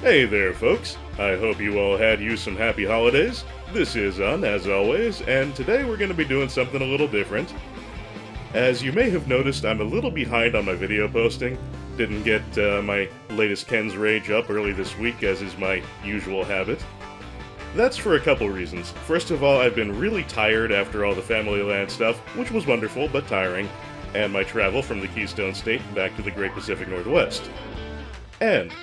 Hey there, folks. I hope you all had you some happy holidays. This is as always, and today we're going to be doing something a little different. As you may have noticed, I'm a little behind on my video posting. Didn't get my latest Ken's Rage up early this week, as is my usual habit. That's for a couple reasons. First of all, I've been really tired after all the Family Land stuff, which was wonderful but tiring, and my travel from the Keystone State back to the Great Pacific Northwest. And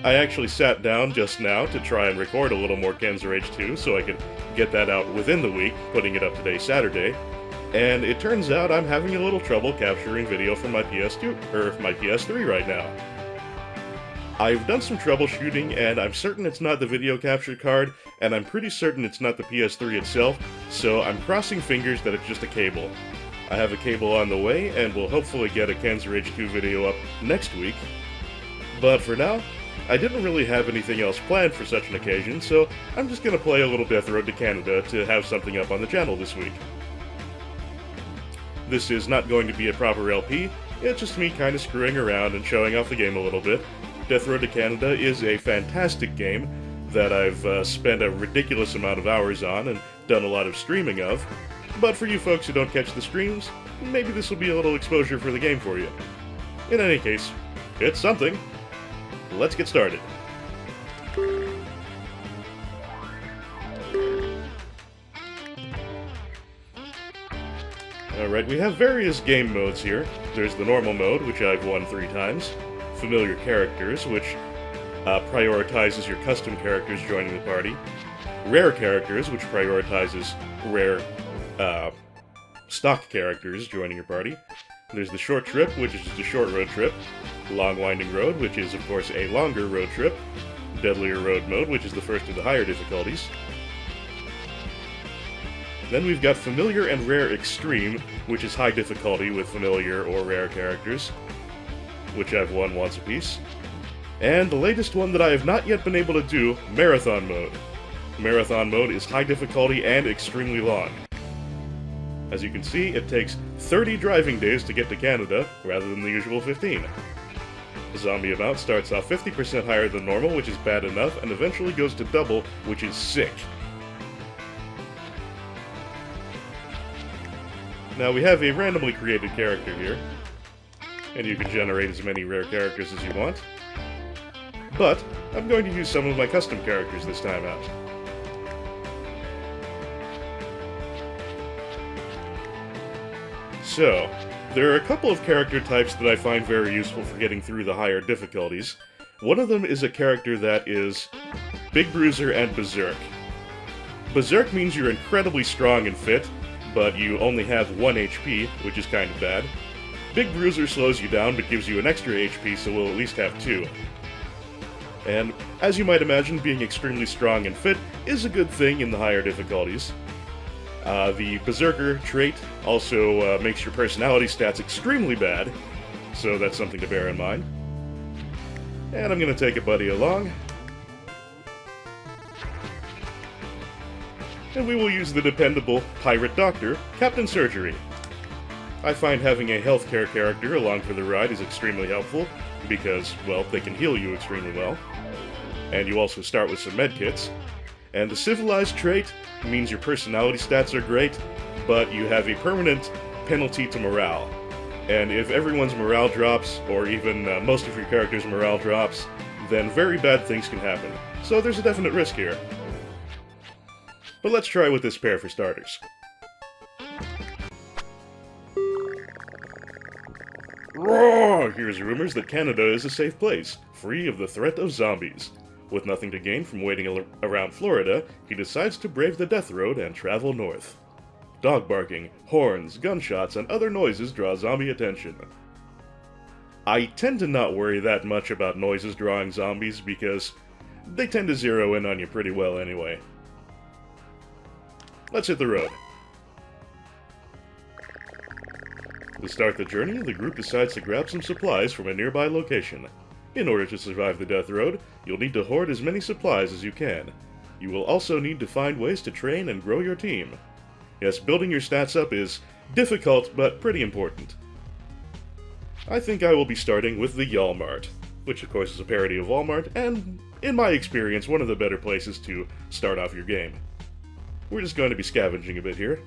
I actually sat down just now to try and record a little more Ken's Rage 2 so I could get that out within the week, putting it up today, Saturday. And it turns out I'm having a little trouble capturing video from my my PS3 right now. I've done some troubleshooting, and I'm certain it's not the video capture card, and I'm pretty certain it's not the PS3 itself, so I'm crossing fingers that it's just a cable. I have a cable on the way, and we'll hopefully get a Ken's Rage 2 video up next week. But for now, I didn't really have anything else planned for such an occasion, so I'm just gonna play a little Death Road to Canada to have something up on the channel this week. This is not going to be a proper LP, it's just me kinda screwing around and showing off the game a little bit. Death Road to Canada is a fantastic game that I've spent a ridiculous amount of hours on and done a lot of streaming of, but for you folks who don't catch the streams, maybe this will be a little exposure for the game for you. In any case, it's something. Let's get started. Alright, we have various game modes here. There's the normal mode, which I've won 3 times. Familiar characters, which prioritizes your custom characters joining the party. Rare characters, which prioritizes rare stock characters joining your party. There's the short trip, which is just a short road trip. Long winding road, which is of course a longer road trip. Deadlier road mode, which is the first of the higher difficulties. Then we've got familiar and rare extreme, which is high difficulty with familiar or rare characters, which I've won once apiece. And the latest one that I have not yet been able to do, marathon mode. Marathon mode is high difficulty and extremely long. As you can see, it takes 30 driving days to get to Canada, rather than the usual 15. The zombie amount starts off 50% higher than normal, which is bad enough, and eventually goes to double, which is sick. Now we have a randomly created character here, and you can generate as many rare characters as you want. But I'm going to use some of my custom characters this time out. So, there are a couple of character types that I find very useful for getting through the higher difficulties. One of them is a character that is Big Bruiser and Berserk. Berserk means you're incredibly strong and fit, but you only have 1 HP, which is kind of bad. Big Bruiser slows you down but gives you an extra HP, so we'll at least have 2. And as you might imagine, being extremely strong and fit is a good thing in the higher difficulties. The Berserker trait also makes your personality stats extremely bad, so that's something to bear in mind. And I'm going to take a buddy along. And we will use the dependable Pirate Doctor, Captain Surgery. I find having a healthcare character along for the ride is extremely helpful, because, well, they can heal you extremely well. And you also start with some medkits. And the Civilized trait means your personality stats are great, but you have a permanent penalty to morale. And if everyone's morale drops, or even most of your characters' morale drops, then very bad things can happen. So there's a definite risk here. But let's try with this pair for starters. Roar! Here's rumors that Canada is a safe place, free of the threat of zombies. With nothing to gain from waiting around Florida, he decides to brave the death road and travel north. Dog barking, horns, gunshots, and other noises draw zombie attention. I tend to not worry that much about noises drawing zombies because they tend to zero in on you pretty well anyway. Let's hit the road. To start the journey, the group decides to grab some supplies from a nearby location. In order to survive the death road, you'll need to hoard as many supplies as you can. You will also need to find ways to train and grow your team. Yes, building your stats up is difficult, but pretty important. I think I will be starting with the Y'all Mart. which of course is a parody of Walmart, and in my experience, one of the better places to start off your game. We're just going to be scavenging a bit here.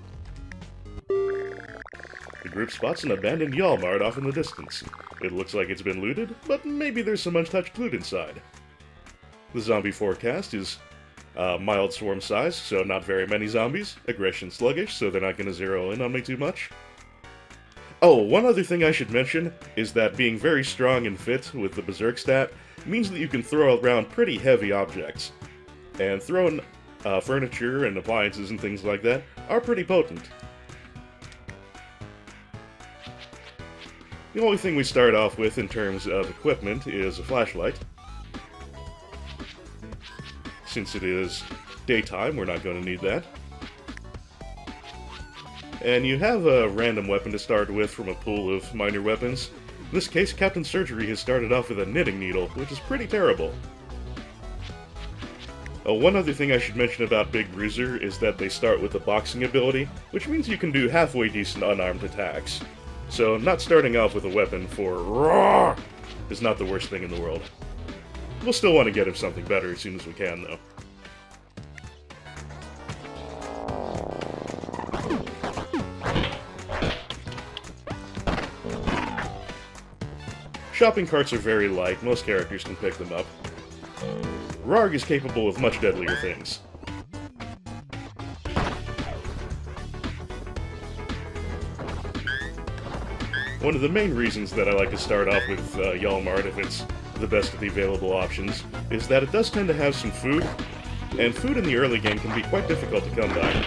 The group spots an abandoned Walmart off in the distance. It looks like it's been looted, but maybe there's some untouched loot inside. The zombie forecast is mild swarm size, so not very many zombies. Aggression sluggish, so they're not going to zero in on me too much. Oh, one other thing I should mention is that being very strong and fit with the Berserk stat means that you can throw around pretty heavy objects. And throwing furniture and appliances and things like that are pretty potent. The only thing we start off with in terms of equipment is a flashlight. Since it is daytime, we're not going to need that. And you have a random weapon to start with from a pool of minor weapons. In this case, Captain Surgery has started off with a knitting needle, which is pretty terrible. Oh, one other thing I should mention about Big Bruiser is that they start with a boxing ability, which means you can do halfway decent unarmed attacks. So not starting off with a weapon for RAW is not the worst thing in the world. We'll still want to get him something better as soon as we can, though. Shopping carts are very light, most characters can pick them up. Rarg is capable of much deadlier things. One of the main reasons that I like to start off with Walmart, if it's the best of the available options, is that it does tend to have some food, and food in the early game can be quite difficult to come by.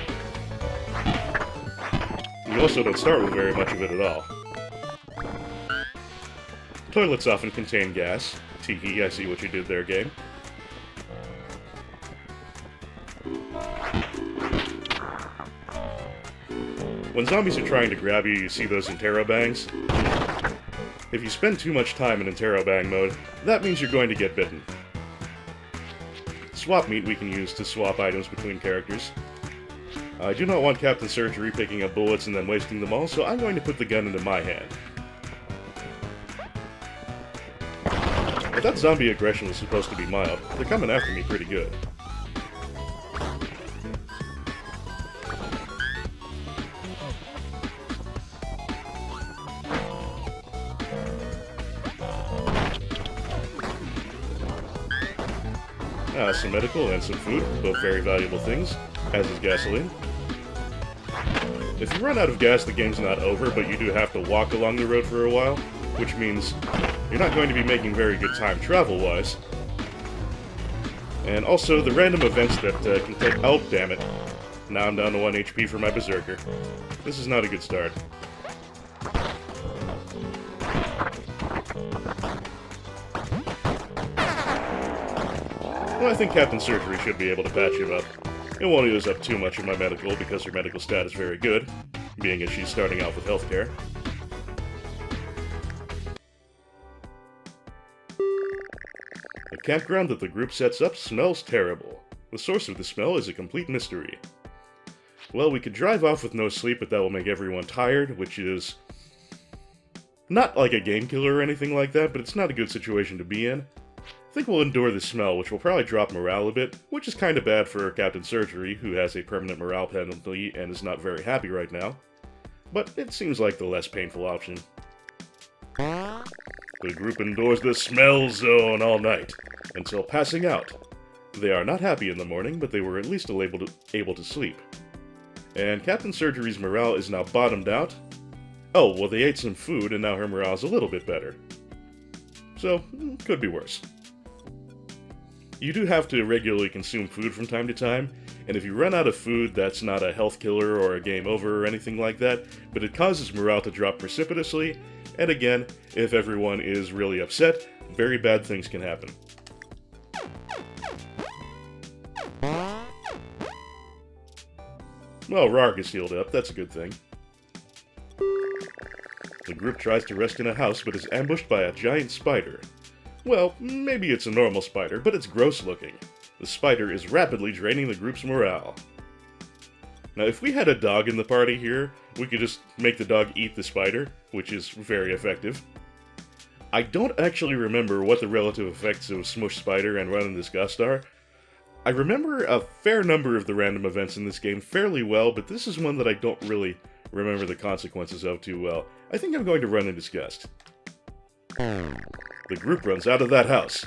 You also don't start with very much of it at all. Toilets often contain gas. Teehee, I see what you did there, game. When zombies are trying to grab you, you see those interrobangs. If you spend too much time in interrobang mode, that means you're going to get bitten. Swap meat we can use to swap items between characters. I do not want Captain Surgery picking up bullets and then wasting them all, so I'm going to put the gun into my hand. But that zombie aggression was supposed to be mild. They're coming after me pretty good. Some medical and some food, both very valuable things, as is gasoline. If you run out of gas, the game's not over, but you do have to walk along the road for a while, which means you're not going to be making very good time travel-wise. And also, the random events that can take... Oh, damn it. Now I'm down to 1 HP for my Berserker. This is not a good start. Well, I think Captain Surgery should be able to patch him up. It won't use up too much of my medical because her medical stat is very good, being as she's starting out with healthcare. The campground that the group sets up smells terrible. The source of the smell is a complete mystery. Well, we could drive off with no sleep, but that will make everyone tired, which is not like a game killer or anything like that, but it's not a good situation to be in. I think we'll endure the smell, which will probably drop morale a bit, which is kind of bad for Captain Surgery, who has a permanent morale penalty and is not very happy right now. But it seems like the less painful option. The group endures the smell zone all night, until passing out. They are not happy in the morning, but they were at least able to sleep. And Captain Surgery's morale is now bottomed out. Oh, well, they ate some food, and now her morale is a little bit better. So, could be worse. You do have to regularly consume food from time to time, and if you run out of food, that's not a health killer or a game over or anything like that, but it causes morale to drop precipitously, and again, if everyone is really upset, very bad things can happen. Well, Rarg is healed up, that's a good thing. The group tries to rest in a house, but is ambushed by a giant spider. Well, maybe it's a normal spider, but it's gross looking. The spider is rapidly draining the group's morale. Now, if we had a dog in the party here, we could just make the dog eat the spider, which is very effective. I don't actually remember what the relative effects of Smush Spider and Run and Disgust are. I remember a fair number of the random events in this game fairly well, but this is one that I don't really remember the consequences of too well. I think I'm going to Run in Disgust. The group runs out of that house.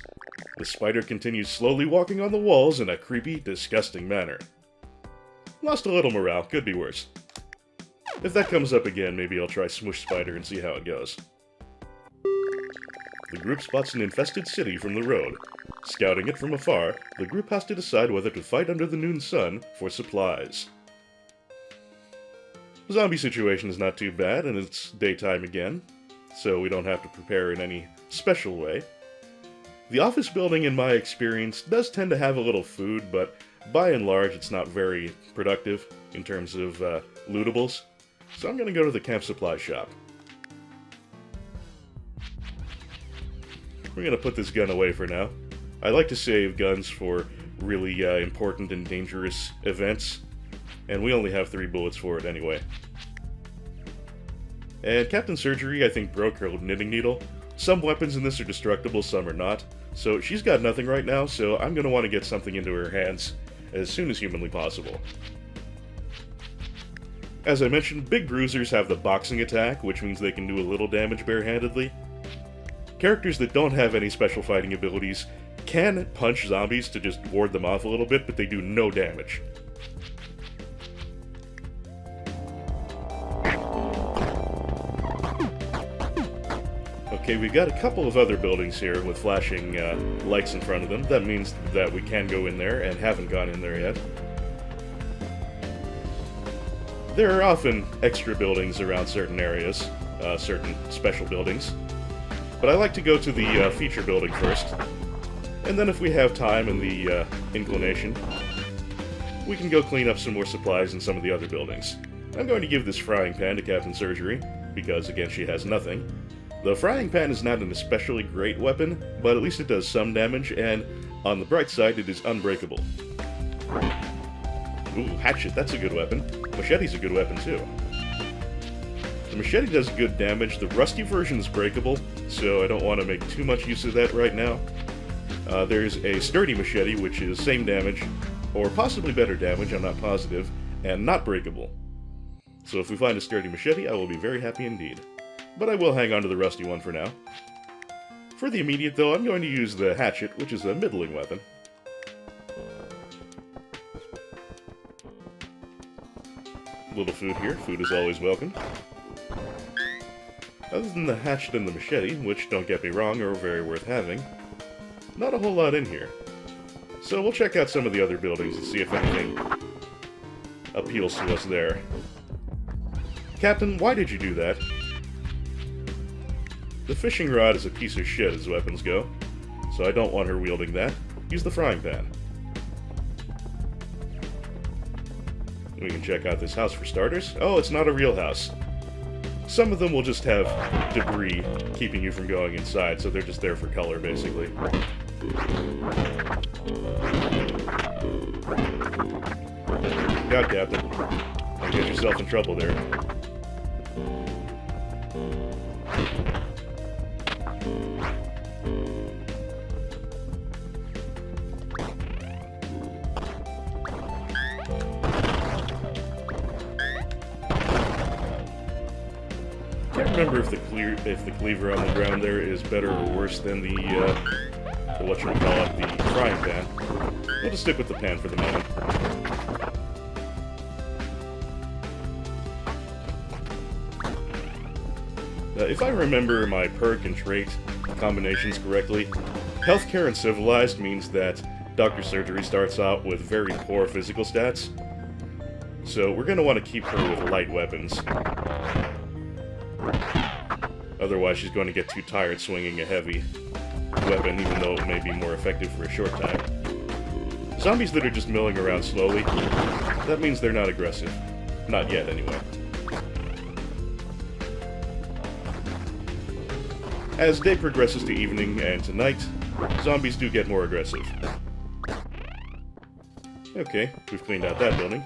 The spider continues slowly walking on the walls in a creepy, disgusting manner. Lost a little morale, could be worse. If that comes up again, maybe I'll try Smush Spider and see how it goes. The group spots an infested city from the road. Scouting it from afar, the group has to decide whether to fight under the noon sun for supplies. The zombie situation is not too bad, and it's daytime again, so we don't have to prepare in any special way. The office building, in my experience, does tend to have a little food, but by and large it's not very productive in terms of lootables, so I'm going to go to the camp supply shop. We're going to put this gun away for now. I like to save guns for really important and dangerous events, and we only have 3 bullets for it anyway. And Captain Surgery, I think, broke her knitting needle. Some weapons in this are destructible, some are not. So she's got nothing right now, so I'm going to want to get something into her hands as soon as humanly possible. As I mentioned, big bruisers have the boxing attack, which means they can do a little damage barehandedly. Characters that don't have any special fighting abilities can punch zombies to just ward them off a little bit, but they do no damage. Okay, we've got a couple of other buildings here with flashing lights in front of them. That means that we can go in there and haven't gone in there yet. There are often extra buildings around certain areas, certain special buildings. But I like to go to the feature building first, and then if we have time and the inclination, we can go clean up some more supplies in some of the other buildings. I'm going to give this frying pan to Captain Surgery, because again she has nothing. The frying pan is not an especially great weapon, but at least it does some damage, and on the bright side it is unbreakable. Ooh, hatchet, that's a good weapon. Machete's a good weapon too. The machete does good damage. The rusty version is breakable, so I don't want to make too much use of that right now. There's a sturdy machete, which is same damage, or possibly better damage, I'm not positive, and not breakable. So if we find a sturdy machete, I will be very happy indeed. But I will hang on to the rusty one for now. For the immediate, though, I'm going to use the hatchet, which is a middling weapon. Little food here. Food is always welcome. Other than the hatchet and the machete, which, don't get me wrong, are very worth having, not a whole lot in here. So we'll check out some of the other buildings and see if anything appeals to us there. Captain, why did you do that? The fishing rod is a piece of shit as weapons go, so I don't want her wielding that. Use the frying pan. We can check out this house for starters. Oh, it's not a real house. Some of them will just have debris keeping you from going inside, so they're just there for color, basically. God, Captain. Don't get yourself in trouble there. I can't remember if the cleaver on the ground there is better or worse than the whatchamacallit, the frying pan. We'll just stick with the pan for the moment. If I remember my perk and trait combinations correctly, healthcare and civilized means that Dr. Surgery starts out with very poor physical stats. So we're going to want to keep her with light weapons. Otherwise she's going to get too tired swinging a heavy weapon, even though it may be more effective for a short time. Zombies that are just milling around slowly, that means they're not aggressive. Not yet, anyway. As day progresses to evening and to night, zombies do get more aggressive. Okay, we've cleaned out that building.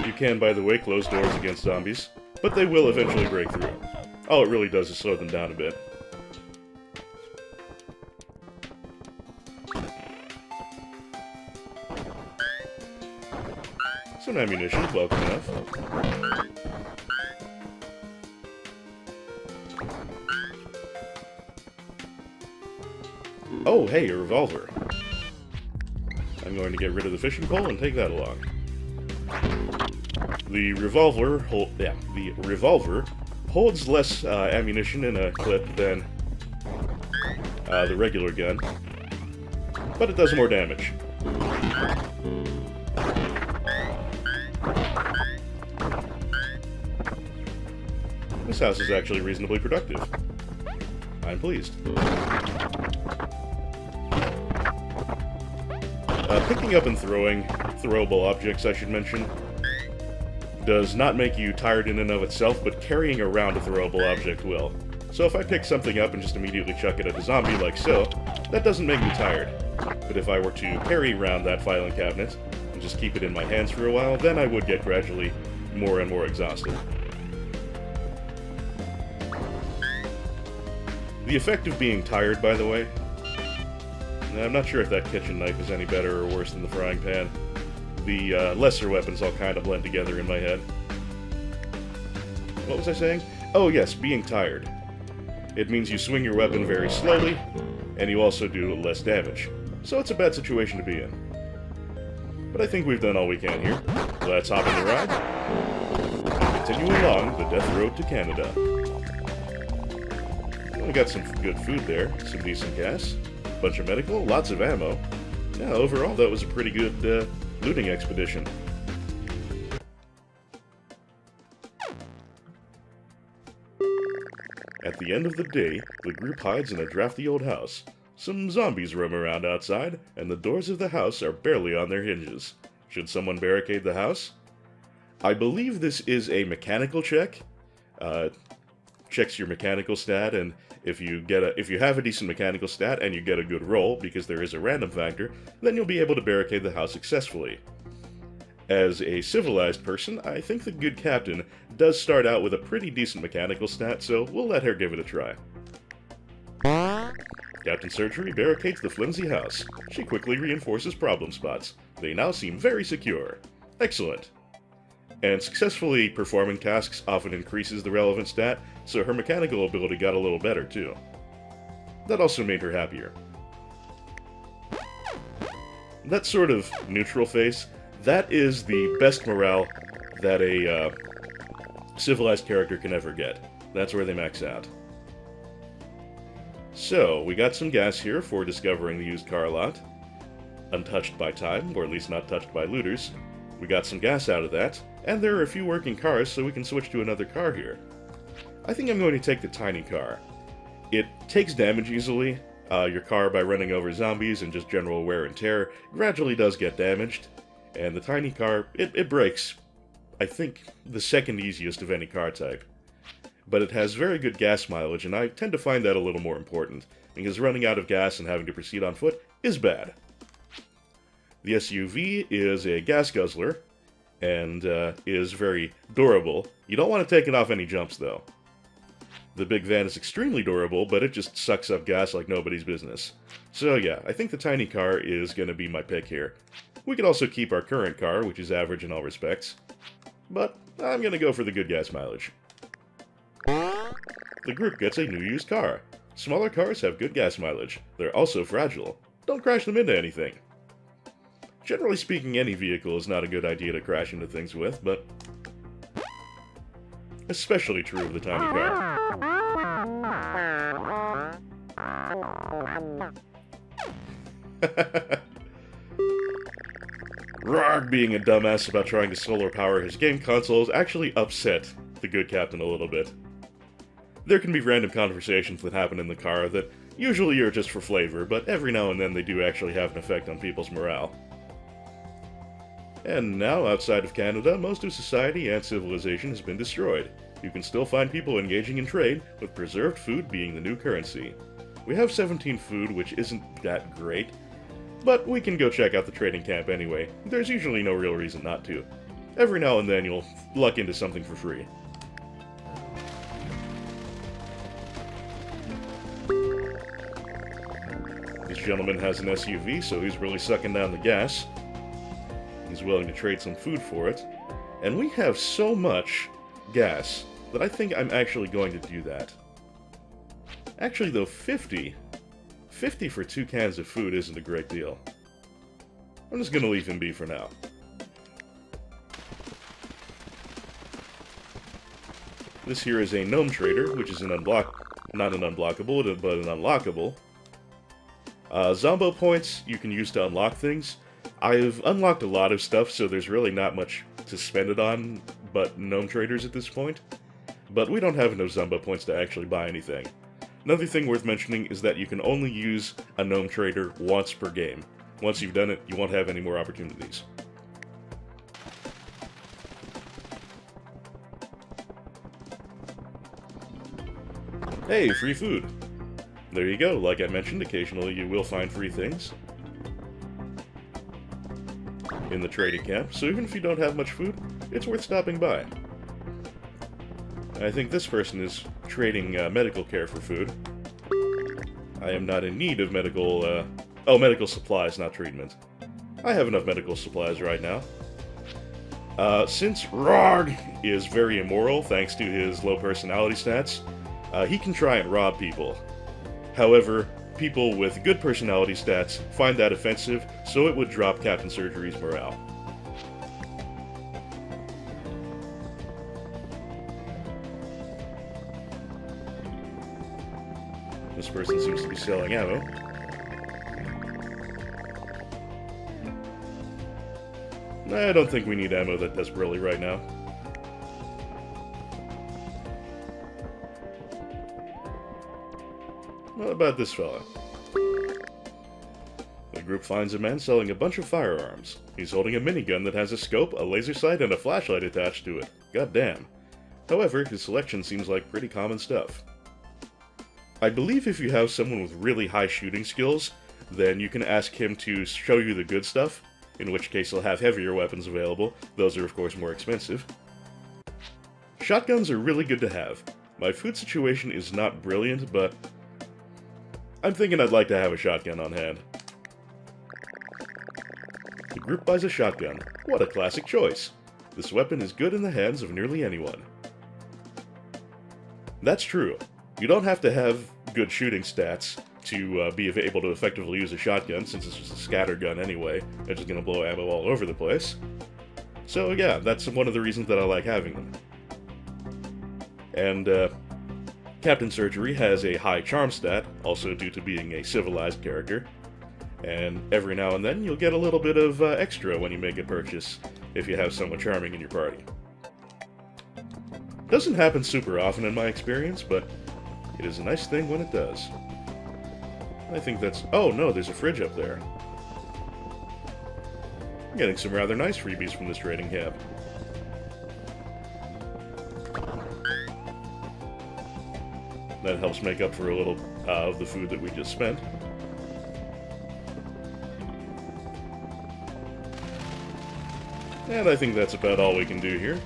You can, by the way, close doors against zombies, but they will eventually break through. All it really does is slow them down a bit. Some ammunition, welcome enough. Oh, hey, a revolver. I'm going to get rid of the fishing pole and take that along. The revolver holds less ammunition in a clip than the regular gun, but it does more damage. This house is actually reasonably productive. I'm pleased. Picking up and throwing throwable objects, I should mention, does not make you tired in and of itself, but carrying around a throwable object will. So if I pick something up and just immediately chuck it at a zombie like so, that doesn't make me tired. But if I were to carry around that filing cabinet and just keep it in my hands for a while, then I would get gradually more and more exhausted. The effect of being tired, by the way, I'm not sure if that kitchen knife is any better or worse than the frying pan. The lesser weapons all kind of blend together in my head. What was I saying? Oh yes, being tired. It means you swing your weapon very slowly, and you also do less damage. So it's a bad situation to be in. But I think we've done all we can here. Let's hop in the ride, and continue along the death road to Canada. We got some good food there, some decent gas, a bunch of medical, lots of ammo. Yeah, overall that was a pretty good looting expedition. At the end of the day, the group hides in a drafty old house. Some zombies roam around outside, and the doors of the house are barely on their hinges. Should someone barricade the house? I believe this is a mechanical check. Checks your mechanical stat, and if you have a decent mechanical stat and you get a good roll, because there is a random factor, then you'll be able to barricade the house successfully. As a civilized person, I think the good captain does start out with a pretty decent mechanical stat, so we'll let her give it a try. Captain Surgery barricades the flimsy house. She quickly reinforces problem spots. They now seem very secure. Excellent. And successfully performing tasks often increases the relevant stat, so her mechanical ability got a little better too. That also made her happier. That sort of neutral face, that is the best morale that a civilized character can ever get. That's where they max out. So, we got some gas here for discovering the used car lot. Untouched by time, or at least not touched by looters. We got some gas out of that, and there are a few working cars, so we can switch to another car here. I think I'm going to take the tiny car. It takes damage easily. Your car, by running over zombies and just general wear and tear, gradually does get damaged. And the tiny car, it breaks, I think, the second easiest of any car type. But it has very good gas mileage, and I tend to find that a little more important, because running out of gas and having to proceed on foot is bad. The SUV is a gas guzzler, and is very durable. You don't want to take it off any jumps, though. The big van is extremely durable, but it just sucks up gas like nobody's business. So yeah, I think the tiny car is going to be my pick here. We could also keep our current car, which is average in all respects. But I'm going to go for the good gas mileage. The group gets a new used car. Smaller cars have good gas mileage. They're also fragile. Don't crash them into anything. Generally speaking, any vehicle is not a good idea to crash into things with, but especially true of the tiny car. Rarg being a dumbass about trying to solar power his game consoles actually upset the good captain a little bit. There can be random conversations that happen in the car that usually are just for flavor, but every now and then they do actually have an effect on people's morale. And now, outside of Canada, most of society and civilization has been destroyed. You can still find people engaging in trade, with preserved food being the new currency. We have 17 food, which isn't that great, but we can go check out the trading camp anyway. There's usually no real reason not to. Every now and then you'll luck into something for free. This gentleman has an SUV, so he's really sucking down the gas. He's willing to trade some food for it. And we have so much gas that I think I'm actually going to do that. Actually, though, 50 for 2 cans of food isn't a great deal. I'm just gonna leave him be for now. This here is a Nome Trader, which is not an unblockable, but an unlockable. Zombo points you can use to unlock things. I've unlocked a lot of stuff, so there's really not much to spend it on but Nome Traders at this point. But we don't have enough Zombo points to actually buy anything. Another thing worth mentioning is that you can only use a Nome Trader once per game. Once you've done it, you won't have any more opportunities. Hey, free food! There you go, like I mentioned, occasionally you will find free things in the trading camp, so even if you don't have much food, it's worth stopping by. I think this person is trading medical care for food. I am not in need of medical, medical supplies, not treatment. I have enough medical supplies right now. Since Rog is very immoral, thanks to his low personality stats, he can try and rob people. However, people with good personality stats find that offensive, so it would drop Captain Surgery's morale. This person seems to be selling ammo. I don't think we need ammo that desperately right now. What about this fella? The group finds a man selling a bunch of firearms. He's holding a minigun that has a scope, a laser sight, and a flashlight attached to it. Goddamn. However, his selection seems like pretty common stuff. I believe if you have someone with really high shooting skills, then you can ask him to show you the good stuff, in which case he'll have heavier weapons available. Those are of course more expensive. Shotguns are really good to have. My food situation is not brilliant, but I'm thinking I'd like to have a shotgun on hand. The group buys a shotgun. What a classic choice. This weapon is good in the hands of nearly anyone. That's true. You don't have to have good shooting stats to be able to effectively use a shotgun, since it's just a scatter gun anyway. It's just going to blow ammo all over the place. So yeah, that's one of the reasons that I like having them. And Captain Surgery has a high charm stat, also due to being a civilized character. And every now and then you'll get a little bit of extra when you make a purchase, if you have someone charming in your party. Doesn't happen super often in my experience, but it is a nice thing when it does. I think that's... Oh no, there's a fridge up there. I'm getting some rather nice freebies from this trading camp. That helps make up for a little of the food that we just spent. And I think that's about all we can do here.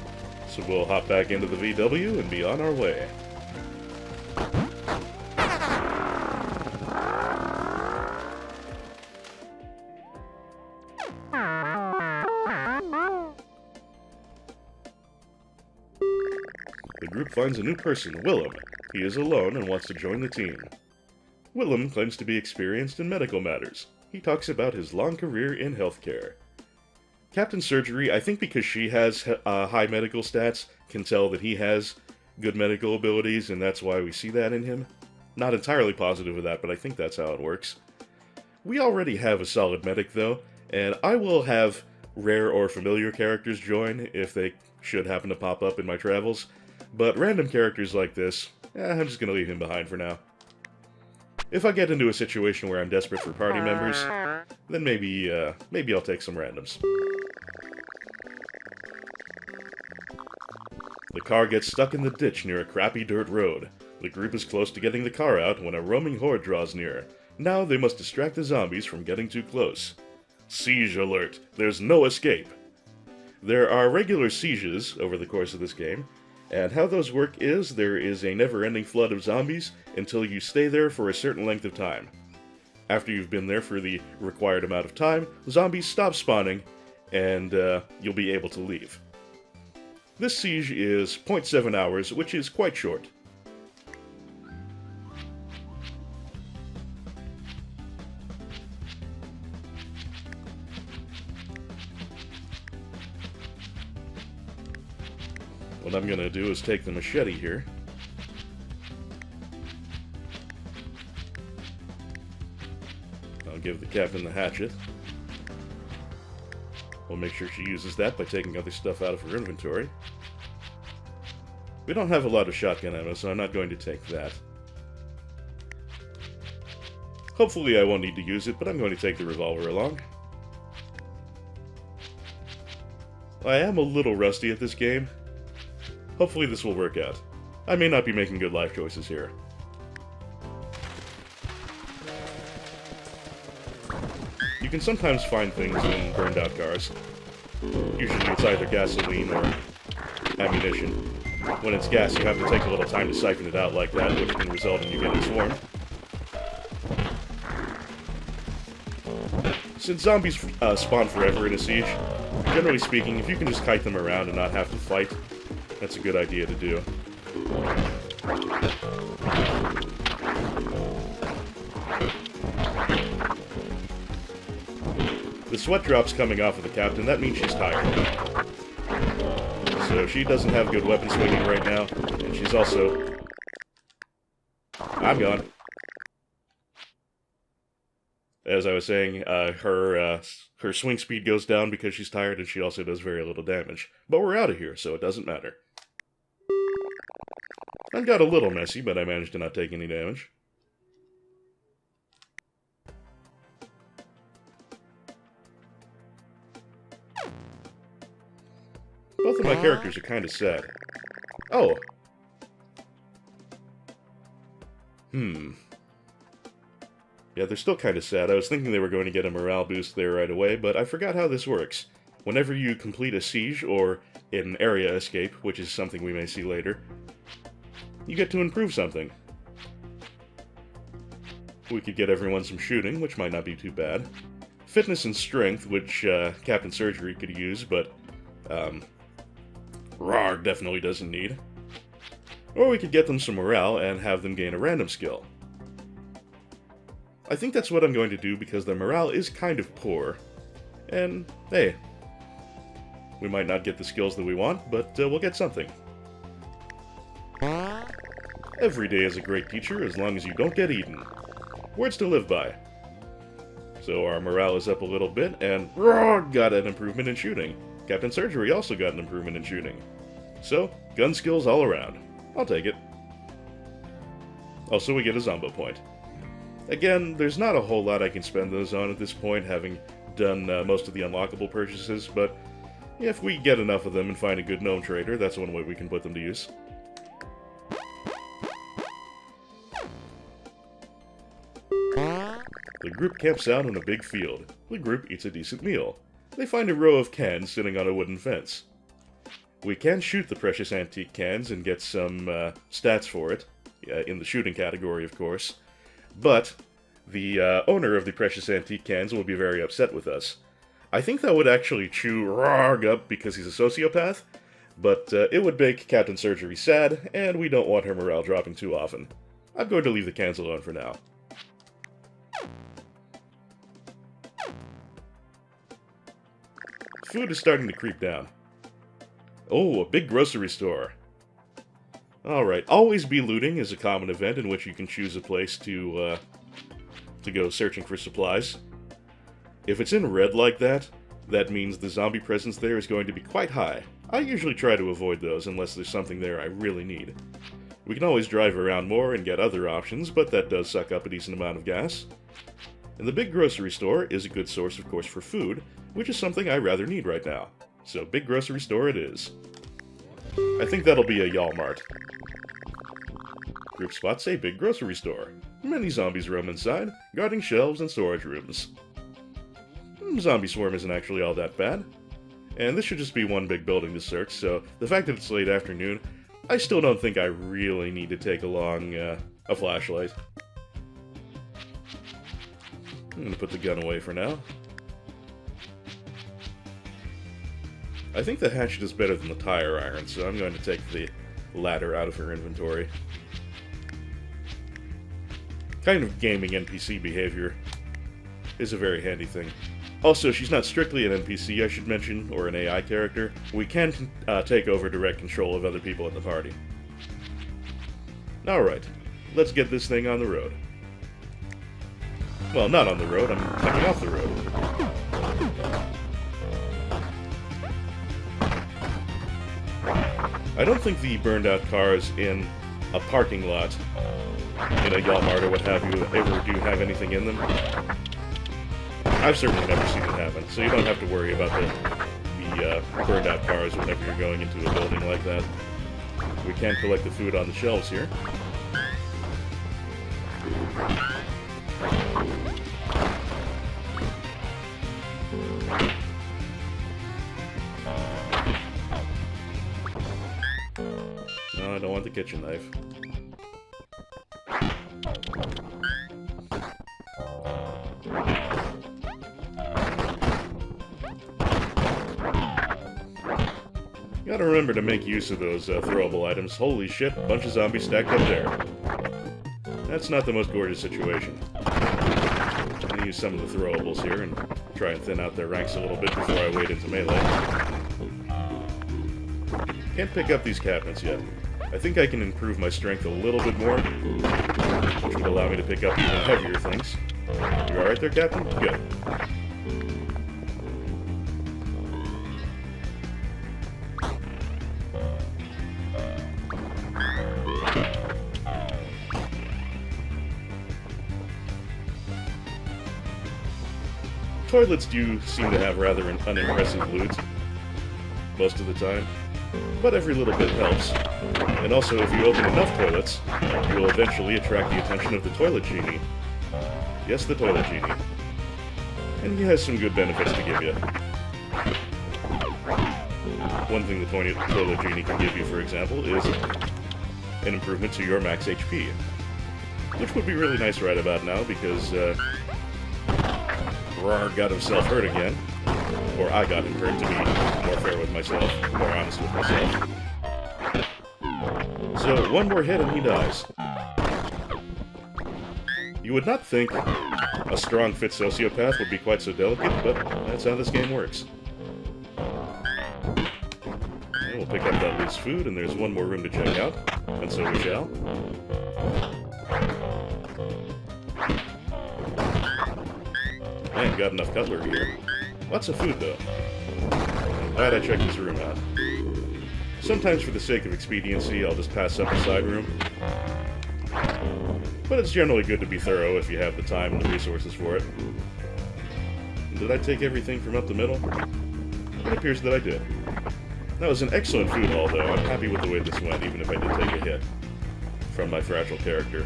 So we'll hop back into the VW and be on our way. The group finds a new person, Willem. He is alone and wants to join the team. Willem claims to be experienced in medical matters. He talks about his long career in healthcare. Captain Surgery, I think because she has high medical stats, can tell that he has good medical abilities, and that's why we see that in him. Not entirely positive of that, but I think that's how it works. We already have a solid medic, though, and I will have rare or familiar characters join if they should happen to pop up in my travels. But random characters like this, I'm just gonna leave him behind for now. If I get into a situation where I'm desperate for party members, then maybe I'll take some randoms. The car gets stuck in the ditch near a crappy dirt road. The group is close to getting the car out when a roaming horde draws near. Now they must distract the zombies from getting too close. Siege alert! There's no escape! There are regular sieges over the course of this game, and how those work is there is a never-ending flood of zombies until you stay there for a certain length of time. After you've been there for the required amount of time, zombies stop spawning, and you'll be able to leave. This siege is 0.7 hours, which is quite short. What I'm gonna do is take the machete here. I'll give the captain the hatchet. We'll make sure she uses that by taking other stuff out of her inventory. We don't have a lot of shotgun ammo, so I'm not going to take that. Hopefully I won't need to use it, but I'm going to take the revolver along. I am a little rusty at this game. Hopefully this will work out. I may not be making good life choices here. You can sometimes find things in burned out cars. Usually it's either gasoline or ammunition. When it's gas, you have to take a little time to siphon it out like that, which can result in you getting swarmed. Since zombies spawn forever in a siege, generally speaking, if you can just kite them around and not have to fight, that's a good idea to do. The sweat drops coming off of the captain, that means she's tired. So she doesn't have good weapon swinging right now, and she's also... I'm gone. As I was saying, her swing speed goes down because she's tired, and she also does very little damage. But we're out of here, so it doesn't matter. I got a little messy, but I managed to not take any damage. Both of my characters are kind of sad. Oh. Yeah, they're still kind of sad. I was thinking they were going to get a morale boost there right away, but I forgot how this works. Whenever you complete a siege, or an area escape, which is something we may see later, you get to improve something. We could get everyone some shooting, which might not be too bad. Fitness and strength, which Captain Surgery could use, but Rarg definitely doesn't need. Or we could get them some morale and have them gain a random skill. I think that's what I'm going to do because their morale is kind of poor. And, hey, we might not get the skills that we want, but we'll get something. Every day is a great teacher as long as you don't get eaten. Words to live by. So our morale is up a little bit, and Rarg got an improvement in shooting. Captain Surgery also got an improvement in shooting. So, gun skills all around. I'll take it. Also, we get a Zombo point. Again, there's not a whole lot I can spend those on at this point, having done most of the unlockable purchases, but if we get enough of them and find a good Nome Trader, that's one way we can put them to use. The group camps out on a big field. The group eats a decent meal. They find a row of cans sitting on a wooden fence. We can shoot the precious antique cans and get some stats for it, in the shooting category, of course. But the owner of the precious antique cans will be very upset with us. I think that would actually chew Rarg up because he's a sociopath, but it would make Captain Surgery sad, and we don't want her morale dropping too often. I'm going to leave the cans alone for now. Food is starting to creep down. Oh, a big grocery store. Alright, always be looting is a common event in which you can choose a place to go searching for supplies. If it's in red like that, that means the zombie presence there is going to be quite high. I usually try to avoid those unless there's something there I really need. We can always drive around more and get other options, but that does suck up a decent amount of gas. And the big grocery store is a good source, of course, for food, which is something I rather need right now. So big grocery store it is. I think that'll be a Y'all-Mart. Group spots a big grocery store. Many zombies roam inside, guarding shelves and storage rooms. Zombie swarm isn't actually all that bad. And this should just be one big building to search, so the fact that it's late afternoon, I still don't think I really need to take along a flashlight. I'm gonna put the gun away for now. I think the hatchet is better than the tire iron, so I'm going to take the latter out of her inventory. Kind of gaming NPC behavior is a very handy thing. Also, she's not strictly an NPC, I should mention, or an AI character. We can take over direct control of other people at the party. Alright, let's get this thing on the road. Well, not on the road, I'm coming off the road. I don't think the burned out cars in a parking lot, in a Walmart or what have you, ever do have anything in them. I've certainly never seen it happen, so you don't have to worry about the burned out cars whenever you're going into a building like that. We can collect the food on the shelves here. No, I don't want the kitchen knife. Gotta remember to make use of those throwable items. Holy shit, a bunch of zombies stacked up there. That's not the most gorgeous situation. I'm gonna use some of the throwables here and try and thin out their ranks a little bit before I wade into melee. Can't pick up these cabinets yet. I think I can improve my strength a little bit more, which would allow me to pick up even heavier things. You alright there, Captain? Good. Toilets do seem to have rather unimpressive loot, most of the time, but every little bit helps. And also, if you open enough toilets, you will eventually attract the attention of the toilet genie. Yes, the toilet genie. And he has some good benefits to give you. One thing the toilet genie can give you, for example, is an improvement to your max HP. Which would be really nice right about now, because, Rar got himself hurt again. Or I got him hurt, to be more fair with myself, more honest with myself. So, one more hit and he dies. You would not think a strong, fit sociopath would be quite so delicate, but that's how this game works. And we'll pick up that loose food, and there's one more room to check out, and so we shall. Man, got enough cutlery here. Lots of food, though. I'm glad I checked this room out. Sometimes for the sake of expediency, I'll just pass up a side room. But it's generally good to be thorough if you have the time and the resources for it. Did I take everything from up the middle? It appears that I did. That was an excellent food haul, though. I'm happy with the way this went, even if I did take a hit from my fragile character.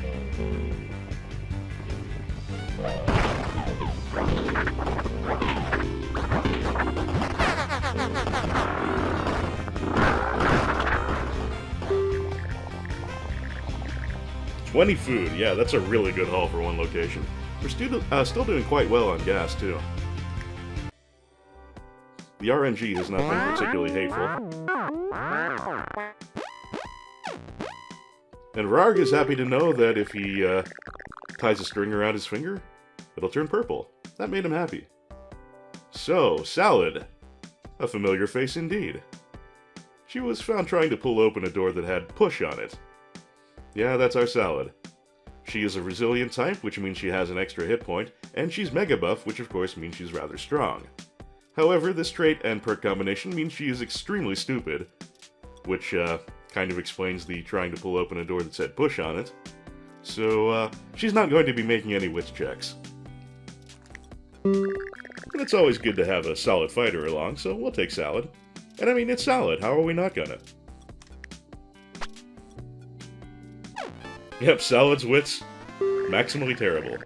20 food, yeah, that's a really good haul for one location. We're still doing quite well on gas, too. The RNG has not been particularly hateful. And Rarg is happy to know that if he ties a string around his finger, it'll turn purple. That made him happy. So, Salad. A familiar face indeed. She was found trying to pull open a door that had push on it. Yeah, that's our Salad. She is a resilient type, which means she has an extra hit point, and she's mega buff, which of course means she's rather strong. However, this trait and perk combination means she is extremely stupid, which kind of explains the trying to pull open a door that said push on it. So, she's not going to be making any wits checks. But it's always good to have a solid fighter along, so we'll take Salad. And I mean, it's Salad, how are we not gonna? Yep, Salad's wits, maximally terrible.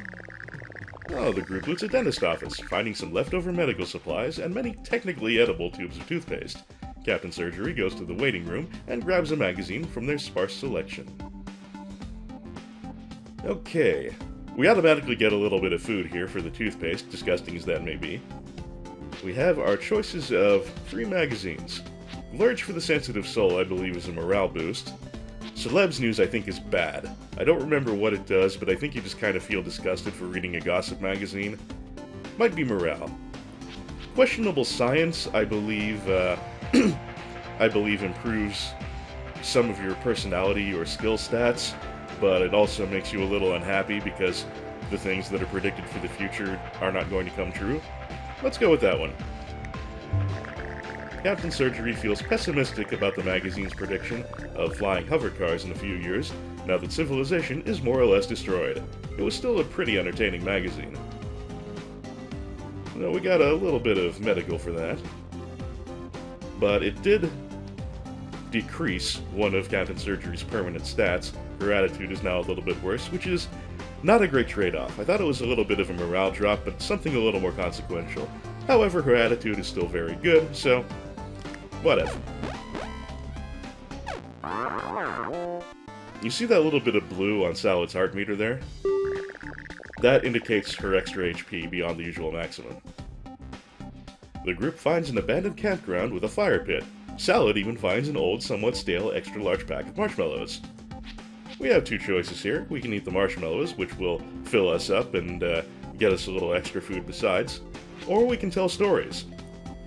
Oh, the group loots a dentist office, finding some leftover medical supplies and many technically edible tubes of toothpaste. Captain Surgery goes to the waiting room and grabs a magazine from their sparse selection. Okay, We automatically get a little bit of food here for the toothpaste, disgusting as that may be. We have our choices of 3 magazines. Large for the Sensitive Soul, I believe, is a morale boost. Celebs News, I think, is bad. I don't remember what it does, but I think you just kind of feel disgusted for reading a gossip magazine. Might be morale. Questionable Science, I believe, improves some of your personality or skill stats, but it also makes you a little unhappy because the things that are predicted for the future are not going to come true. Let's go with that one. Captain Surgery feels pessimistic about the magazine's prediction of flying hover cars in a few years, now that civilization is more or less destroyed. It was still a pretty entertaining magazine. Well, we got a little bit of medical for that. But it did decrease one of Captain Surgery's permanent stats. Her attitude is now a little bit worse, which is not a great trade-off. I thought it was a little bit of a morale drop, but something a little more consequential. However, her attitude is still very good, so whatever. You see that little bit of blue on Salad's heart meter there? That indicates her extra HP beyond the usual maximum. The group finds an abandoned campground with a fire pit. Salad even finds an old, somewhat stale, extra-large pack of marshmallows. We have 2 choices here. We can eat the marshmallows, which will fill us up and get us a little extra food besides. Or we can tell stories.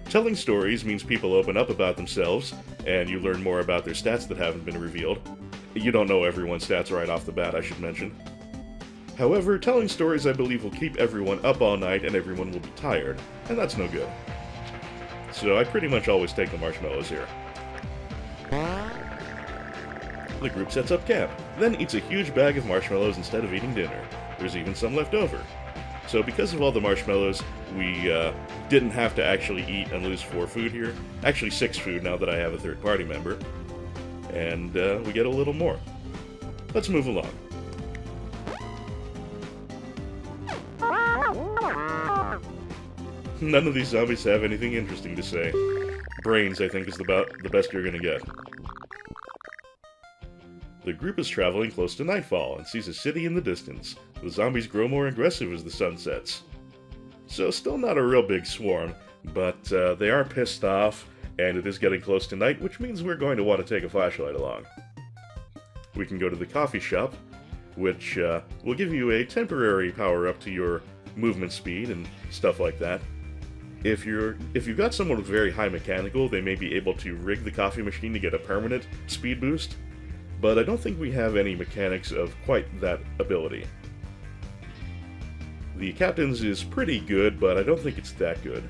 Telling stories means people open up about themselves, and you learn more about their stats that haven't been revealed. You don't know everyone's stats right off the bat, I should mention. However, telling stories, I believe, will keep everyone up all night and everyone will be tired, and that's no good. So I pretty much always take the marshmallows here. The group sets up camp, then eats a huge bag of marshmallows instead of eating dinner. There's even some left over. So because of all the marshmallows, we didn't have to actually eat and lose 4 food here. Actually 6 food now that I have a third party member. And we get a little more. Let's move along. None of these zombies have anything interesting to say. Brains, I think, is the best you're gonna get. The group is traveling close to nightfall and sees a city in the distance. The zombies grow more aggressive as the sun sets. So still not a real big swarm, but they are pissed off, and it is getting close to night, which means we're going to want to take a flashlight along. We can go to the coffee shop, which will give you a temporary power-up to your movement speed and stuff like that. If you've got someone with very high mechanical, they may be able to rig the coffee machine to get a permanent speed boost, but I don't think we have any mechanics of quite that ability. The captain's is pretty good, but I don't think it's that good.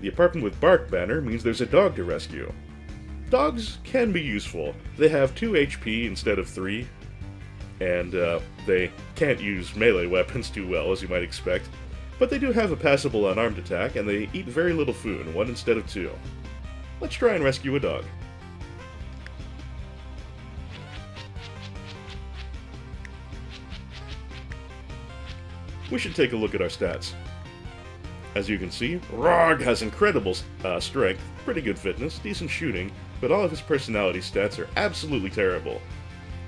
The apartment with bark banner means there's a dog to rescue. Dogs can be useful. They have 2 HP instead of 3, and they can't use melee weapons too well, as you might expect. But they do have a passable unarmed attack, and they eat very little food, 1 instead of 2. Let's try and rescue a dog. We should take a look at our stats. As you can see, Rog has incredible strength, pretty good fitness, decent shooting, but all of his personality stats are absolutely terrible.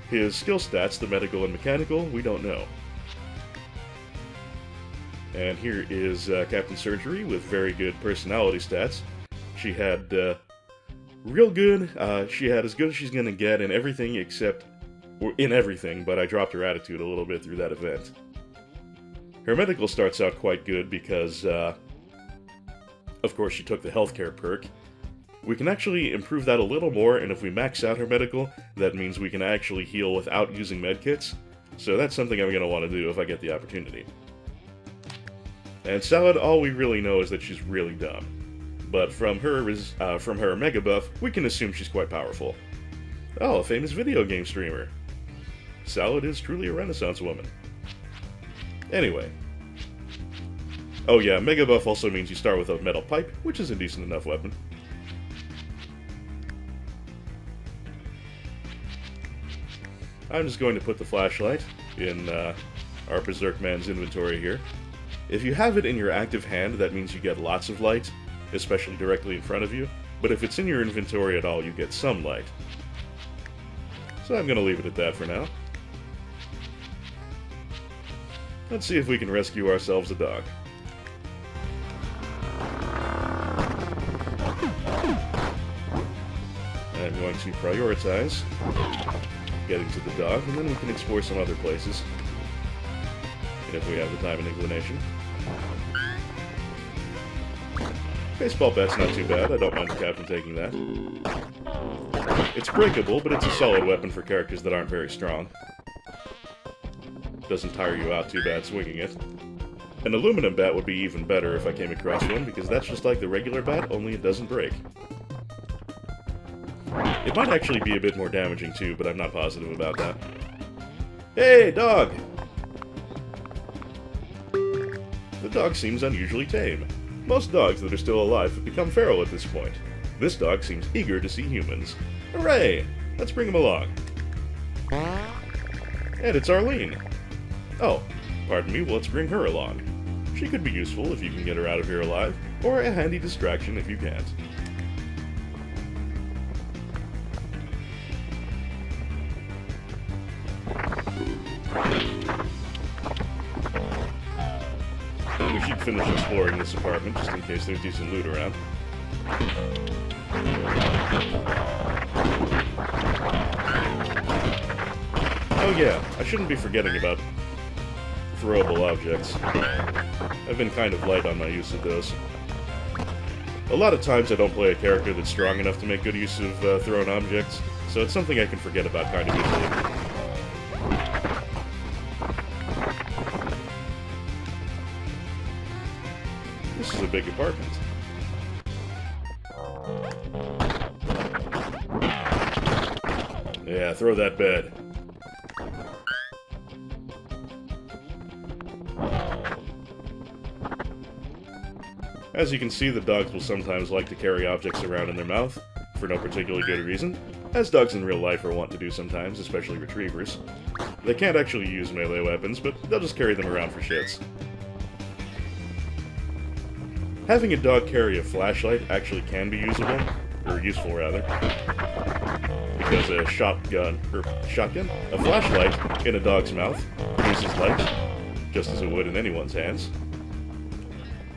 His skill stats, the medical and mechanical, we don't know. And here is Captain Surgery with very good personality stats. She had real good, she had as good as she's gonna get in everything except, or in everything, but I dropped her attitude a little bit through that event. Her medical starts out quite good because, of course, she took the healthcare perk. We can actually improve that a little more, and if we max out her medical, that means we can actually heal without using medkits. So that's something I'm going to want to do if I get the opportunity. And Salad, all we really know is that she's really dumb. But from her mega buff, we can assume she's quite powerful. Oh, a famous video game streamer. Salad is truly a Renaissance woman. Anyway. Oh yeah, mega buff also means you start with a metal pipe, which is a decent enough weapon. I'm just going to put the flashlight in our Berserk Man's inventory here. If you have it in your active hand, that means you get lots of light, especially directly in front of you, but if it's in your inventory at all, you get some light. So I'm going to leave it at that for now. Let's see if we can rescue ourselves a dog. I'm going to prioritize getting to the dog, and then we can explore some other places. If we have the time and inclination. Baseball bat's not too bad. I don't mind the captain taking that. It's breakable, but it's a solid weapon for characters that aren't very strong. Doesn't tire you out too bad swinging it. An aluminum bat would be even better if I came across one, because that's just like the regular bat, only it doesn't break. It might actually be a bit more damaging too, but I'm not positive about that. Hey, dog! The dog seems unusually tame. Most dogs that are still alive have become feral at this point. This dog seems eager to see humans. Hooray! Let's bring him along. And it's Arlene. Oh, pardon me, well, let's bring her along. She could be useful if you can get her out of here alive, or a handy distraction if you can't. We should finish exploring this apartment, just in case there's decent loot around. Oh yeah, I shouldn't be forgetting about throwable objects. I've been kind of light on my use of those. A lot of times I don't play a character that's strong enough to make good use of thrown objects, so it's something I can forget about kind of easily. This is a big apartment. Yeah, throw that bed. As you can see, the dogs will sometimes like to carry objects around in their mouth, for no particularly good reason, as dogs in real life are wont to do sometimes, especially retrievers. They can't actually use melee weapons, but they'll just carry them around for shits. Having a dog carry a flashlight actually can be usable, or useful rather, because a shotgun, a flashlight in a dog's mouth produces light, just as it would in anyone's hands.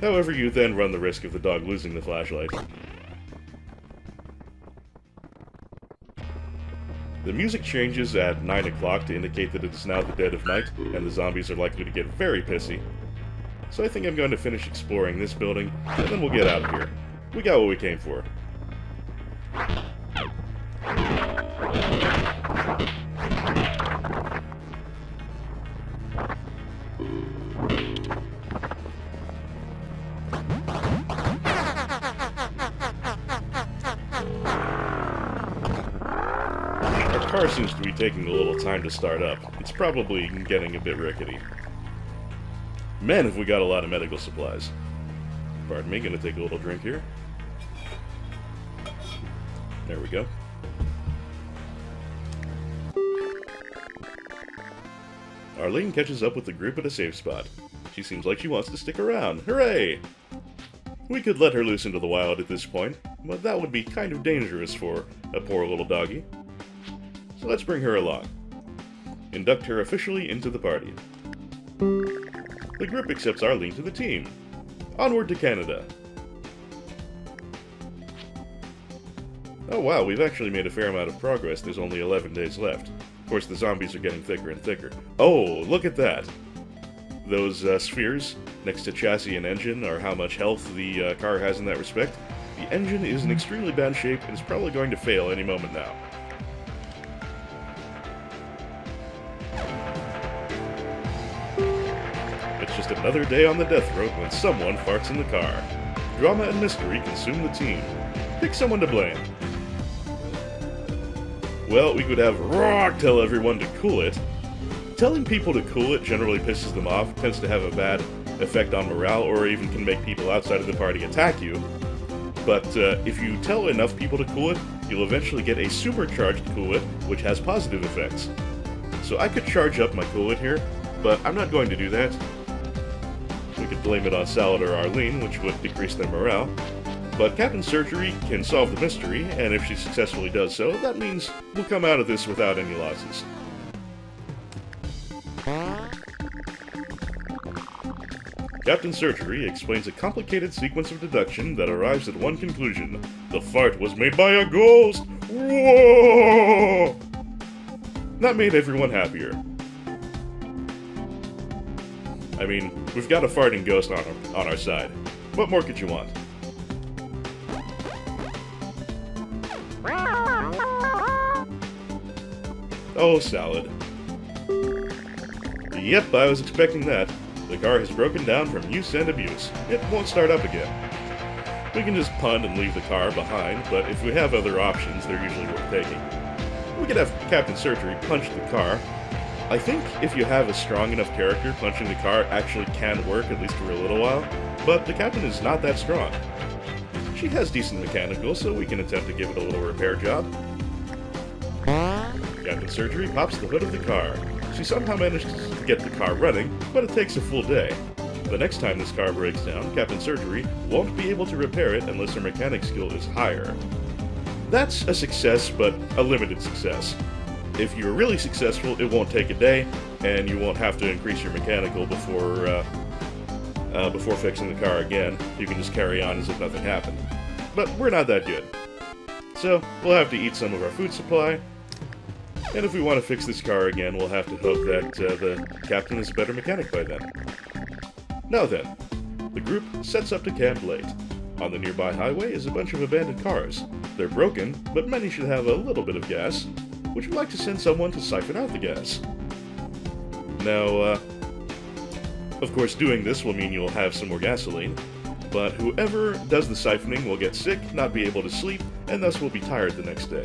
However, you then run the risk of the dog losing the flashlight. The music changes at 9 o'clock to indicate that it is now the dead of night, and the zombies are likely to get very pissy. So I think I'm going to finish exploring this building, and then we'll get out of here. We got what we came for. Our car seems to be taking a little time to start up. It's probably getting a bit rickety. Man, have we got a lot of medical supplies. Pardon me, gonna take a little drink here. There we go. Arlene catches up with the group at a safe spot. She seems like she wants to stick around. Hooray! We could let her loose into the wild at this point, but that would be kind of dangerous for a poor little doggy. So let's bring her along. Induct her officially into the party. The group accepts Arlene to the team. Onward to Canada. Oh wow, we've actually made a fair amount of progress. There's only 11 days left. Of course, the zombies are getting thicker and thicker. Oh, look at that! Those spheres next to chassis and engine are how much health the car has in that respect. The engine is in extremely bad shape and is probably going to fail any moment now. It's just another day on the death road when someone farts in the car. Drama and mystery consume the team. Pick someone to blame. Well, we could have Rock tell everyone to cool it. Telling people to cool it generally pisses them off, tends to have a bad effect on morale, or even can make people outside of the party attack you. But if you tell enough people to cool it, you'll eventually get a supercharged cool it, which has positive effects. So I could charge up my cool it here, but I'm not going to do that. We could blame it on Salad or Arlene, which would decrease their morale. But Captain Surgery can solve the mystery, and if she successfully does so, that means we'll come out of this without any losses. Captain Surgery explains a complicated sequence of deduction that arrives at one conclusion. The fart was made by a ghost! Whoa! That made everyone happier. I mean, we've got a farting ghost on our side. What more could you want? Oh, salad. Yep, I was expecting that. The car has broken down from use and abuse. It won't start up again. We can just punt and leave the car behind, but if we have other options, they're usually worth taking. We could have Captain Surgery punch the car. I think if you have a strong enough character, punching the car actually can work, at least for a little while, but the Captain is not that strong. She has decent mechanicals, so we can attempt to give it a little repair job. Captain Surgery pops the hood of the car. She somehow manages to get the car running, but it takes a full day. The next time this car breaks down, Captain Surgery won't be able to repair it unless her mechanic skill is higher. That's a success, but a limited success. If you're really successful, it won't take a day, and you won't have to increase your mechanical before fixing the car again. You can just carry on as if nothing happened. But we're not that good. So, we'll have to eat some of our food supply, and if we want to fix this car again, we'll have to hope that the Captain is a better mechanic by then. Now then, the group sets up to camp late. On the nearby highway is a bunch of abandoned cars. They're broken, but many should have a little bit of gas. Would you like to send someone to siphon out the gas? Now, of course, doing this will mean you'll have some more gasoline, but whoever does the siphoning will get sick, not be able to sleep, and thus will be tired the next day.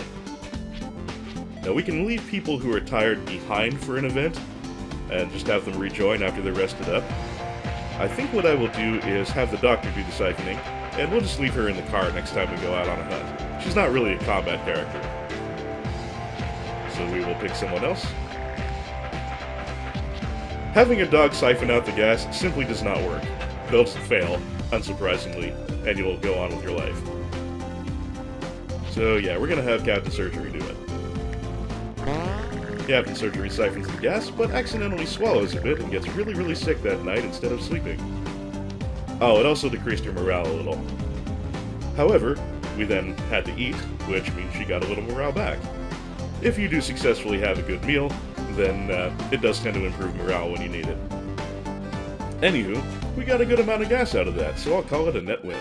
Now, we can leave people who are tired behind for an event, and just have them rejoin after they're rested up. I think what I will do is have the doctor do the siphoning, and we'll just leave her in the car next time we go out on a hunt. She's not really a combat character. So we will pick someone else. Having a dog siphon out the gas simply does not work. They'll just fail, unsurprisingly, and you'll go on with your life. So yeah, we're gonna have Captain Surgery do it. Captain Surgery siphons the gas, but accidentally swallows a bit and gets really, really sick that night instead of sleeping. Oh, it also decreased her morale a little. However, we then had to eat, which means she got a little morale back. If you do successfully have a good meal, then it does tend to improve morale when you need it. Anywho, we got a good amount of gas out of that, so I'll call it a net win.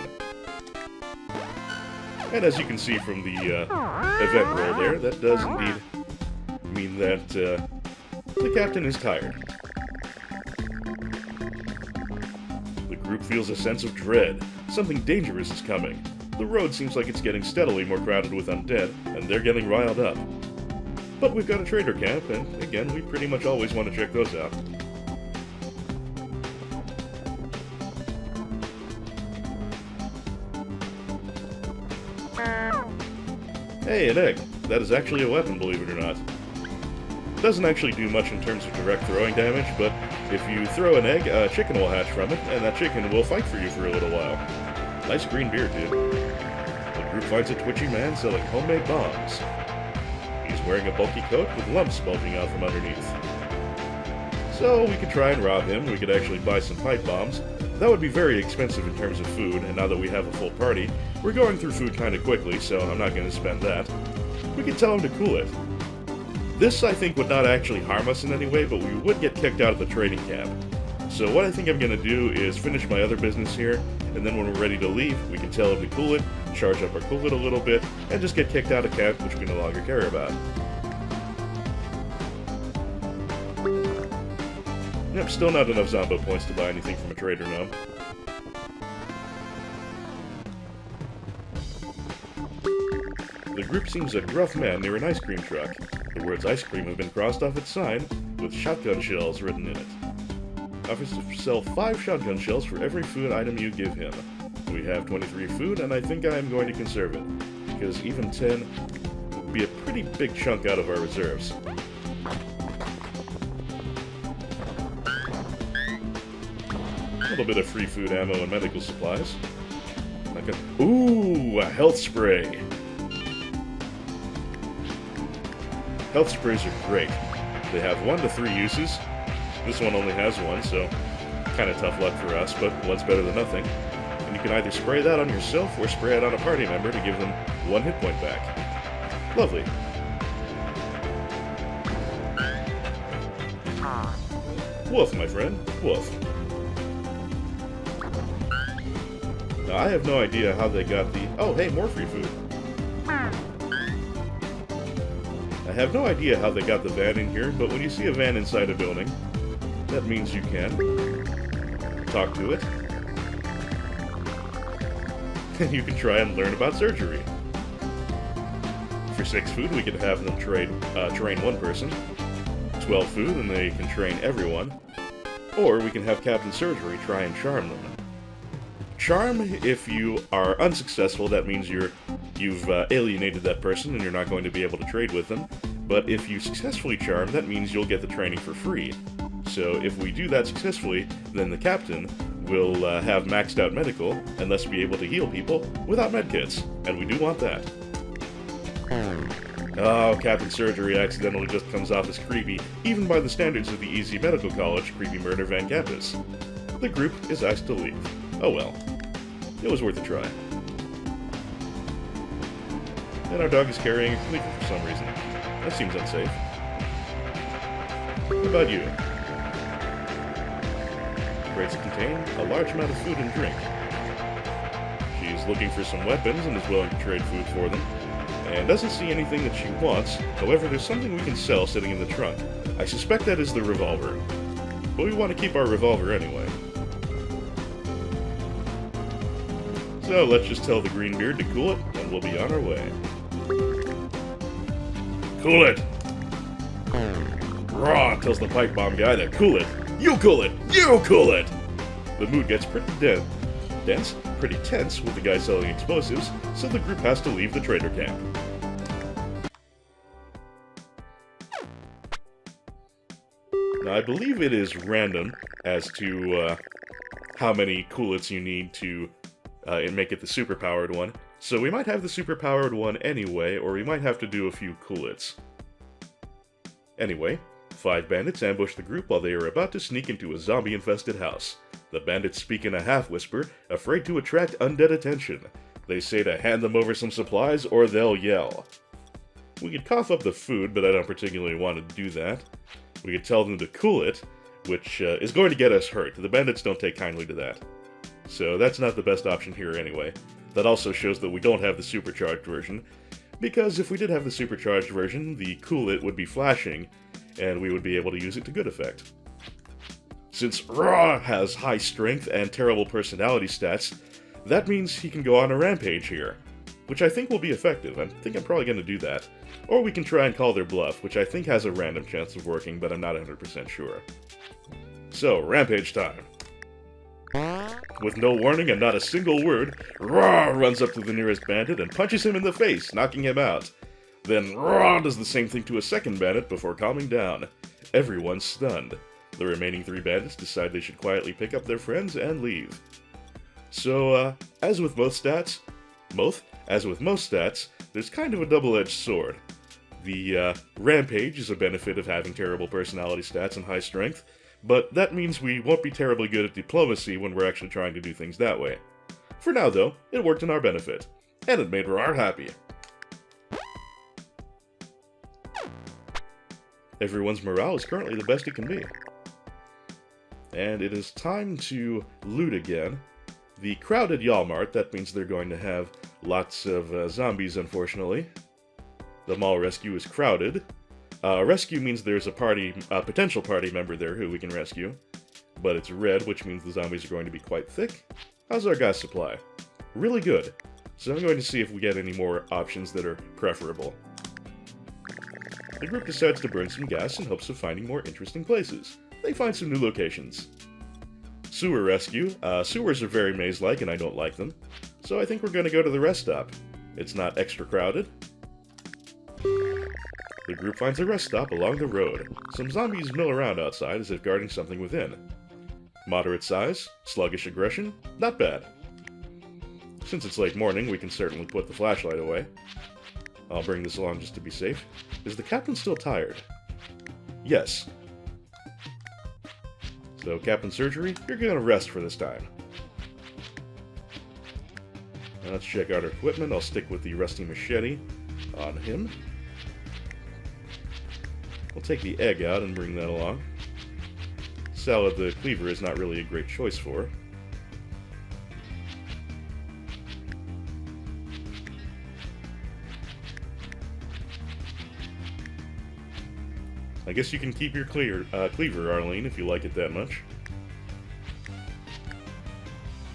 And as you can see from the event roll there, that does indeed mean that the Captain is tired. The group feels a sense of dread. Something dangerous is coming. The road seems like it's getting steadily more crowded with undead, and they're getting riled up. But we've got a trader camp, and again, we pretty much always want to check those out. Hey, an egg. That is actually a weapon, believe it or not. It doesn't actually do much in terms of direct throwing damage, but if you throw an egg, a chicken will hatch from it, and that chicken will fight for you for a little while. Nice green beard, dude. The group finds a twitchy man selling homemade bombs. He's wearing a bulky coat with lumps bulging out from underneath. So we could try and rob him. We could actually buy some pipe bombs. That would be very expensive in terms of food, and now that we have a full party, we're going through food kind of quickly, so I'm not going to spend that. We could tell him to cool it. This, I think, would not actually harm us in any way, but we would get kicked out of the trading camp. So what I think I'm going to do is finish my other business here, and then when we're ready to leave, we can tell him to cool it, charge up our cool it a little bit, and just get kicked out of camp, which we no longer care about. Yep, still not enough Zombo points to buy anything from a trader gnome. The group sees a gruff man near an ice cream truck. The words ice cream have been crossed off its sign, with shotgun shells written in it. Offers to sell 5 shotgun shells for every food item you give him. We have 23 food, and I think I am going to conserve it, because even 10 would be a pretty big chunk out of our reserves. A little bit of free food ammo and medical supplies. Ooh, a health spray! Health sprays are great. They have 1 to 3 uses. This one only has 1, so Kind of tough luck for us, but one's better than nothing. And you can either spray that on yourself or spray it on a party member to give them 1 hit point back. Lovely. Woof, my friend. Woof. Now, I have no idea how they got the... Oh, hey, more free food. I have no idea how they got the van in here, but when you see a van inside a building, that means you can talk to it. And you can try and learn about surgery. For 6 food, we could have them train 1 person. 12 food, and they can train everyone. Or we can have Captain Surgery try and charm them. Charm, if you are unsuccessful, that means you've alienated that person and you're not going to be able to trade with them. But if you successfully charm, that means you'll get the training for free. So if we do that successfully, then the captain will have maxed out medical and thus be able to heal people without medkits. And we do want that. Oh, Captain Surgery accidentally just comes off as creepy, even by the standards of the Easy Medical College Creepy Murder Van Campus. The group is asked to leave. Oh well. It was worth a try. And our dog is carrying a cleaver for some reason. That seems unsafe. What about you? Crates contain a large amount of food and drink. She's looking for some weapons and is willing to trade food for them, and doesn't see anything that she wants. However, there's something we can sell sitting in the trunk. I suspect that is the revolver. But we want to keep our revolver anyway. So let's just tell the Greenbeard to cool it, and we'll be on our way. Cool it! Raw tells the pipe bomb guy to cool it. You cool it! You cool it! The mood gets pretty pretty tense with the guy selling explosives, so the group has to leave the trader camp. Now, I believe it is random as to how many coolets you need to make it the superpowered one. So we might have the superpowered one anyway, or we might have to do a few coolets. Anyway, 5 bandits ambush the group while they are about to sneak into a zombie-infested house. The bandits speak in a half-whisper, afraid to attract undead attention. They say to hand them over some supplies or they'll yell. We could cough up the food, but I don't particularly want to do that. We could tell them to cool it, which is going to get us hurt. The bandits don't take kindly to that. So that's not the best option here anyway. That also shows that we don't have the supercharged version, because if we did have the supercharged version, the cool it would be flashing, and we would be able to use it to good effect. Since Raw has high strength and terrible personality stats, that means he can go on a rampage here, which I think will be effective. I think I'm probably going to do that. Or we can try and call their bluff, which I think has a random chance of working, but I'm not 100% sure. So, rampage time. With no warning and not a single word, Raw runs up to the nearest bandit and punches him in the face, knocking him out. Then Raw does the same thing to a second bandit before calming down. Everyone's stunned. The remaining 3 bandits decide they should quietly pick up their friends and leave. So, as with most stats, there's kind of a double-edged sword. The rampage is a benefit of having terrible personality stats and high strength, but that means we won't be terribly good at diplomacy when we're actually trying to do things that way. For now, though, it worked in our benefit, and it made Rar happy. Everyone's morale is currently the best it can be. And it is time to loot again. The crowded Yalmart, that means they're going to have lots of zombies, unfortunately. The mall rescue is crowded. Rescue means there's a potential party member there who we can rescue. But it's red, which means the zombies are going to be quite thick. How's our gas supply? Really good. So I'm going to see if we get any more options that are preferable. The group decides to burn some gas in hopes of finding more interesting places. They find some new locations. Sewer rescue. Sewers are very maze-like and I don't like them. So I think we're going to go to the rest stop. It's not extra crowded. The group finds a rest stop along the road. Some zombies mill around outside as if guarding something within. Moderate size, sluggish aggression, not bad. Since it's late morning, we can certainly put the flashlight away. I'll bring this along just to be safe. Is the captain still tired? Yes. So, Captain Surgery, you're gonna rest for this time. Now let's check out our equipment. I'll stick with the rusty machete on him. We'll take the egg out and bring that along. Salad the cleaver is not really a great choice for. I guess you can keep your cleaver, Arlene, if you like it that much.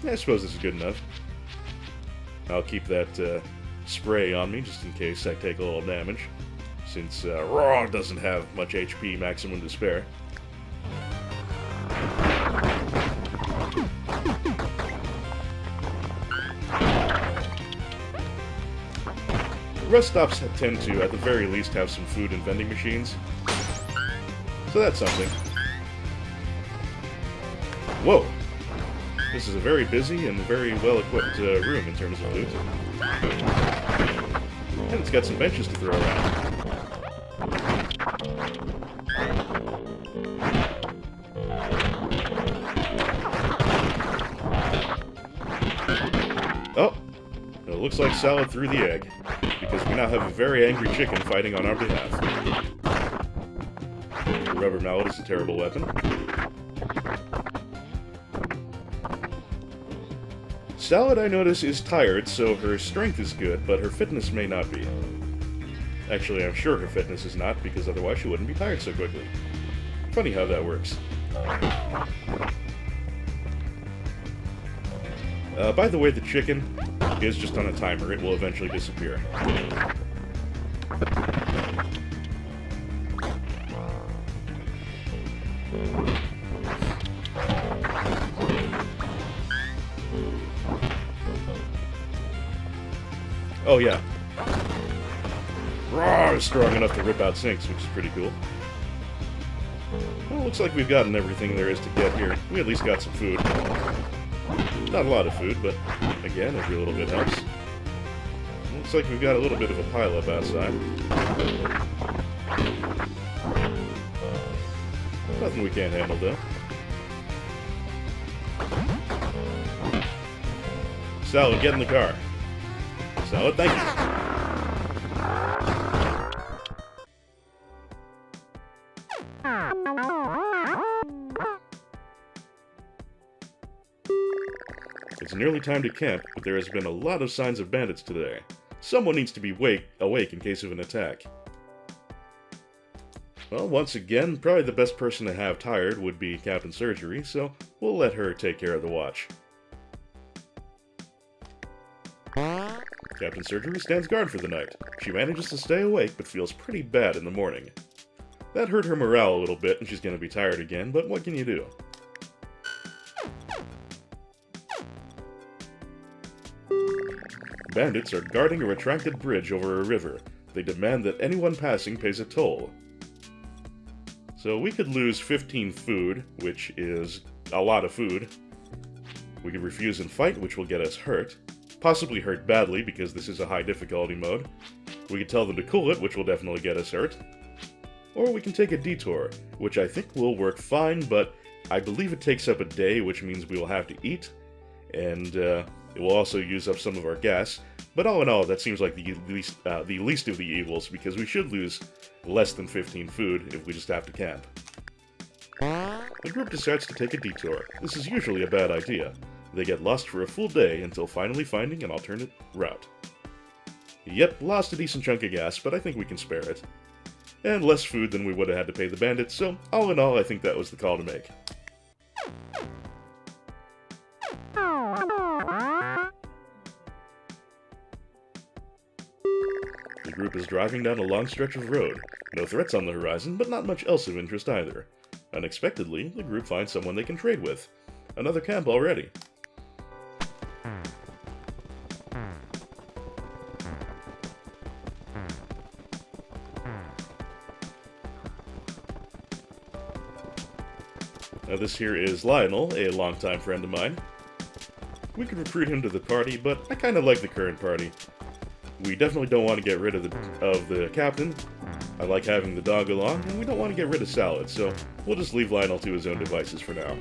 Yeah, I suppose this is good enough. I'll keep that spray on me just in case I take a little damage, since Raw doesn't have much HP maximum to spare. Rest stops tend to, at the very least, have some food and vending machines. So that's something. Whoa! This is a very busy and very well-equipped room in terms of loot. And it's got some benches to throw around. Oh! It looks like Salad threw the egg, because we now have a very angry chicken fighting on our behalf. The rubber mallet is a terrible weapon. Salad, I notice, is tired, so her strength is good, but her fitness may not be. Actually, I'm sure her fitness is not, because otherwise she wouldn't be tired so quickly. Funny how that works. By the way, the chicken is just on a timer. It will eventually disappear. Oh yeah. Raw is strong enough to rip out sinks, which is pretty cool. Well, looks like we've gotten everything there is to get here. We at least got some food. Not a lot of food, but again, every little bit helps. Looks like we've got a little bit of a pile-up outside. Nothing we can't handle, though. Salad, get in the car. Salad, thank you. It's nearly time to camp, but there has been a lot of signs of bandits today. Someone needs to be awake in case of an attack. Well, once again, probably the best person to have tired would be Captain Surgery, so we'll let her take care of the watch. Captain Surgery stands guard for the night. She manages to stay awake, but feels pretty bad in the morning. That hurt her morale a little bit, and she's gonna be tired again, but what can you do? Bandits are guarding a retracted bridge over a river. They demand that anyone passing pays a toll. So we could lose 15 food, which is a lot of food. We could refuse and fight, which will get us hurt. Possibly hurt badly, because this is a high difficulty mode. We could tell them to cool it, which will definitely get us hurt. Or we can take a detour, which I think will work fine, but I believe it takes up a day, which means we will have to eat, and it will also use up some of our gas. But all in all, that seems like the least of the evils, because we should lose less than 15 food if we just have to camp. The group decides to take a detour. This is usually a bad idea. They get lost for a full day until finally finding an alternate route. Yep, lost a decent chunk of gas, but I think we can spare it. And less food than we would have had to pay the bandits, so all in all, I think that was the call to make. The group is driving down a long stretch of road. No threats on the horizon, but not much else of interest either. Unexpectedly, the group finds someone they can trade with. Another camp already. Now this here is Lionel, a longtime friend of mine. We could recruit him to the party, but I kind of like the current party. We definitely don't want to get rid of the captain, I like having the dog along, and we don't want to get rid of Salad, so we'll just leave Lionel to his own devices for now.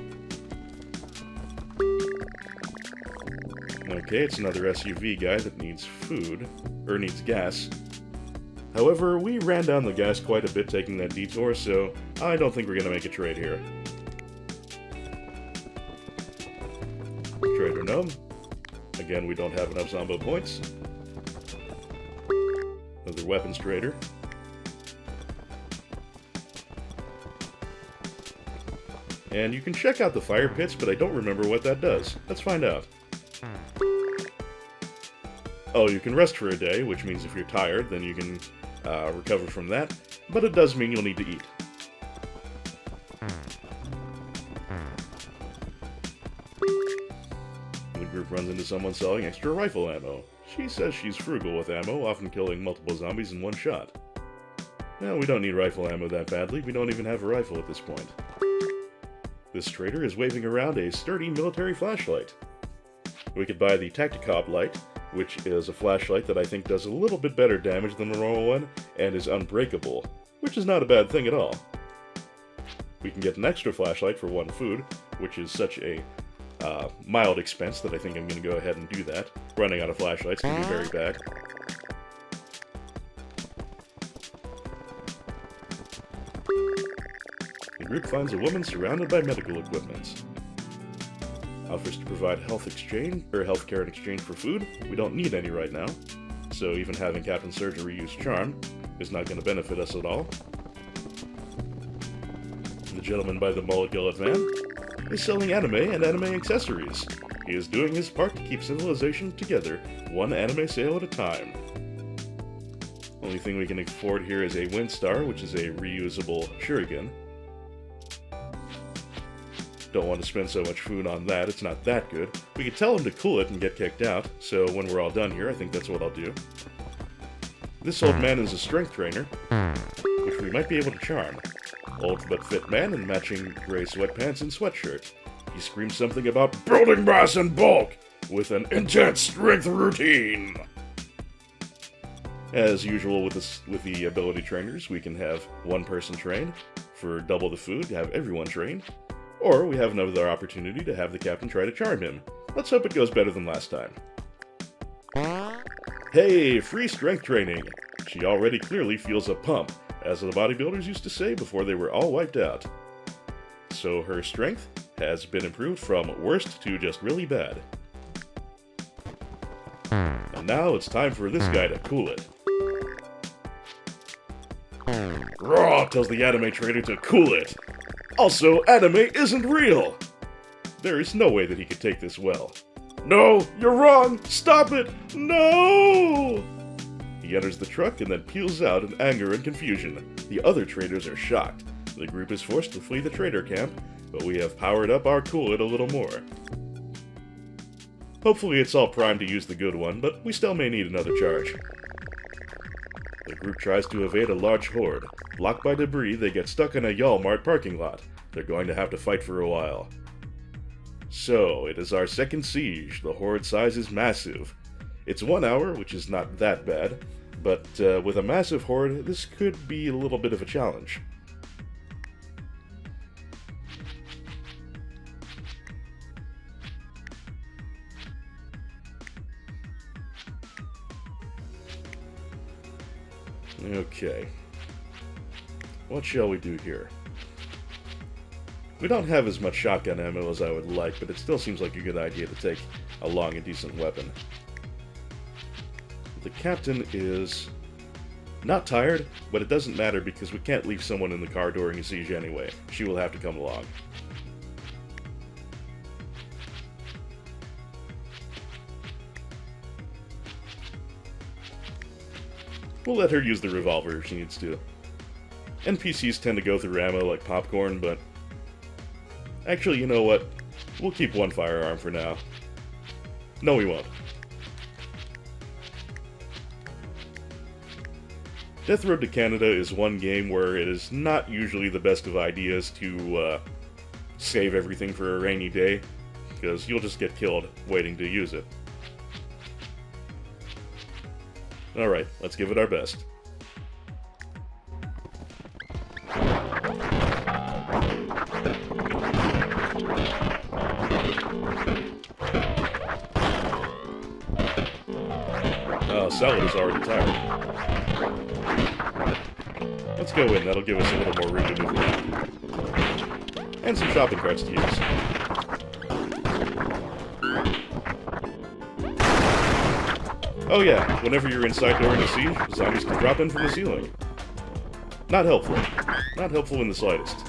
Okay, it's another SUV guy that needs food, or needs gas. However, we ran down the gas quite a bit taking that detour, so I don't think we're going to make a trade here. Trader Nome. Again, we don't have enough Zombo points. Another weapons trader. And you can check out the fire pits, but I don't remember what that does. Let's find out. Oh, you can rest for a day, which means if you're tired, then you can recover from that. But it does mean you'll need to eat. The group runs into someone selling extra rifle ammo. She says she's frugal with ammo, often killing multiple zombies in one shot. Well, we don't need rifle ammo that badly. We don't even have a rifle at this point. This trader is waving around a sturdy military flashlight. We could buy the Tacticob light, which is a flashlight that I think does a little bit better damage than the normal one, and is unbreakable, which is not a bad thing at all. We can get an extra flashlight for 1 food, which is such a mild expense that I think I'm going to go ahead and do that. Running out of flashlights can be very bad. The group finds a woman surrounded by medical equipment. Offers to provide healthcare in exchange for food. We don't need any right now, so even having Captain Surgery use Charm is not going to benefit us at all. The gentleman by the mullet-gullet van is selling anime and anime accessories. He is doing his part to keep civilization together, one anime sale at a time. Only thing we can afford here is a Windstar, which is a reusable shuriken. Don't want to spend so much food on that, it's not that good. We could tell him to cool it and get kicked out, so when we're all done here, I think that's what I'll do. This old man is a strength trainer, which we might be able to charm. Old but fit man in matching gray sweatpants and sweatshirt. He screams something about building mass and bulk with an intense strength routine. As usual with the ability trainers, we can have one person train for double the food, have everyone trained. Or we have another opportunity to have the captain try to charm him. Let's hope it goes better than last time. Hey, free strength training! She already clearly feels a pump, as the bodybuilders used to say before they were all wiped out. So her strength has been improved from worst to just really bad. And now it's time for this guy to cool it. Raw tells the anime trader to cool it! Also, anime isn't real! There is no way that he could take this well. No! You're wrong! Stop it! No! He enters the truck and then peels out in anger and confusion. The other traders are shocked. The group is forced to flee the trader camp, but we have powered up our cool it a little more. Hopefully it's all primed to use the good one, but we still may need another charge. The group tries to evade a large horde. Blocked by debris, they get stuck in a Walmart parking lot. They're going to have to fight for a while. So, it is our second siege. The horde size is massive. It's 1 hour, which is not that bad, but with a massive horde, this could be a little bit of a challenge. Okay. What shall we do here? We don't have as much shotgun ammo as I would like, but it still seems like a good idea to take along a decent weapon. The captain is not tired, but it doesn't matter because we can't leave someone in the car during a siege anyway. She will have to come along. We'll let her use the revolver if she needs to. NPCs tend to go through ammo like popcorn, but... Actually, you know what? We'll keep one firearm for now. No, we won't. Death Road to Canada is one game where it is not usually the best of ideas to save everything for a rainy day, because you'll just get killed waiting to use it. Alright, let's give it our best. Oh, Salad is already tired. Let's go in, that'll give us a little more room to move around. And some shopping carts to use. Oh yeah, whenever you're inside during a siege, zombies can drop in from the ceiling. Not helpful. Not helpful in the slightest.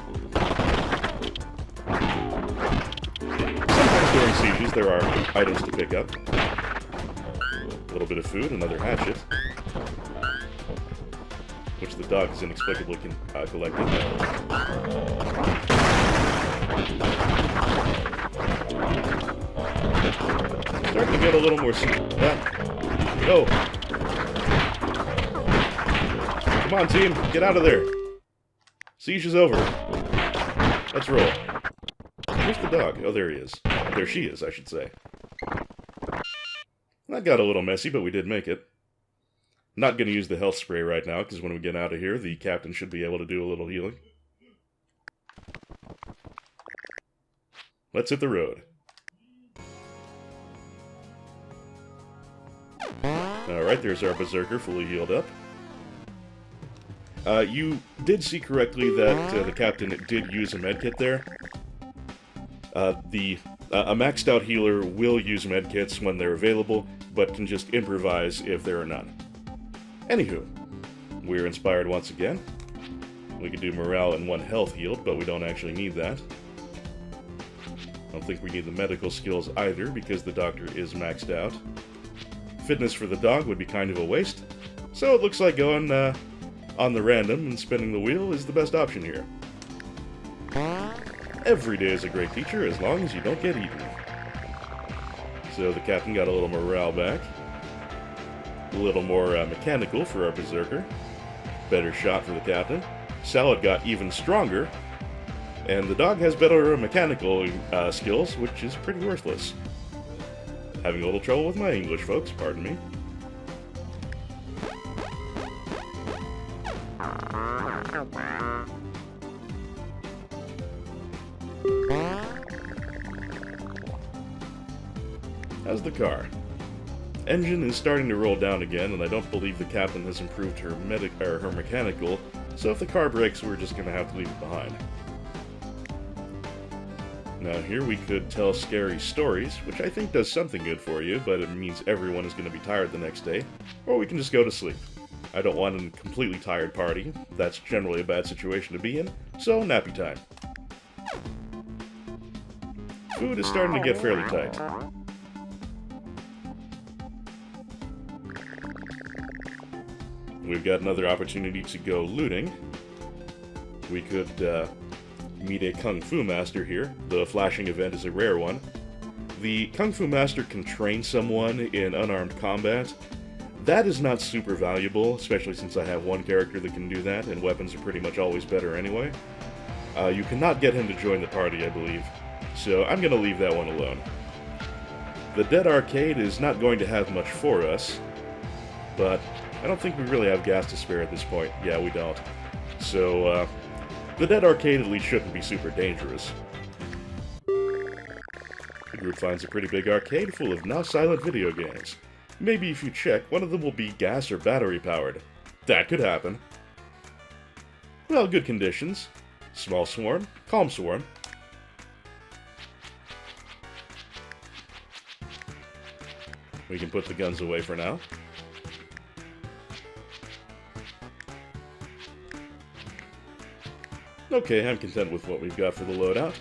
Sometimes during sieges there are items to pick up. A little bit of food, another hatchet. Which the dog has inexplicably collected. Starting to get a little more... Go! Come on, team! Get out of there! Siege is over. Let's roll. Where's the dog? Oh, there he is. There she is, I should say. That got a little messy, but we did make it. Not going to use the health spray right now, because when we get out of here, the captain should be able to do a little healing. Let's hit the road. Alright, there's our berserker, fully healed up. You did see correctly that the captain did use a medkit there. A maxed out healer will use medkits when they're available, but can just improvise if there are none. Anywho, we're inspired once again. We can do morale and 1 health healed, but we don't actually need that. I don't think we need the medical skills either, because the doctor is maxed out. Fitness for the dog would be kind of a waste, so it looks like going on the random and spinning the wheel is the best option here. Every day is a great teacher as long as you don't get eaten. So the captain got a little morale back. A little more mechanical for our berserker. Better shot for the captain. Salad got even stronger. And the dog has better mechanical skills, which is pretty worthless. Having a little trouble with my English, folks, pardon me. How's the car? Engine is starting to roll down again, and I don't believe the captain has improved her mechanical, so if the car breaks, we're just gonna have to leave it behind. Now here we could tell scary stories, which I think does something good for you, but it means everyone is going to be tired the next day. Or we can just go to sleep. I don't want a completely tired party. That's generally a bad situation to be in, so nappy time. Food is starting to get fairly tight. We've got another opportunity to go looting. We could meet a Kung Fu Master here. The flashing event is a rare one. The Kung Fu Master can train someone in unarmed combat. That is not super valuable, especially since I have one character that can do that, and weapons are pretty much always better anyway. You cannot get him to join the party, I believe, so I'm going to leave that one alone. The Dead Arcade is not going to have much for us, but I don't think we really have gas to spare at this point. Yeah, we don't. So, the Dead Arcade at least shouldn't be super dangerous. The group finds a pretty big arcade full of now-silent video games. Maybe if you check, one of them will be gas or battery powered. That could happen. Well, good conditions. Small swarm, calm swarm. We can put the guns away for now. Okay, I'm content with what we've got for the loadout.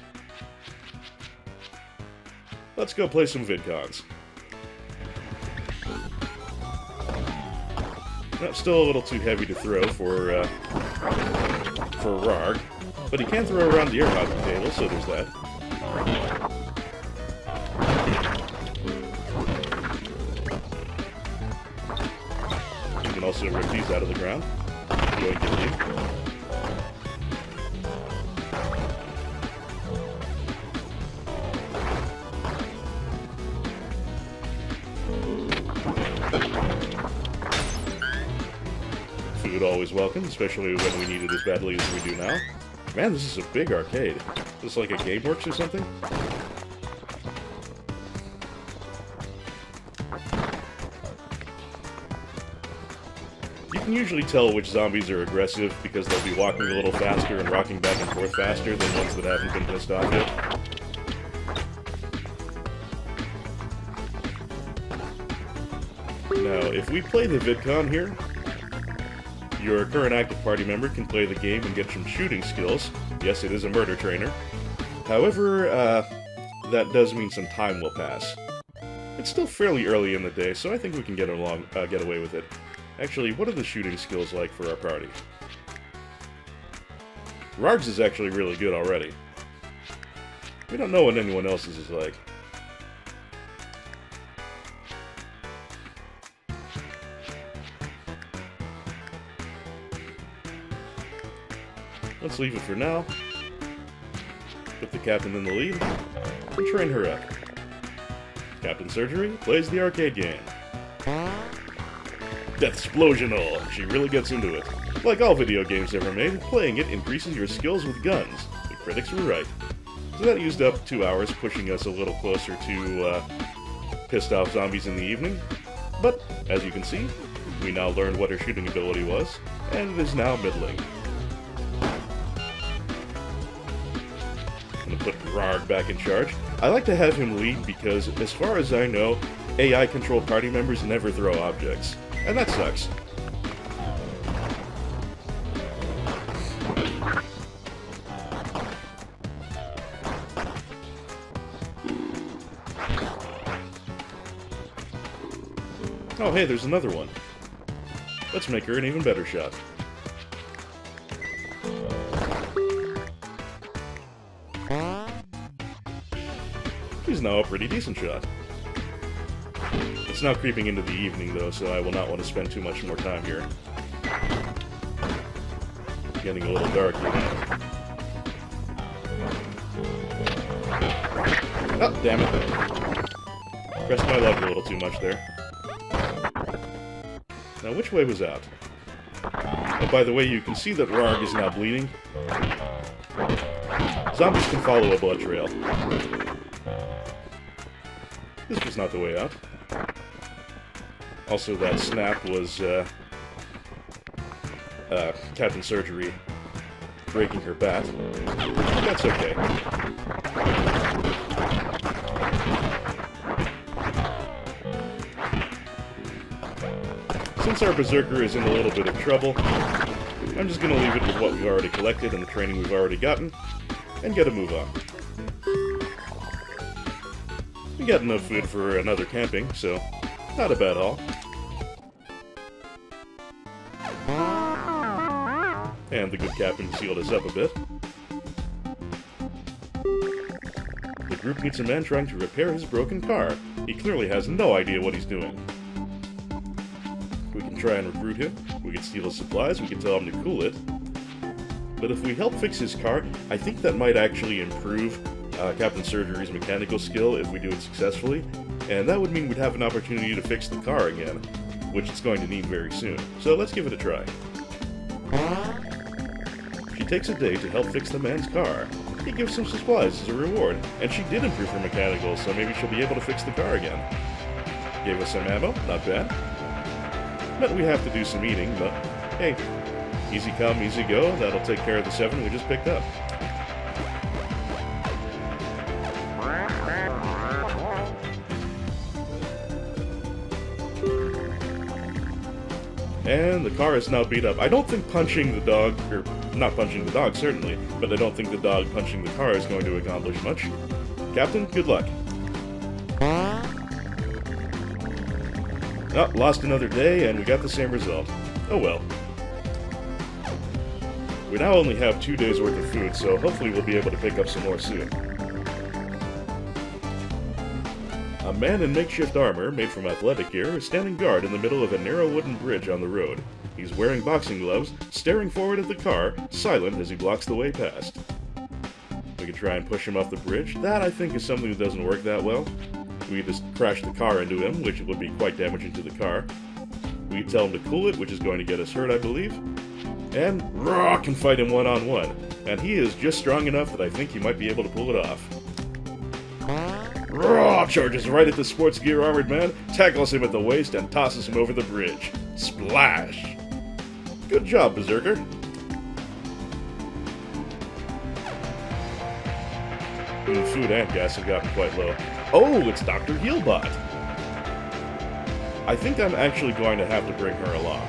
Let's go play some VidCons. That's still a little too heavy to throw for Rarg, but he can throw around the air hockey table, so there's that. You can also rip these out of the ground. Yoink it. Food always welcome, especially when we need it as badly as we do now. Man, this is a big arcade. Is this like a GameWorks or something? You can usually tell which zombies are aggressive because they'll be walking a little faster and rocking back and forth faster than ones that haven't been pissed off yet. Now, if we play the VidCon here, your current active party member can play the game and get some shooting skills. Yes, it is a murder trainer. However, that does mean some time will pass. It's still fairly early in the day, so I think we can get away with it. Actually, what are the shooting skills like for our party? Rarg's is actually really good already. We don't know what anyone else's is like. Let's leave it for now. Put the captain in the lead and train her up. Captain Surgery plays the arcade game. Deathsplosional! She really gets into it. Like all video games ever made, playing it increases your skills with guns. The critics were right. So that used up 2 hours, pushing us a little closer to pissed off zombies in the evening. But, as you can see, we now learned what her shooting ability was, and it is now middling. I'm gonna put Rarg back in charge. I like to have him lead because, as far as I know, AI-controlled party members never throw objects. And that sucks. Oh hey, there's another one. Let's make her an even better shot. She's now a pretty decent shot. It's now creeping into the evening, though, so I will not want to spend too much more time here. It's getting a little dark here now. Oh, damn it. Pressed my luck a little too much there. Now, which way was out? Oh, by the way, you can see that Rarg is now bleeding. Zombies can follow a blood trail. This was not the way out. Also, that snap was, Captain Surgery breaking her bat. That's okay. Since our Berserker is in a little bit of trouble, I'm just gonna leave it with what we've already collected and the training we've already gotten, and get a move on. We got enough food for another camping, so not a bad haul. And the good captain sealed us up a bit. The group meets a man trying to repair his broken car. He clearly has no idea what he's doing. We can try and recruit him, we can steal his supplies, we can tell him to cool it. But if we help fix his car, I think that might actually improve Captain Surgery's mechanical skill if we do it successfully, and that would mean we'd have an opportunity to fix the car again, which it's going to need very soon. So let's give it a try. She takes a day to help fix the man's car. He gives some supplies as a reward, and she did improve her mechanical, so maybe she'll be able to fix the car again. Gave us some ammo, not bad. Meant we have to do some eating, but hey, easy come, easy go, that'll take care of the 7 we just picked up. And the car is now beat up. I don't think punching the dog, or not punching the dog certainly, but I don't think the dog punching the car is going to accomplish much. Captain, good luck. Oh, lost another day, and we got the same result. Oh well. We now only have 2 days worth of food, so hopefully we'll be able to pick up some more soon. A man in makeshift armor, made from athletic gear, is standing guard in the middle of a narrow wooden bridge on the road. He's wearing boxing gloves, staring forward at the car, silent as he blocks the way past. We can try and push him off the bridge. That, I think, is something that doesn't work that well. We just crash the car into him, which would be quite damaging to the car. We tell him to cool it, which is going to get us hurt, I believe. And Raw can fight him one-on-one. And he is just strong enough that I think he might be able to pull it off. Raw charges right at the sports gear armored man, tackles him at the waist, and tosses him over the bridge. Splash! Good job, Berserker. Food and gas have gotten quite low. Oh, it's Dr. Healbot! I think I'm actually going to have to bring her along,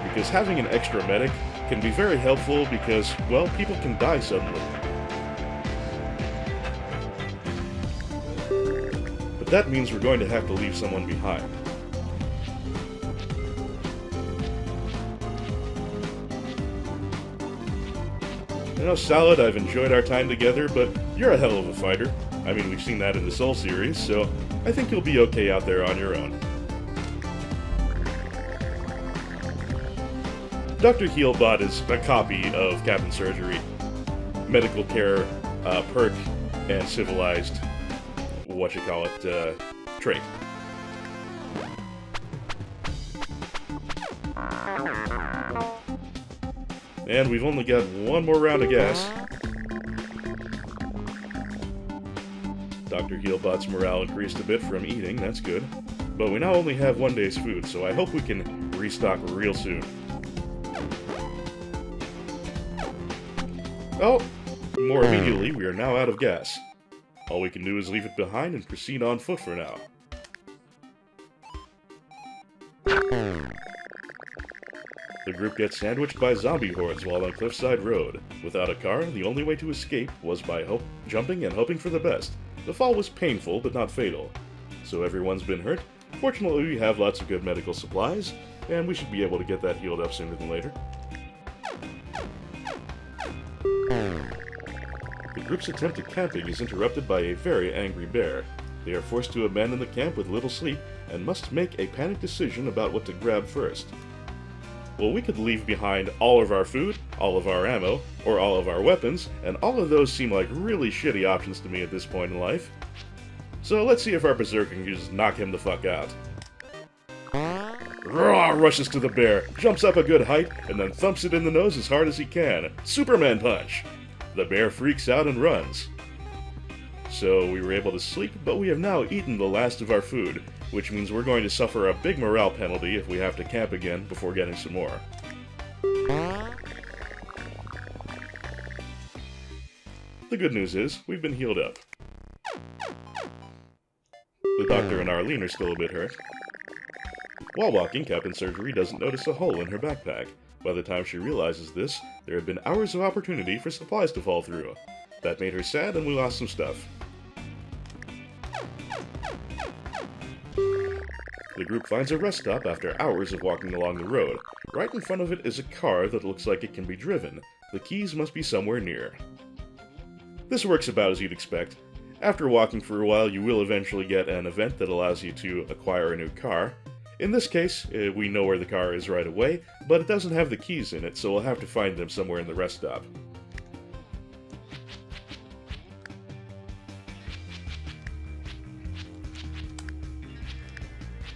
because having an extra medic can be very helpful because, well, people can die suddenly. But that means we're going to have to leave someone behind. You know, Salad, I've enjoyed our time together, but you're a hell of a fighter. I mean, we've seen that in the Soul series, so I think you'll be okay out there on your own. Dr. Healbot is a copy of Captain Surgery. Medical care, perk, and civilized, trait. And we've only got one more round of gas. Dr. Healbot's morale increased a bit from eating, that's good. But we now only have 1 day's food, so I hope we can restock real soon. Oh, more immediately, we are now out of gas. All we can do is leave it behind and proceed on foot for now. The group gets sandwiched by zombie hordes while on Cliffside Road. Without a car, the only way to escape was by jumping and hoping for the best. The fall was painful, but not fatal. So everyone's been hurt. Fortunately, we have lots of good medical supplies, and we should be able to get that healed up sooner than later. The group's attempt at camping is interrupted by a very angry bear. They are forced to abandon the camp with little sleep, and must make a panicked decision about what to grab first. Well, we could leave behind all of our food, all of our ammo, or all of our weapons, and all of those seem like really shitty options to me at this point in life. So let's see if our Berserker can just knock him the fuck out. Raw rushes to the bear, jumps up a good height, and then thumps it in the nose as hard as he can. Superman punch! The bear freaks out and runs. So we were able to sleep, but we have now eaten the last of our food, which means we're going to suffer a big morale penalty if we have to camp again before getting some more. The good news is, we've been healed up. The doctor and Arlene are still a bit hurt. While walking, Captain Surgery doesn't notice a hole in her backpack. By the time she realizes this, there have been hours of opportunity for supplies to fall through. That made her sad and we lost some stuff. The group finds a rest stop after hours of walking along the road. Right in front of it is a car that looks like it can be driven. The keys must be somewhere near. This works about as you'd expect. After walking for a while, you will eventually get an event that allows you to acquire a new car. In this case, we know where the car is right away, but it doesn't have the keys in it, so we'll have to find them somewhere in the rest stop.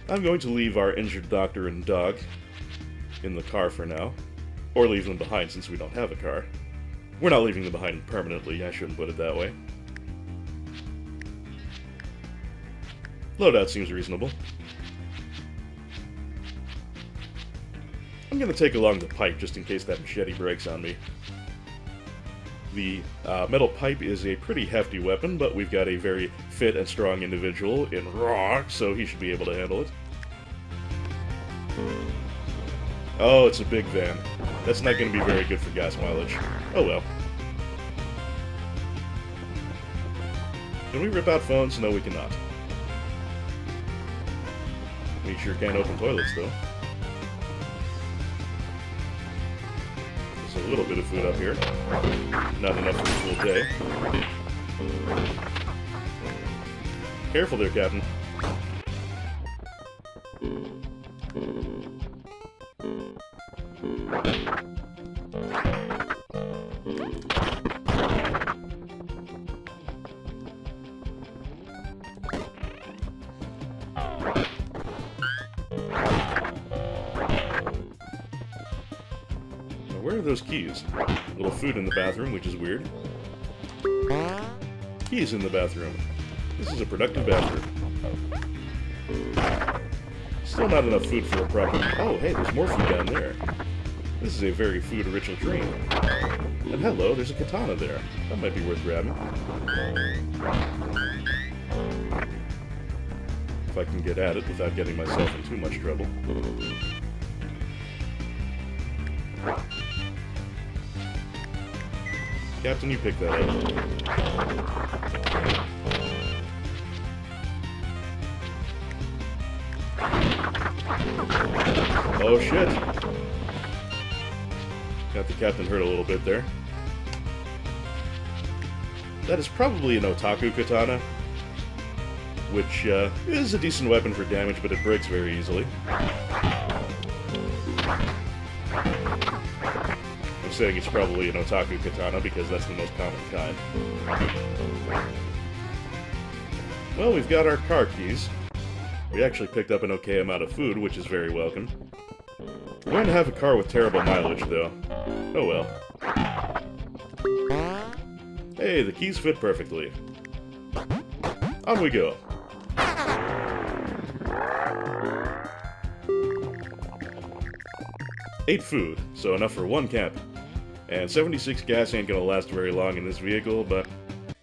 I'm going to leave our injured doctor and dog in the car for now. Or leave them behind since we don't have a car. We're not leaving them behind permanently, I shouldn't put it that way. Loadout seems reasonable. I'm gonna take along the pipe just in case that machete breaks on me. The metal pipe is a pretty hefty weapon, but we've got a very fit and strong individual in Raw, so he should be able to handle it. Oh, it's a big van. That's not going to be very good for gas mileage. Oh well. Can we rip out phones? No, we cannot. We sure can't open toilets, though. There's a little bit of food up here. Not enough for a full day. Careful there, Captain. Where are those keys? A little food in the bathroom, which is weird. Keys in the bathroom. This is a productive bathroom. Still not enough food for a proper... Oh, hey, there's more food down there. This is a very food-rich dream. And hello, there's a katana there. That might be worth grabbing. If I can get at it without getting myself in too much trouble. Captain, you pick that up. Oh shit! Got the captain hurt a little bit there. That is probably an otaku katana, which is a decent weapon for damage, but it breaks very easily. I'm saying it's probably an otaku katana because that's the most common kind. Well, we've got our car keys. We actually picked up an okay amount of food, which is very welcome. We're going to have a car with terrible mileage, though. Oh well. Hey, the keys fit perfectly. On we go. Ate food, so enough for one camp. And 76 gas ain't gonna last very long in this vehicle, but,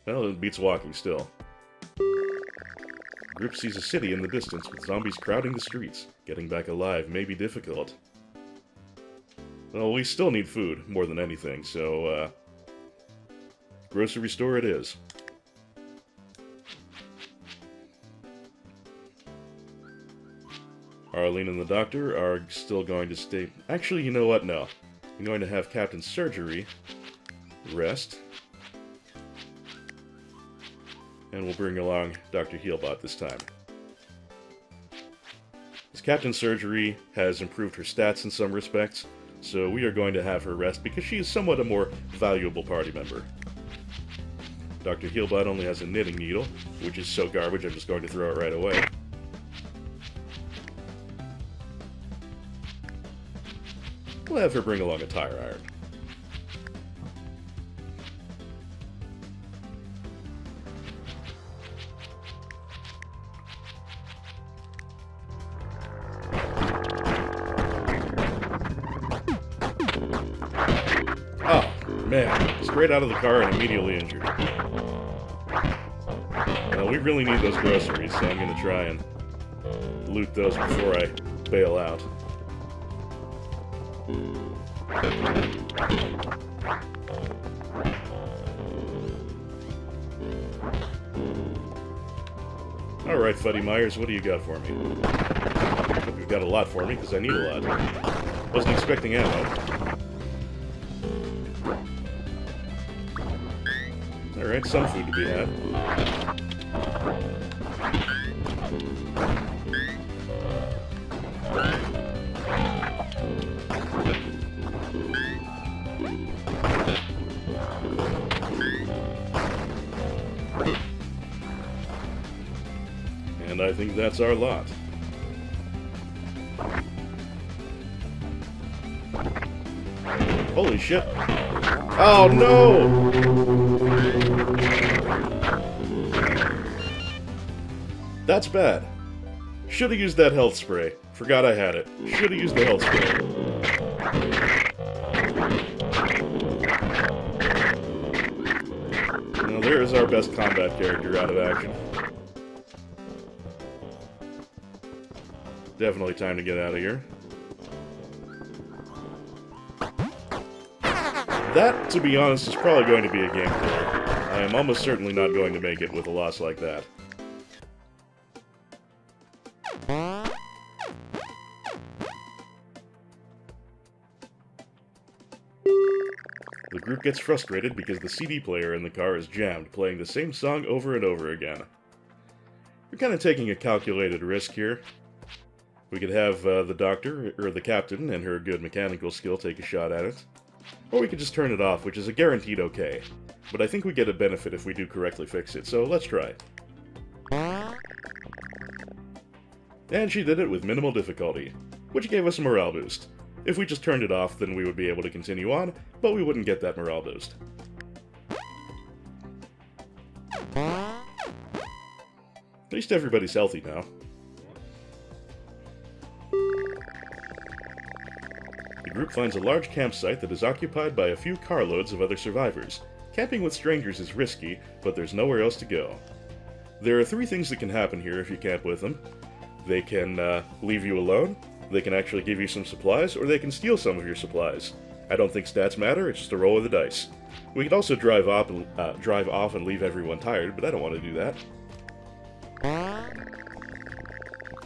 well, it beats walking still. Group sees a city in the distance with zombies crowding the streets. Getting back alive may be difficult. Well, we still need food, more than anything, so, grocery store it is. Arlene and the doctor are still going to stay... Actually, you know what? No. I'm going to have Captain's surgery, rest, and we'll bring along Dr. Healbot this time. This Captain's surgery has improved her stats in some respects, so we are going to have her rest because she is somewhat a more valuable party member. Dr. Healbot only has a knitting needle, which is so garbage I'm just going to throw it right away. We'll have her bring along a tire iron. Oh, man. Straight out of the car and immediately injured. Well, we really need those groceries, so I'm going to try and loot those before I bail out. Alright, Fuddy Myers, what do you got for me? Hope you've got a lot for me, because I need a lot. Wasn't expecting ammo. Alright, some food to be had. And I think that's our lot. Holy shit. Oh no! That's bad. Should've used that health spray. Forgot I had it. Should've used the health spray. Now there is our best combat character out of action. Definitely time to get out of here. That, to be honest, is probably going to be a game killer. I am almost certainly not going to make it with a loss like that. The group gets frustrated because the CD player in the car is jammed, playing the same song over and over again. We're kind of taking a calculated risk here. We could have the doctor, or the captain, and her good mechanical skill take a shot at it. Or we could just turn it off, which is a guaranteed okay. But I think we get a benefit if we do correctly fix it, so let's try. And she did it with minimal difficulty, which gave us a morale boost. If we just turned it off, then we would be able to continue on, but we wouldn't get that morale boost. At least everybody's healthy now. The group finds a large campsite that is occupied by a few carloads of other survivors. Camping with strangers is risky, but there's nowhere else to go. There are 3 things that can happen here if you camp with them. They can leave you alone, they can actually give you some supplies, or they can steal some of your supplies. I don't think stats matter, it's just a roll of the dice. We could also drive off and leave everyone tired, but I don't want to do that.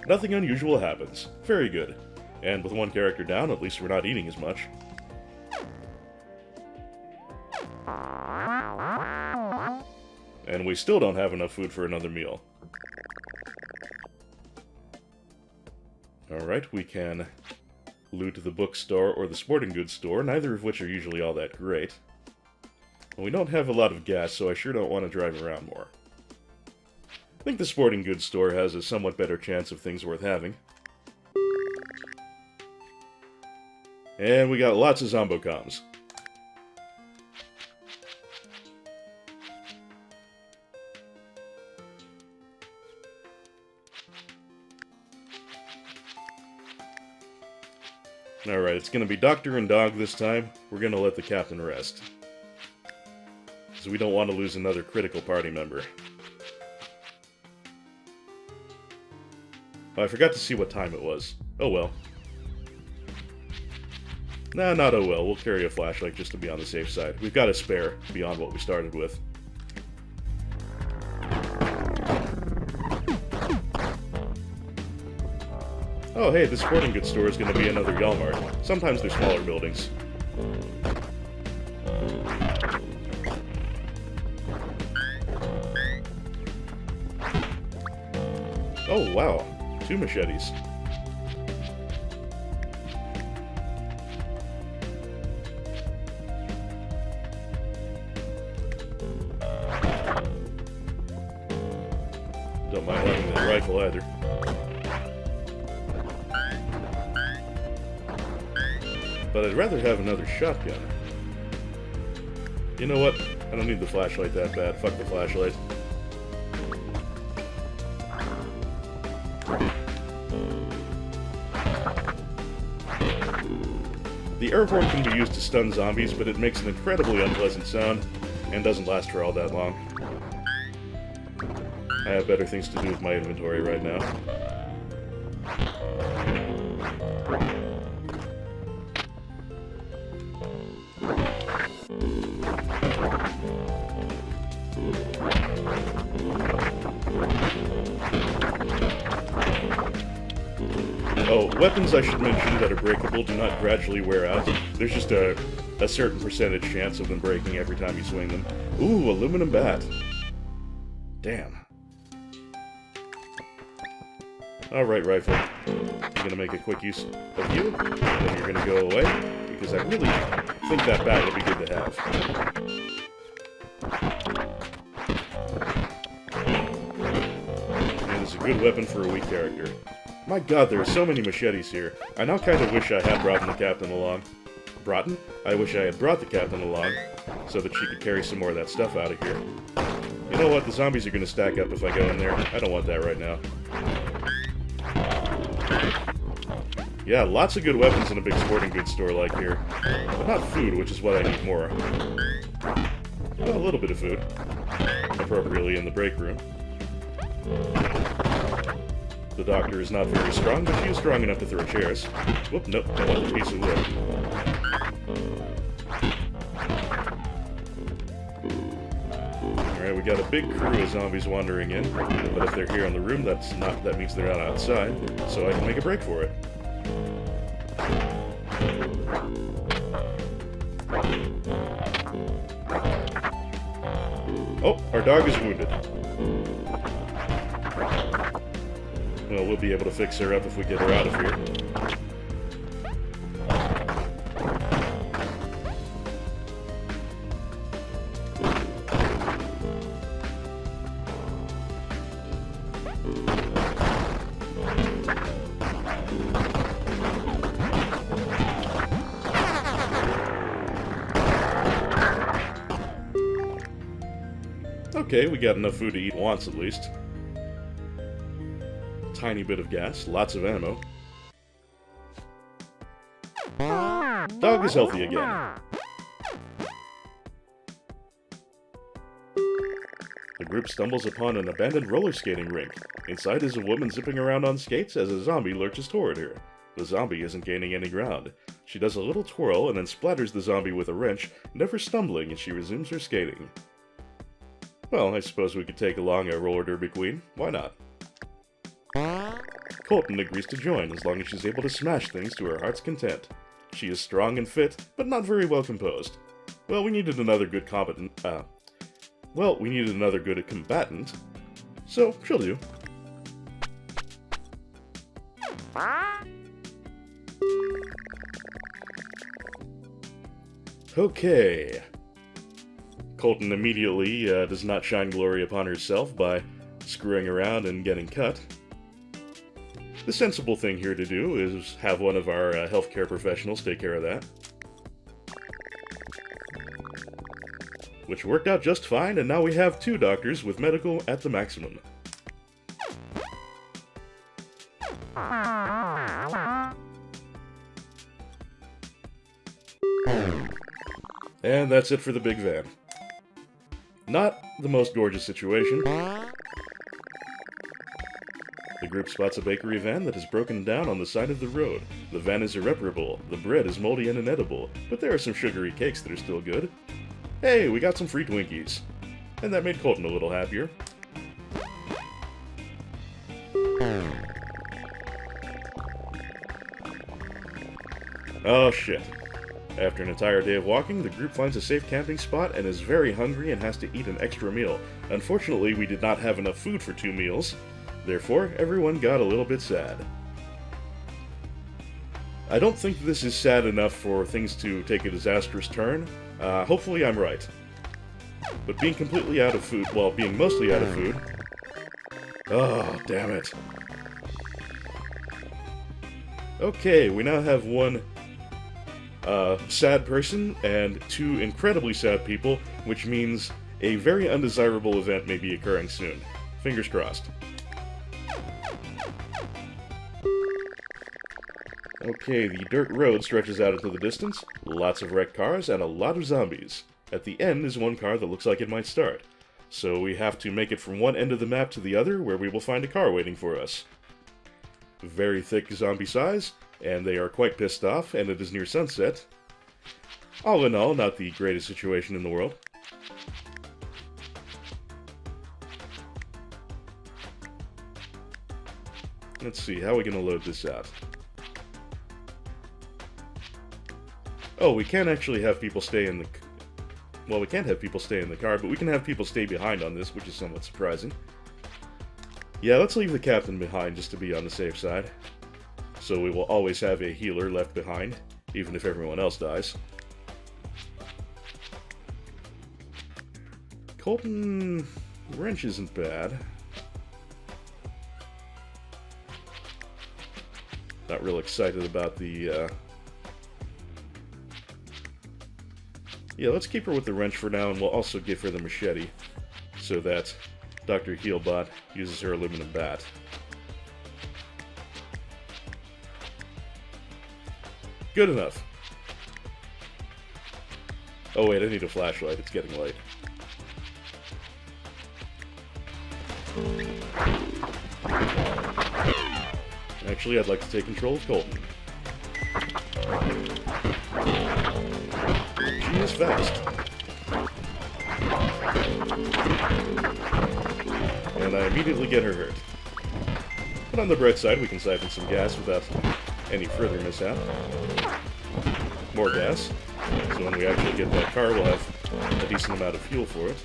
Nothing unusual happens. Very good. And with 1 character down, at least we're not eating as much. And we still don't have enough food for another meal. Alright, we can loot the bookstore or the sporting goods store, neither of which are usually all that great. And we don't have a lot of gas, so I sure don't want to drive around more. I think the sporting goods store has a somewhat better chance of things worth having. And we got lots of zombocoms. Alright, it's gonna be Doctor and Dog this time. We're gonna let the captain rest. Because we don't want to lose another critical party member. Oh, I forgot to see what time it was. Oh well. Nah, not oh well. We'll carry a flashlight just to be on the safe side. We've got a spare beyond what we started with. Oh hey, the sporting goods store is going to be another Yalmart. Sometimes they're smaller buildings. Oh wow, 2 machetes. Don't mind having that rifle either. But I'd rather have another shotgun. You know what? I don't need the flashlight that bad. Fuck the flashlight. The airborne can be used to stun zombies, but it makes an incredibly unpleasant sound, and doesn't last for all that long. I have better things to do with my inventory right now. Oh, weapons I should mention that are breakable do not gradually wear out. There's just a certain percentage chance of them breaking every time you swing them. Ooh, aluminum bat. Damn. Alright, rifle. I'm gonna make a quick use of you, then you're gonna go away, because I really think that bat would be good to have. And it's a good weapon for a weak character. My god, there are so many machetes here. I now kind of wish I had brought the captain along. I wish I had brought the captain along, so that she could carry some more of that stuff out of here. You know what, the zombies are gonna stack up if I go in there. I don't want that right now. Yeah, lots of good weapons in a big sporting goods store like here. But not food, which is what I need more. Well, a little bit of food. Appropriately in the break room. The doctor is not very strong, but she is strong enough to throw chairs. Whoop, nope, I want the piece of wood. Alright, we got a big crew of zombies wandering in, but if they're here in the room, that means they're not outside, so I can make a break for it. Oh, our dog is wounded. Well, we'll be able to fix her up if we get her out of here. Okay, we got enough food to eat once at least. Tiny bit of gas, lots of ammo. Dog is healthy again. The group stumbles upon an abandoned roller skating rink. Inside is a woman zipping around on skates as a zombie lurches toward her. The zombie isn't gaining any ground. She does a little twirl and then splatters the zombie with a wrench, never stumbling as she resumes her skating. Well, I suppose we could take along a roller derby queen. Why not? Colton agrees to join as long as she's able to smash things to her heart's content. She is strong and fit, but not very well composed. Well, we needed another good combatant, so she'll do. Okay. Colton immediately does not shine glory upon herself by screwing around and getting cut. The sensible thing here to do is have one of our healthcare professionals take care of that. Which worked out just fine, and now we have 2 doctors with medical at the maximum. And that's it for the big van. Not the most gorgeous situation. The group spots a bakery van that is broken down on the side of the road. The van is irreparable, the bread is moldy and inedible, but there are some sugary cakes that are still good. Hey, we got some free Twinkies. And that made Colton a little happier. Oh shit. After an entire day of walking, the group finds a safe camping spot and is very hungry and has to eat an extra meal. Unfortunately, we did not have enough food for 2 meals. Therefore, everyone got a little bit sad. I don't think this is sad enough for things to take a disastrous turn. Hopefully I'm right. But being completely out of food, well, being mostly out of food... Oh, damn it. Okay, we now have 1 sad person and 2 incredibly sad people, which means a very undesirable event may be occurring soon. Fingers crossed. Okay, the dirt road stretches out into the distance, lots of wrecked cars, and a lot of zombies. At the end is 1 car that looks like it might start. So we have to make it from one end of the map to the other, where we will find a car waiting for us. Very thick zombie size, and they are quite pissed off, and it is near sunset. All in all, not the greatest situation in the world. Let's see, how are we going to load this out? Oh, we can't actually have people stay in the... Well, we can't have people stay in the car, but we can have people stay behind on this, which is somewhat surprising. Yeah, let's leave the captain behind just to be on the safe side. So we will always have a healer left behind, even if everyone else dies. Colton... wrench isn't bad. Not real excited about the, Yeah, let's keep her with the wrench for now, and we'll also give her the machete, so that Dr. Healbot uses her aluminum bat. Good enough. Oh wait, I need a flashlight, it's getting late. Actually, I'd like to take control of Colton. She is fast. And I immediately get her hurt. But on the bright side, we can siphon some gas without any further mishap. More gas. So when we actually get that car, we'll have a decent amount of fuel for it.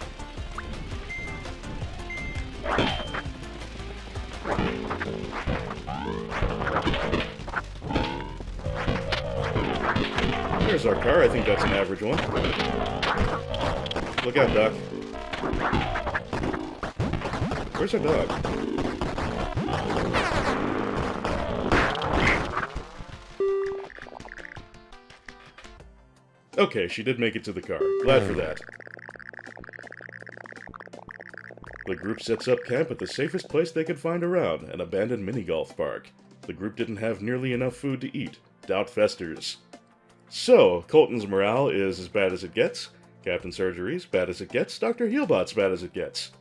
There's our car. I think that's an average one. Look out, Doc. Where's our dog? Okay, she did make it to the car. Glad for that. The group sets up camp at the safest place they could find around, an abandoned mini-golf park. The group didn't have nearly enough food to eat. Doubt festers. So, Colton's morale is as bad as it gets, Captain Surgery's bad as it gets, Dr. Healbot's bad as it gets.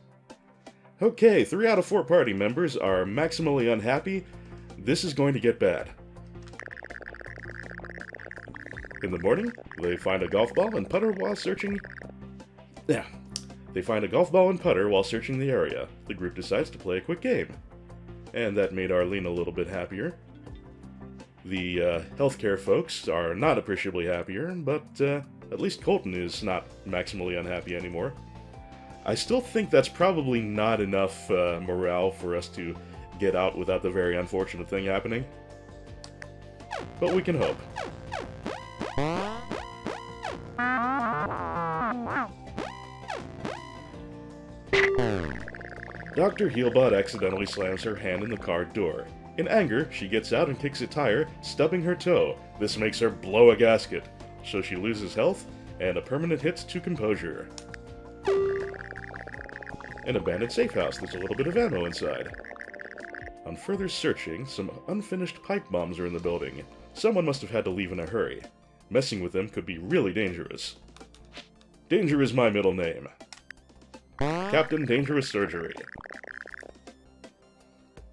Okay, 3 out of 4 party members are maximally unhappy. This is going to get bad. In the morning, they find a golf ball and putter while searching... They find a golf ball and putter while searching the area. The group decides to play a quick game. And that made Arlene a little bit happier. The healthcare folks are not appreciably happier, but at least Colton is not maximally unhappy anymore. I still think that's probably not enough morale for us to get out without the very unfortunate thing happening. But we can hope. Dr. Healbot accidentally slams her hand in the car door. In anger, she gets out and kicks a tire, stubbing her toe. This makes her blow a gasket, so she loses health and a permanent hit to composure. An abandoned safe house. There's a little bit of ammo inside. On further searching, some unfinished pipe bombs are in the building. Someone must have had to leave in a hurry. Messing with them could be really dangerous. Danger is my middle name. Captain Dangerous Surgery.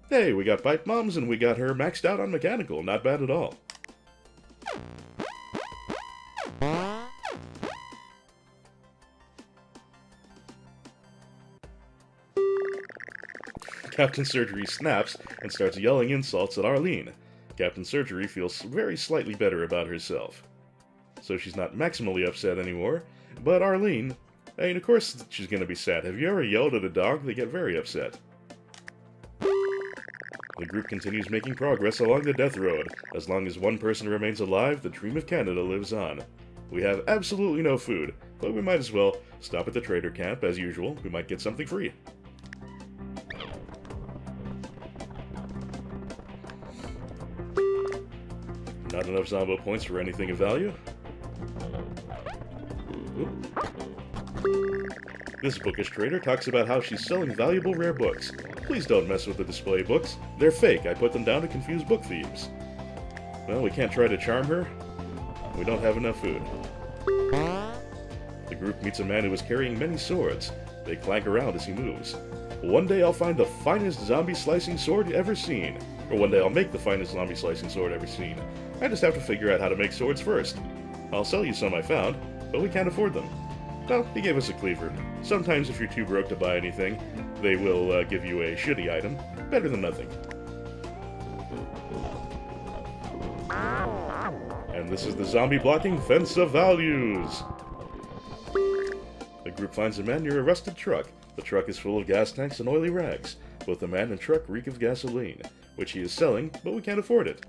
Hey, we got pipe bombs and we got her maxed out on mechanical. Not bad at all. Captain Surgery snaps and starts yelling insults at Arlene. Captain Surgery feels very slightly better about herself. So she's not maximally upset anymore, but Arlene, I mean, of course she's gonna be sad. Have you ever yelled at a dog? They get very upset. The group continues making progress along the death road. As long as one person remains alive, the dream of Canada lives on. We have absolutely no food, but we might as well stop at the trader camp as usual. We might get something free. Not enough Zombo points for anything of value. This bookish trader talks about how she's selling valuable rare books. Please don't mess with the display books. They're fake. I put them down to confuse book thieves. Well, we can't try to charm her. We don't have enough food. The group meets a man who is carrying many swords. They clank around as he moves. One day I'll find the finest zombie slicing sword ever seen. Or one day I'll make the finest zombie slicing sword ever seen. I just have to figure out how to make swords first. I'll sell you some I found, but we can't afford them. Well, he gave us a cleaver. Sometimes if you're too broke to buy anything, they will give you a shitty item. Better than nothing. And this is the zombie blocking fence of values. The group finds a man near a rusted truck. The truck is full of gas tanks and oily rags. Both the man and truck reek of gasoline, which he is selling, but we can't afford it.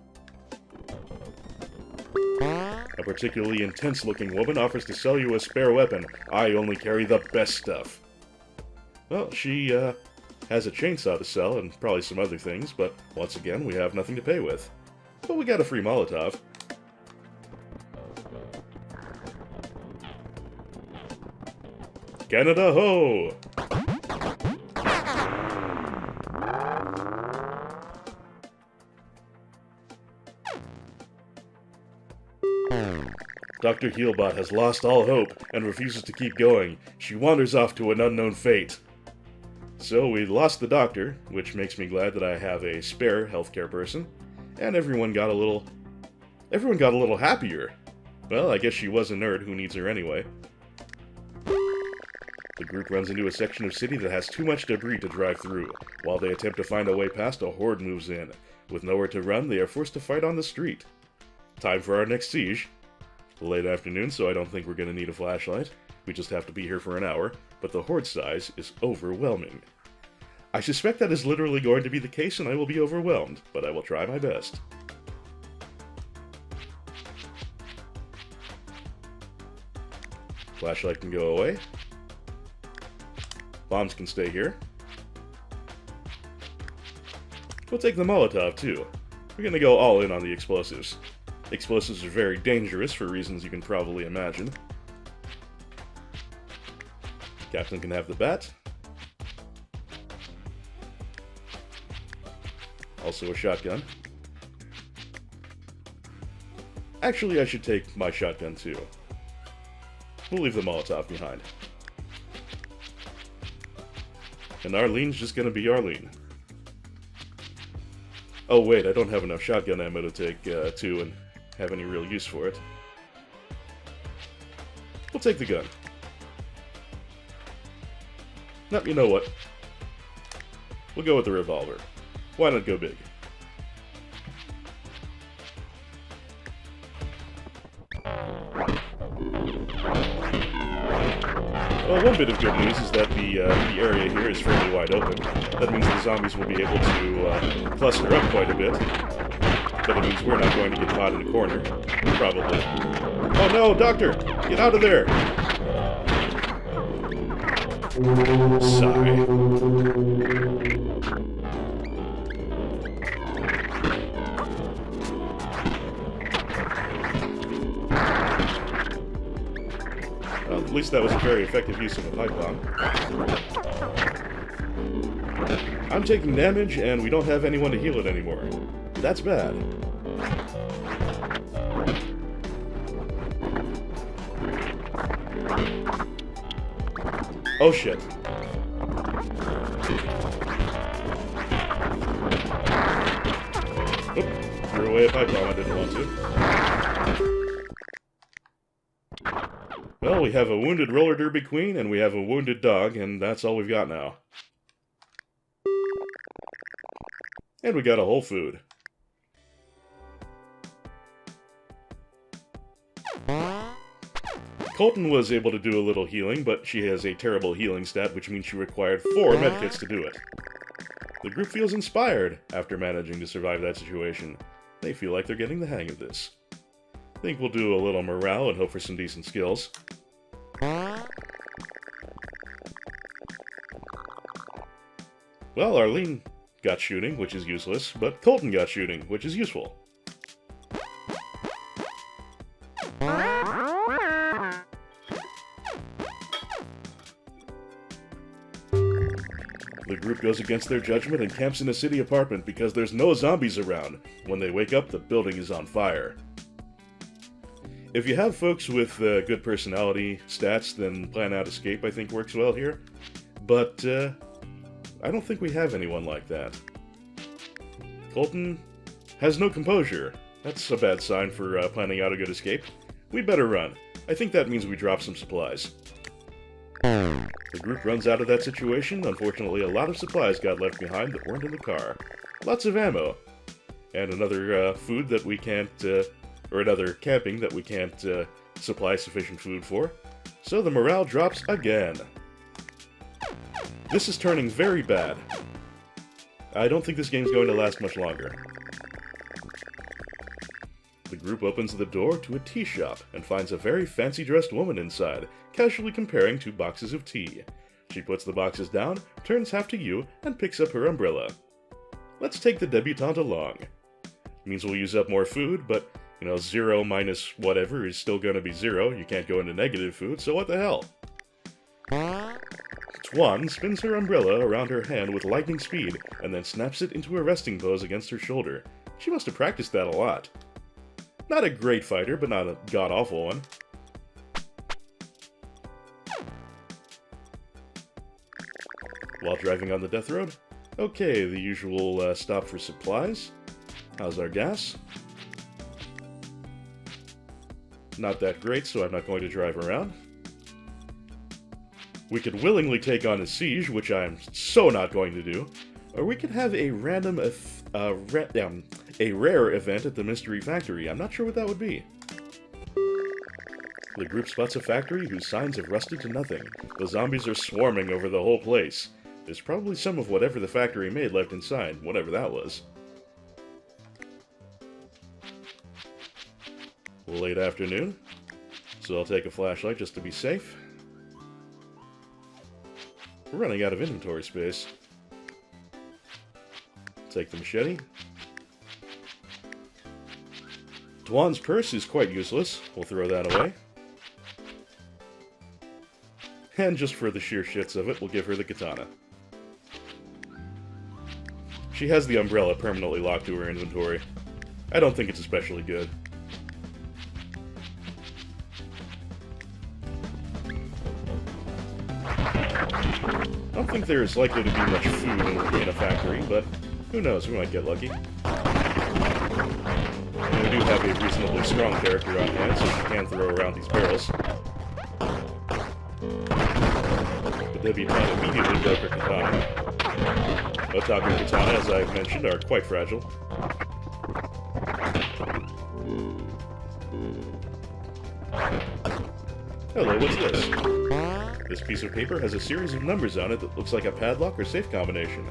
A particularly intense-looking woman offers to sell you a spare weapon. I only carry the best stuff. Well, she has a chainsaw to sell and probably some other things, but once again, we have nothing to pay with. But we got a free Molotov. Canada ho! Dr. Healbot has lost all hope and refuses to keep going. She wanders off to an unknown fate. So we lost the doctor, which makes me glad that I have a spare healthcare person, and everyone got a little happier. Well, I guess she was a nerd. Who needs her anyway? The group runs into a section of city that has too much debris to drive through. While they attempt to find a way past, a horde moves in. With nowhere to run, they are forced to fight on the street. Time for our next siege. Late afternoon, so I don't think we're going to need a flashlight. We just have to be here for an hour, but the horde size is overwhelming. I suspect that is literally going to be the case and I will be overwhelmed, but I will try my best. Flashlight can go away. Bombs can stay here. We'll take the Molotov too. We're going to go all in on the explosives. Explosives are very dangerous for reasons you can probably imagine. Captain can have the bat. Also a shotgun. Actually, I should take my shotgun too. We'll leave the Molotov behind. And Arlene's just gonna be Arlene. Oh wait, I don't have enough shotgun ammo to take two and have any real use for it. We'll take the gun. No, you know what? We'll go with the revolver. Why not go big? Well, one bit of good news is that the area here is fairly wide open. That means the zombies will be able to cluster up quite a bit. But it means we're not going to get caught in a corner. Probably. Oh no, Doctor! Get out of there! Sigh. Well, at least that was a very effective use of a pipe bomb. I'm taking damage, and we don't have anyone to heal it anymore. That's bad. Oh shit. Oop, threw away a pipe bomb I didn't want to. Well, we have a wounded roller derby queen, and we have a wounded dog, and that's all we've got now. And we got a whole food. Colton was able to do a little healing, but she has a terrible healing stat, which means she required 4 medkits to do it. The group feels inspired after managing to survive that situation. They feel like they're getting the hang of this. Think we'll do a little morale and hope for some decent skills. Well, Arlene got shooting, which is useless, but Colton got shooting, which is useful. The group goes against their judgment and camps in a city apartment because there's no zombies around. When they wake up, the building is on fire. If you have folks with good personality stats, then Plan Out Escape I think works well here. But I don't think we have anyone like that. Colton has no composure. That's a bad sign for planning out a good escape. We'd better run. I think that means we drop some supplies. The group runs out of that situation. Unfortunately, a lot of supplies got left behind that weren't in the car. Lots of ammo. And another food that we can't, or another camping that we can't supply sufficient food for. So the morale drops again. This is turning very bad. I don't think this game's going to last much longer. The group opens the door to a tea shop and finds a very fancy-dressed woman inside, casually comparing 2 boxes of tea. She puts the boxes down, turns half to you, and picks up her umbrella. Let's take the debutante along. Means we'll use up more food, but, 0 minus whatever is still gonna be 0. You can't go into negative food, so what the hell? Tuan spins her umbrella around her hand with lightning speed, and then snaps it into a resting pose against her shoulder. She must have practiced that a lot. Not a great fighter, but not a god-awful one. While driving on the death road? Okay, the usual stop for supplies. How's our gas? Not that great, so I'm not going to drive around. We could willingly take on a siege, which I'm so not going to do. Or we could have a random, a rare event at the Mystery Factory. I'm not sure what that would be. The group spots a factory whose signs have rusted to nothing. The zombies are swarming over the whole place. There's probably some of whatever the factory made left inside, whatever that was. Late afternoon, so I'll take a flashlight just to be safe. We're running out of inventory space. Take the machete. Tuan's purse is quite useless. We'll throw that away. And just for the sheer shits of it, we'll give her the katana. She has the umbrella permanently locked to her inventory. I don't think it's especially good. don't think there is likely to be much food in a factory, but who knows, we might get lucky. And we do have a reasonably strong character on hand, so she can throw around these barrels. The debutante immediately broke her katana. Otaku katana, as I've mentioned, are quite fragile. Hello, what's this? This piece of paper has a series of numbers on it that looks like a padlock or safe combination.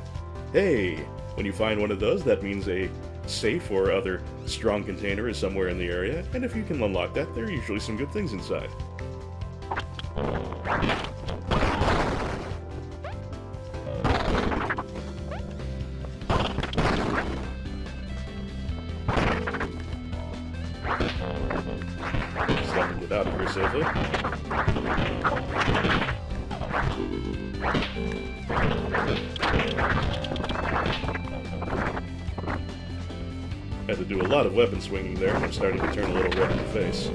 Hey! When you find one of those, that means a safe or other strong container is somewhere in the area, and if you can unlock that, there are usually some good things inside. Just let me get out of here safely. Had to do a lot of weapon swinging there, and I'm starting to turn a little red in the face.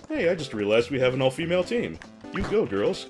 Hey, I just realized we have an all-female team. You go, girls.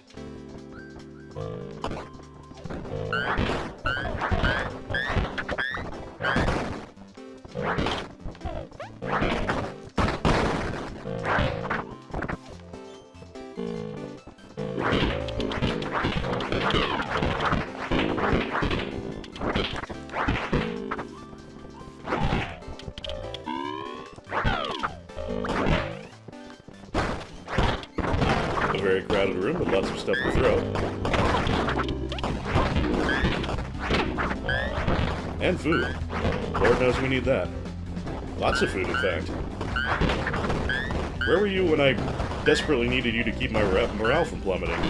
A very crowded room with lots of stuff to throw. And food. Lord knows we need that. Lots of food, in fact. Where were you when I desperately needed you to keep my morale from plummeting?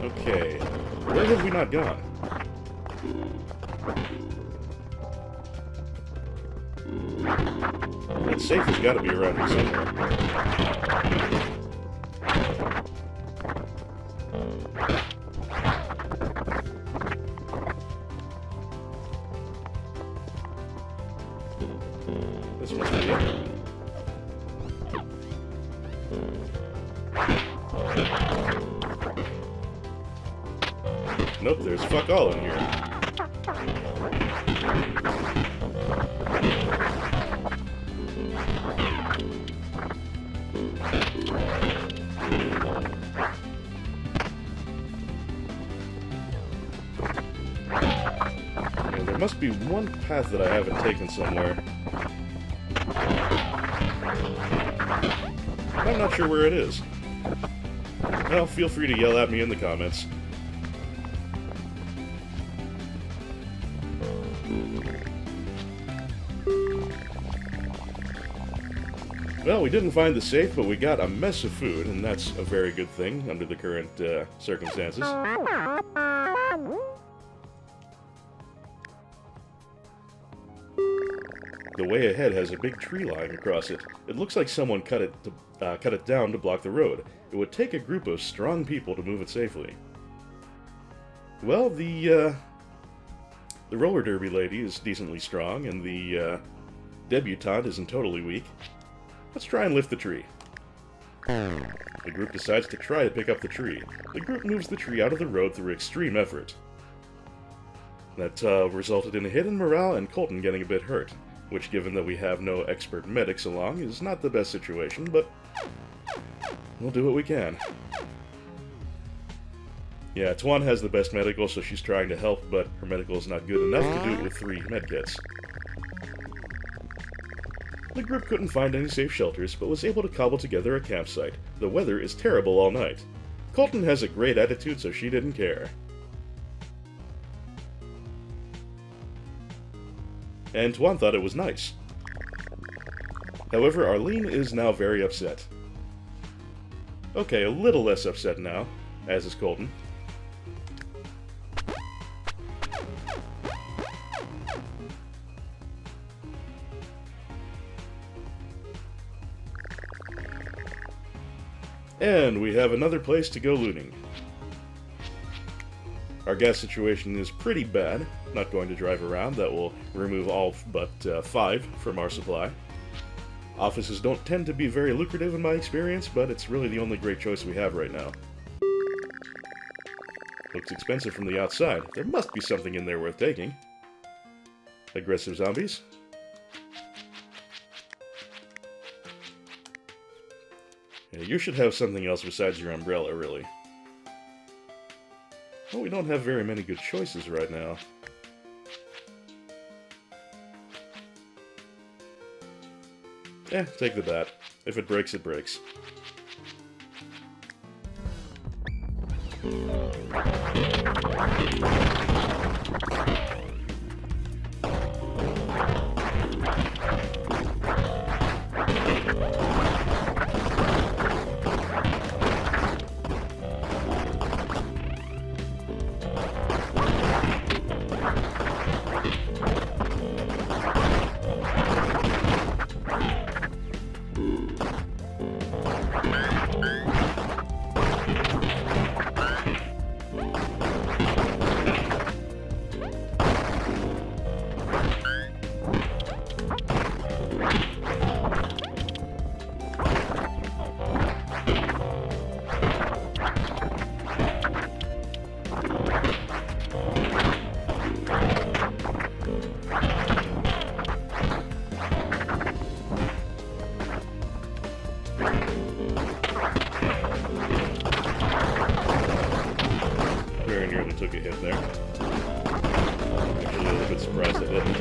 Okay, where have we not gone? That safe has got to be around here somewhere. This must be it. Nope, there's fuck all in here. There must be one path that I haven't taken somewhere. I'm not sure where it is. Well, feel free to yell at me in the comments. Well, we didn't find the safe, but we got a mess of food, and that's a very good thing under the current circumstances. The way ahead has a big tree line across it. It looks like someone cut it down to block the road. It would take a group of strong people to move it safely. Well, the roller derby lady is decently strong, and the debutante isn't totally weak. Let's try and lift the tree. The group decides to try to pick up the tree. The group moves the tree out of the road through extreme effort. That resulted in a hit in morale and Colton getting a bit hurt, which, given that we have no expert medics along, is not the best situation, but we'll do what we can. Yeah, Tuan has the best medical, so she's trying to help, but her medical is not good enough to do it with 3 medkits. The group couldn't find any safe shelters, but was able to cobble together a campsite. The weather is terrible all night. Colton has a great attitude, so she didn't care. And Tuan thought it was nice. However, Arlene is now very upset. Okay, a little less upset now, as is Colton. And we have another place to go looting. Our gas situation is pretty bad. Not going to drive around. That will remove all but 5 from our supply. Offices don't tend to be very lucrative in my experience, but it's really the only great choice we have right now. Looks expensive from the outside. There must be something in there worth taking. Aggressive zombies. Yeah, you should have something else besides your umbrella, really. Well, we don't have very many good choices right now. Take the bat. If it breaks, it breaks. Very nearly took a hit there. Actually, a little bit surprised I didn't.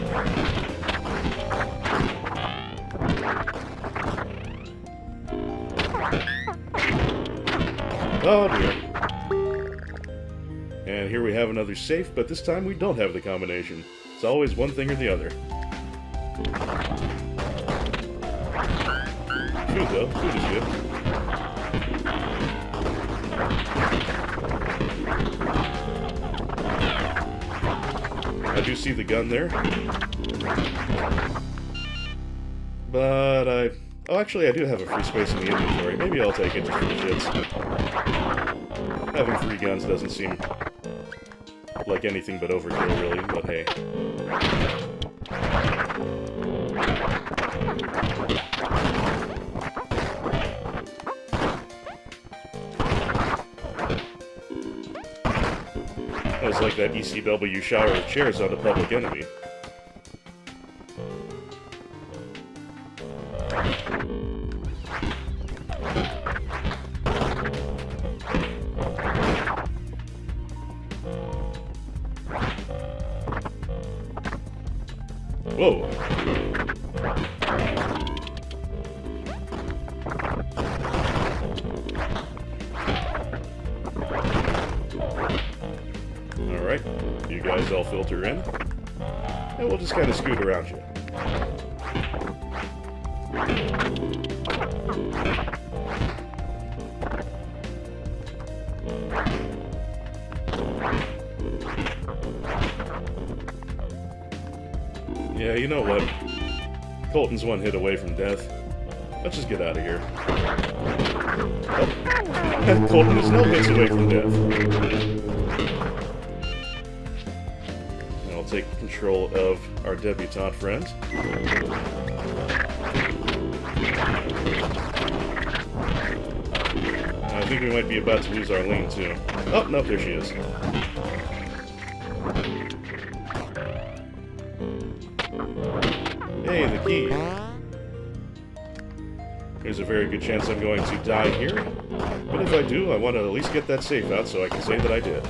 Oh dear. And here we have another safe, but this time we don't have the combination. It's always one thing or the other. Food though, food is good. I do see the gun there. But oh, actually, I do have a free space in the inventory. Maybe I'll take it just for the shits. Having 3 guns doesn't seem like anything but overkill, really, but hey. That was like that ECW shower of chairs on the Public Enemy. Whoa. Alright, you guys all filter in, and we'll just kind of scoot around you. Yeah, you know what? Colton's 1 hit away from death. Let's just get out of here. Oh. Colton is no hits away from death. And I'll take control of our debutante friend. I think we might be about to lose our lane, too. Oh, no, there she is. Hey, the key. There's a very good chance I'm going to die here. But if I do, I want to at least get that safe out so I can say that I did.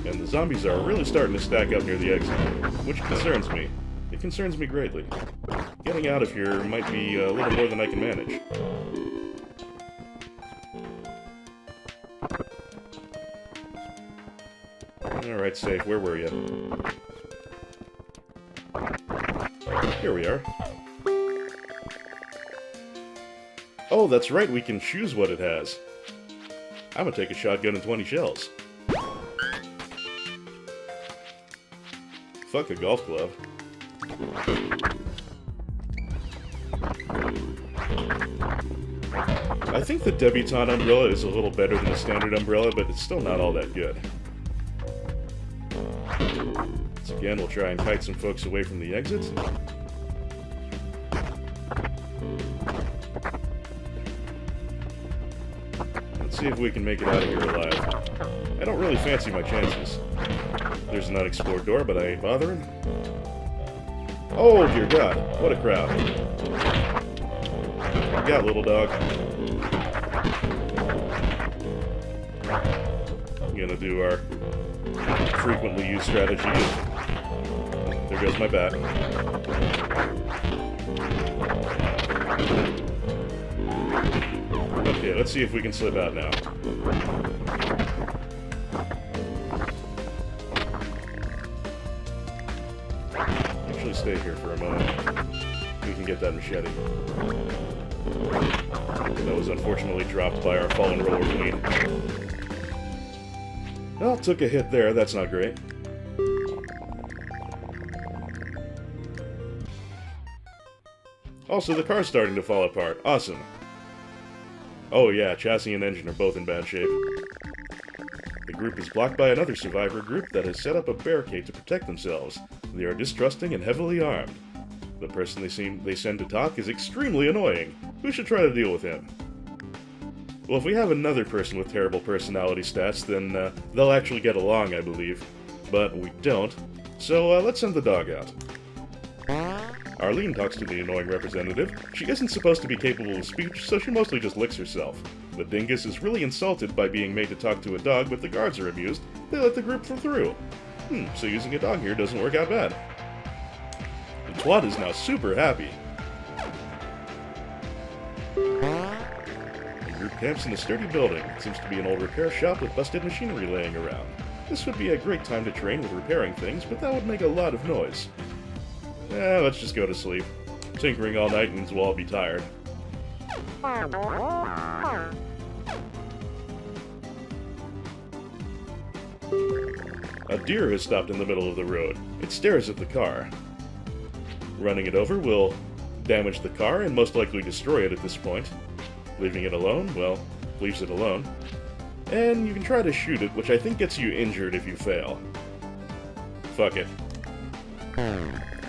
And the zombies are really starting to stack up near the exit, which concerns me. It concerns me greatly. Getting out of here might be a little more than I can manage. Alright, safe. Where were you? Here we are. Oh, that's right. We can choose what it has. I'm gonna take a shotgun and 20 shells. Fuck a golf club. I think the debutante umbrella is a little better than the standard umbrella, but it's still not all that good. Once again, we'll try and kite some folks away from the exit. Let's see if we can make it out of here alive. I don't really fancy my chances. There's an unexplored door, but I ain't bothering. Oh, dear God. What a crowd. You got, little dog. I'm gonna do our frequently used strategy. There goes my bat. Okay, let's see if we can slip out now. Actually, stay here for a moment. We can get that machete. That was unfortunately dropped by our fallen roller queen. Well, took a hit there, that's not great. Also, the car's starting to fall apart. Awesome. Oh yeah, chassis and engine are both in bad shape. The group is blocked by another survivor group that has set up a barricade to protect themselves. They are distrusting and heavily armed. The person they send to talk is extremely annoying. We should try to deal with him. Well, if we have another person with terrible personality stats, then they'll actually get along, I believe. But we don't, so let's send the dog out. Arlene talks to the annoying representative. She isn't supposed to be capable of speech, so she mostly just licks herself. The dingus is really insulted by being made to talk to a dog, but the guards are amused. They let the group through. So using a dog here doesn't work out bad. The twat is now super happy. The group camps in a sturdy building. It seems to be an old repair shop with busted machinery laying around. This would be a great time to train with repairing things, but that would make a lot of noise. Let's just go to sleep. Tinkering all night means we'll all be tired. A deer has stopped in the middle of the road. It stares at the car. Running it over will damage the car and most likely destroy it at this point. Leaving it alone, well, leaves it alone. And you can try to shoot it, which I think gets you injured if you fail. Fuck it.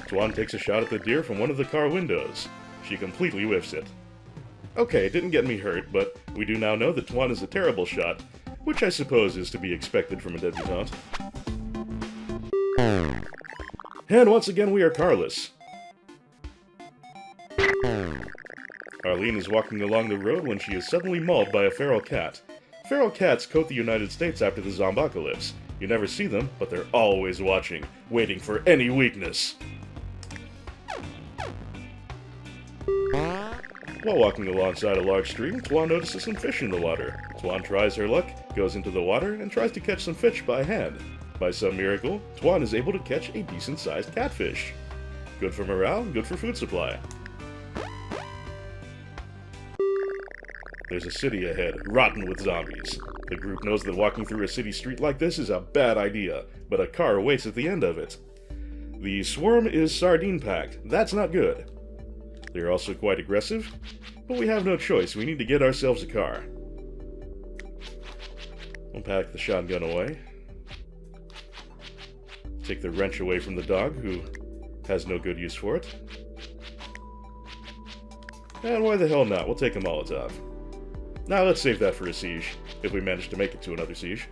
Tuan takes a shot at the deer from one of the car windows. She completely whiffs it. Okay, it didn't get me hurt, but we do now know that Tuan is a terrible shot, which I suppose is to be expected from a debutante. And once again we are carless. Arlene is walking along the road when she is suddenly mauled by a feral cat. Feral cats coat the United States after the zombocalypse. You never see them, but they're always watching, waiting for any weakness. While walking alongside a large stream, Tuan notices some fish in the water. Tuan tries her luck, goes into the water, and tries to catch some fish by hand. By some miracle, Tuan is able to catch a decent-sized catfish. Good for morale, good for food supply. There's a city ahead, rotten with zombies. The group knows that walking through a city street like this is a bad idea, but a car waits at the end of it. The swarm is sardine-packed. That's not good. They're also quite aggressive, but we have no choice. We need to get ourselves a car. We'll pack the shotgun away. Take the wrench away from the dog, who has no good use for it. And why the hell not? We'll take a Molotov. Now let's save that for a siege, if we manage to make it to another siege.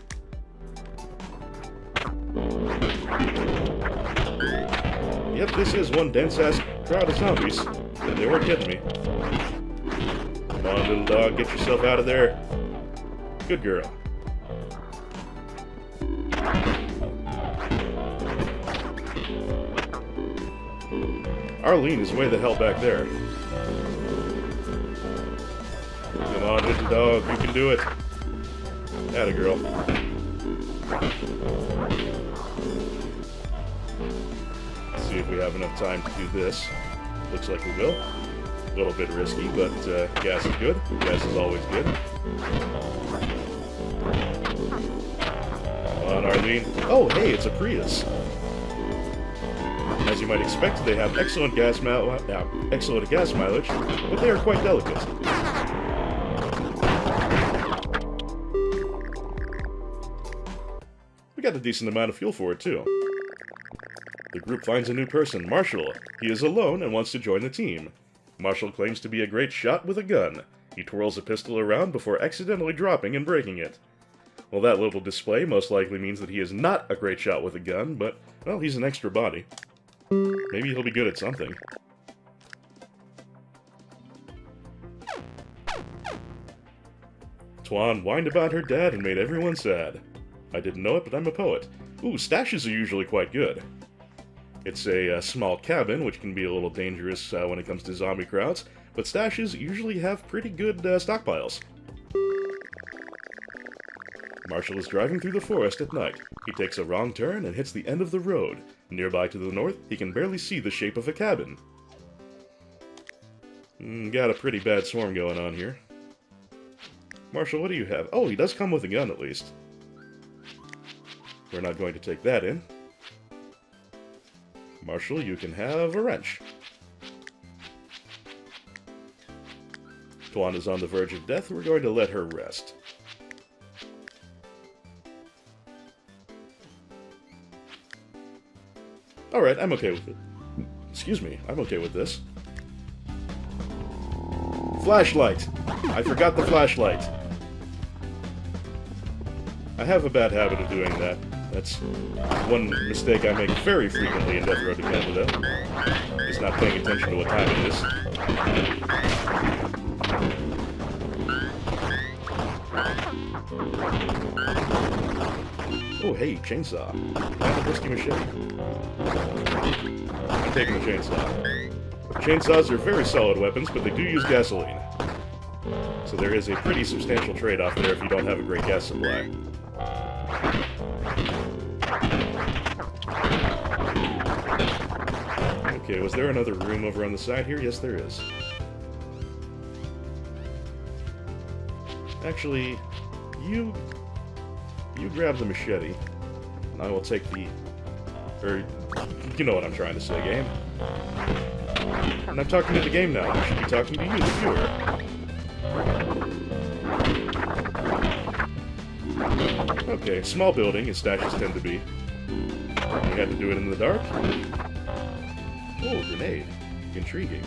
Yep, this is one dense-ass crowd of zombies. And they weren't kidding me. Come on, little dog, get yourself out of there. Good girl. Arlene is way the hell back there. Come on, little dog, you can do it. Atta girl. Let's see if we have enough time to do this. Looks like we will. A little bit risky, but gas is good. Gas is always good. Come on, Arlene. Oh, hey, it's a Prius. As you might expect, they have excellent gas mileage, but they are quite delicate. We got a decent amount of fuel for it, too. The group finds a new person, Marshall. He is alone and wants to join the team. Marshall claims to be a great shot with a gun. He twirls a pistol around before accidentally dropping and breaking it. Well, that little display most likely means that he is not a great shot with a gun, but, well, he's an extra body. Maybe he'll be good at something. Tuan whined about her dad and made everyone sad. I didn't know it, but I'm a poet. Ooh, stashes are usually quite good. It's a small cabin, which can be a little dangerous when it comes to zombie crowds, but stashes usually have pretty good stockpiles. Marshall is driving through the forest at night. He takes a wrong turn and hits the end of the road. Nearby to the north, he can barely see the shape of a cabin. Got a pretty bad swarm going on here. Marshall, what do you have? Oh, he does come with a gun at least. We're not going to take that in. Marshall, you can have a wrench. Tuan is on the verge of death. We're going to let her rest. Alright, I'm okay with it. Excuse me, I'm okay with this. Flashlight! I forgot the flashlight. I have a bad habit of doing that. That's one mistake I make very frequently in Death Road to Canada. Is not paying attention to what time it is. Oh, hey, chainsaw. And a risky machete. I'm taking the chainsaw. Chainsaws are very solid weapons, but they do use gasoline. So there is a pretty substantial trade-off there if you don't have a great gas supply. Okay, was there another room over on the side here? Yes, there is. Actually, you grab the machete, and I will take the... you know what I'm trying to say, game. And I'm talking to the game now. I should be talking to you, the viewer. Okay, small building, as stashes tend to be. We had to do it in the dark. Oh, grenade. Intriguing.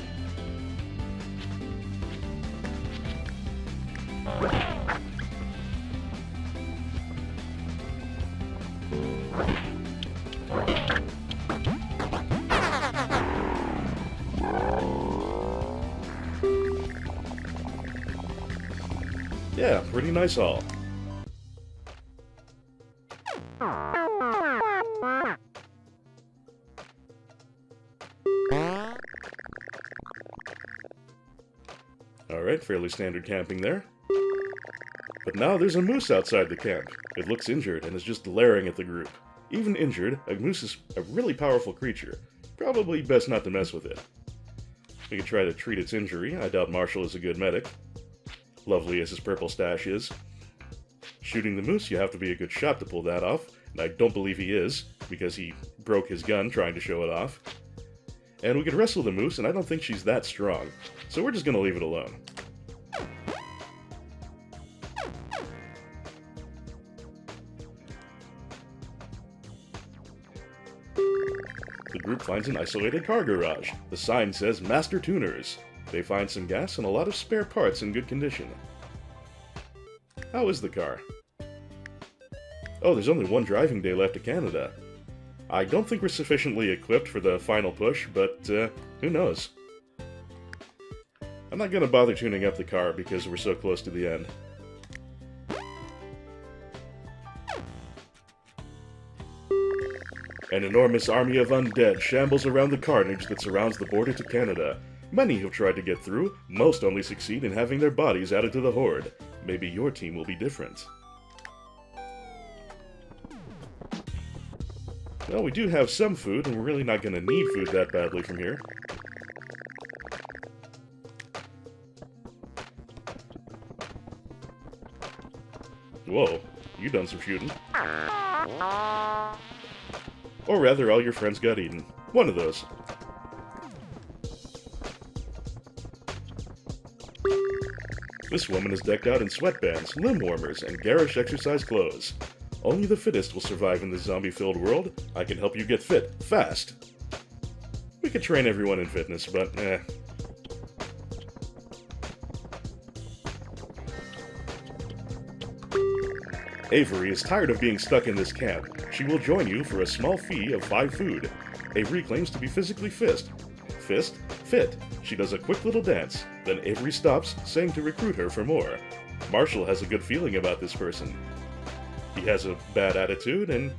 Yeah, pretty nice haul. Alright, fairly standard camping there. But now there's a moose outside the camp. It looks injured and is just glaring at the group. Even injured, a moose is a really powerful creature. Probably best not to mess with it. We could try to treat its injury. I doubt Marshall is a good medic. Lovely as his purple stash is. Shooting the moose, you have to be a good shot to pull that off, and I don't believe he is, because he broke his gun trying to show it off. And we could wrestle the moose, and I don't think she's that strong, so we're just gonna leave it alone. The group finds an isolated car garage. The sign says Master Tuners. They find some gas and a lot of spare parts in good condition. How is the car? Oh, there's only one driving day left to Canada. I don't think we're sufficiently equipped for the final push, but who knows? I'm not gonna bother tuning up the car because we're so close to the end. An enormous army of undead shambles around the carnage that surrounds the border to Canada. Many have tried to get through, most only succeed in having their bodies added to the horde. Maybe your team will be different. Well, we do have some food, and we're really not going to need food that badly from here. Whoa, you done some shooting. Or rather, all your friends got eaten. One of those. This woman is decked out in sweatbands, limb warmers, and garish exercise clothes. Only the fittest will survive in this zombie-filled world. I can help you get fit, fast. We could train everyone in fitness, but Avery is tired of being stuck in this camp. She will join you for a small fee of 5 food. Avery claims to be physically fit. She does a quick little dance. Then Avery stops, saying to recruit her for more. Marshall has a good feeling about this person. He has a bad attitude, and...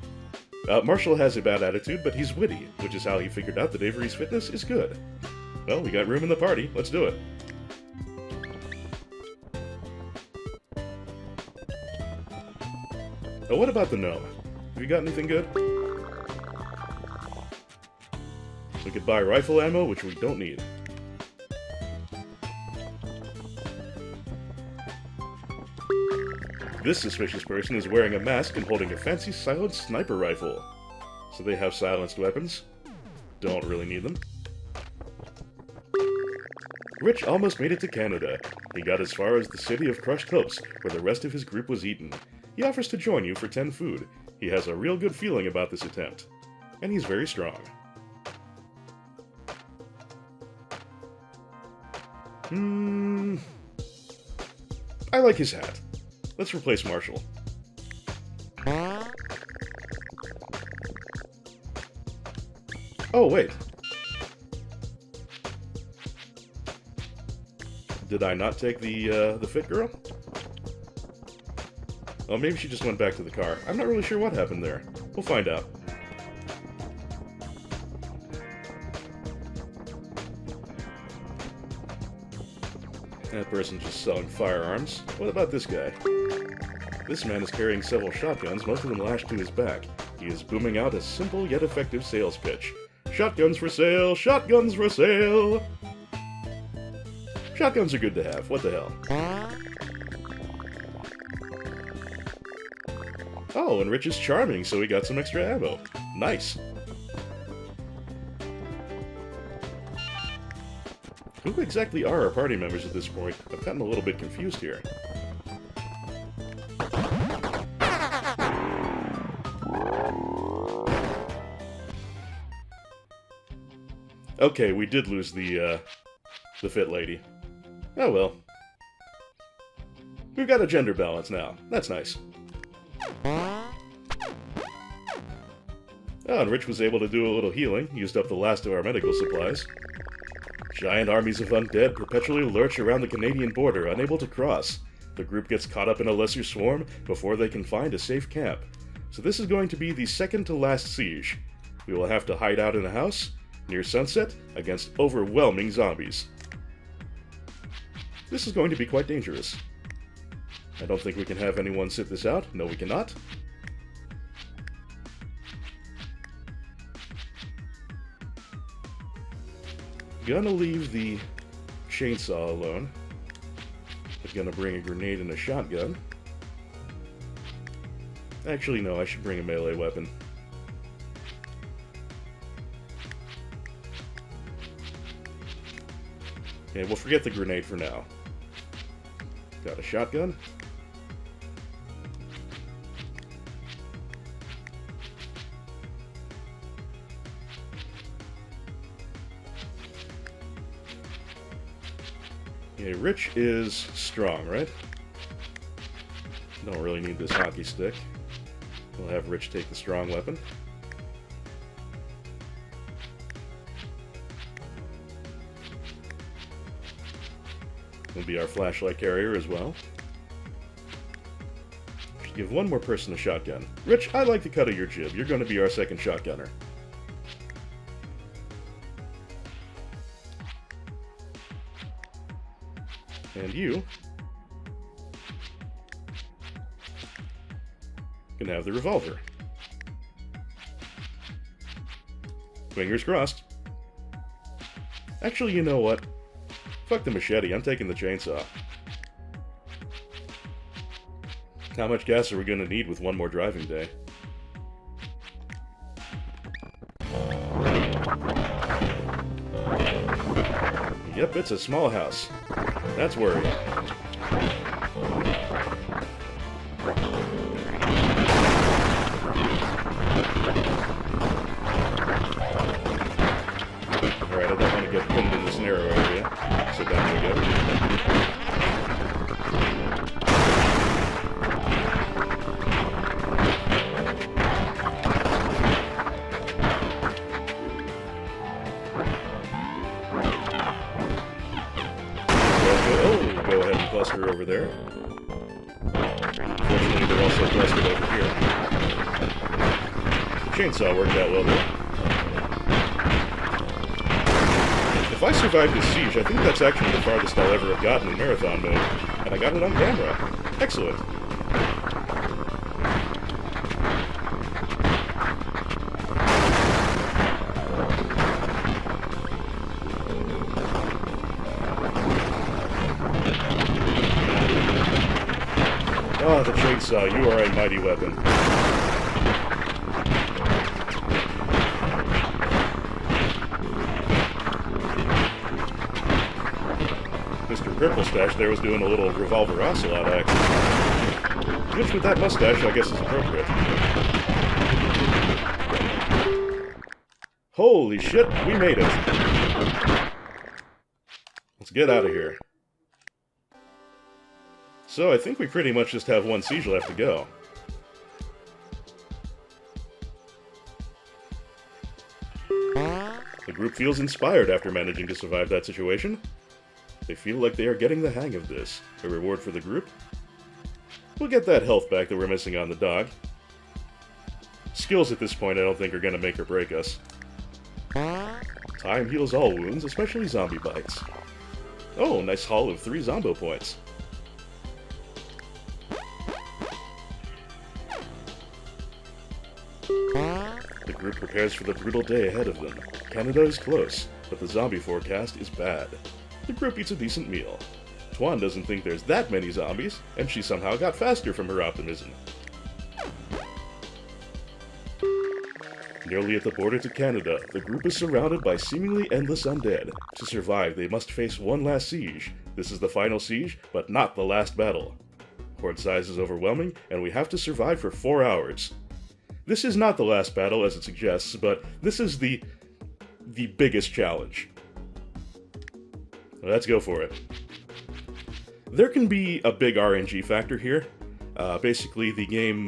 Marshall has a bad attitude, but he's witty, which is how he figured out that Avery's fitness is good. Well, we got room in the party. Let's do it. Oh, what about the gnome? Have you got anything good? We could buy rifle ammo, which we don't need. This suspicious person is wearing a mask and holding a fancy silenced sniper rifle. So they have silenced weapons. Don't really need them. Rich almost made it to Canada. He got as far as the city of Crushed Hopes, where the rest of his group was eaten. He offers to join you for 10 food. He has a real good feeling about this attempt. And he's very strong. I like his hat. Let's replace Marshall. Oh, wait. Did I not take the fit girl? Oh, maybe she just went back to the car. I'm not really sure what happened there. We'll find out. That person's just selling firearms. What about this guy? This man is carrying several shotguns, most of them lashed to his back. He is booming out a simple yet effective sales pitch. Shotguns for sale! Shotguns for sale! Shotguns are good to have. What the hell? Oh, and Rich is charming, so he got some extra ammo. Nice. Who exactly are our party members at this point? I've gotten a little bit confused here. Okay, we did lose the fit lady. Oh well. We've got a gender balance now. That's nice. Oh, and Rich was able to do a little healing, used up the last of our medical supplies. Giant armies of undead perpetually lurch around the Canadian border, unable to cross. The group gets caught up in a lesser swarm before they can find a safe camp. So this is going to be the second to last siege. We will have to hide out in a house, near sunset, against overwhelming zombies. This is going to be quite dangerous. I don't think we can have anyone sit this out. No, we cannot. Gonna leave the chainsaw alone. But gonna bring a grenade and a shotgun. Actually, no, I should bring a melee weapon. Okay, we'll forget the grenade for now. Got a shotgun. Okay, Rich is strong, right? Don't really need this hockey stick. We'll have Rich take the strong weapon. Will be our flashlight carrier as well. Should give one more person a shotgun. Rich, I like the cut of your jib. You're going to be our second shotgunner. And you can have the revolver. Fingers crossed. Actually, you know what? Fuck the machete, I'm taking the chainsaw. How much gas are we gonna need with one more driving day? Yep, it's a small house. That's worrying. Alright, I don't want to get pinned in this narrow area. So down we go. Go ahead and cluster over there. Fortunately, they're also clustered over here. The chainsaw worked out well there. If I survive this siege, I think that's actually the farthest I'll ever have gotten in marathon mode. And I got it on camera. Excellent. Ah, the chainsaw, you are a mighty weapon. Mr. Purple Stash there was doing a little revolver ocelot action. Which with that mustache, I guess is appropriate. Holy shit, we made it. Let's get out of here. So I think we pretty much just have one siege left to go. The group feels inspired after managing to survive that situation. They feel like they are getting the hang of this. A reward for the group? We'll get that health back that we're missing on the dog. Skills at this point I don't think are going to make or break us. Time heals all wounds, especially zombie bites. Oh, nice haul of 3 Zombo points. The group prepares for the brutal day ahead of them. Canada is close, but the zombie forecast is bad. The group eats a decent meal. Tuan doesn't think there's that many zombies, and she somehow got faster from her optimism. Nearly at the border to Canada, the group is surrounded by seemingly endless undead. To survive, they must face one last siege. This is the final siege, but not the last battle. Horde size is overwhelming, and we have to survive for 4 hours. This is not the last battle, as it suggests, but this is the biggest challenge. Let's go for it. There can be a big RNG factor here. Basically, the game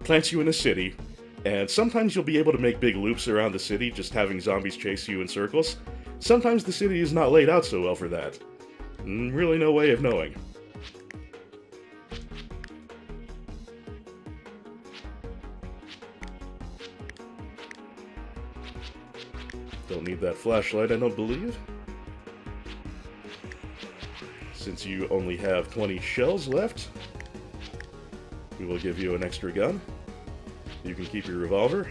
plants you in a city, and sometimes you'll be able to make big loops around the city, just having zombies chase you in circles. Sometimes the city is not laid out so well for that. Really no way of knowing. Don't need that flashlight, I don't believe. Since you only have 20 shells left, we will give you an extra gun. You can keep your revolver.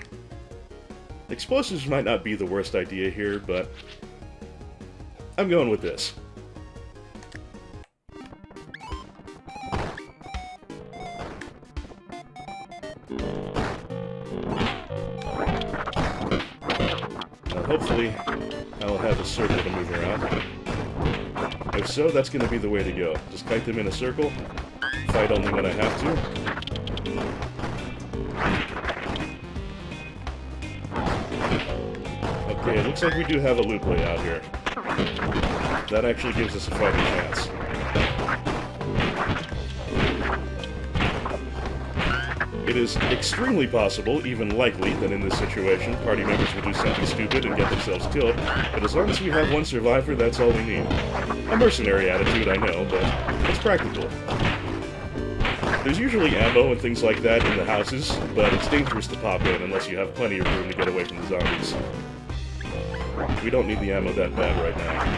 Explosives might not be the worst idea here, but I'm going with this. Hopefully, I'll have a circle to move around. If so, that's going to be the way to go. Just kite them in a circle, fight only when I have to. Okay, it looks like we do have a loop layout here. That actually gives us a fighting chance. It is extremely possible, even likely, that in this situation, party members will do something stupid and get themselves killed, but as long as we have one survivor, that's all we need. A mercenary attitude, I know, but it's practical. There's usually ammo and things like that in the houses, but it's dangerous to pop in unless you have plenty of room to get away from the zombies. We don't need the ammo that bad right now.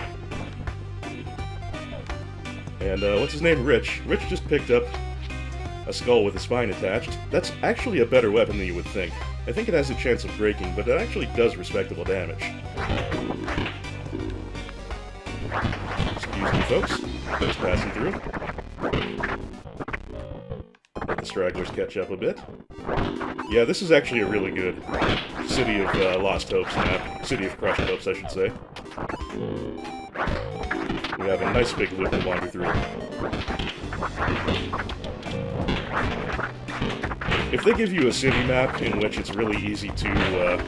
And, what's his name? Rich. Rich just picked up a skull with a spine attached. That's actually a better weapon than you would think. I think it has a chance of breaking, but it actually does respectable damage. Excuse me, folks. Just passing through. stragglers catch up a bit. Yeah, this is actually a really good City of Lost Hopes map. City of Crushed Hopes, I should say. We have a nice big loop to wander through. If they give you a city map in which it's really easy to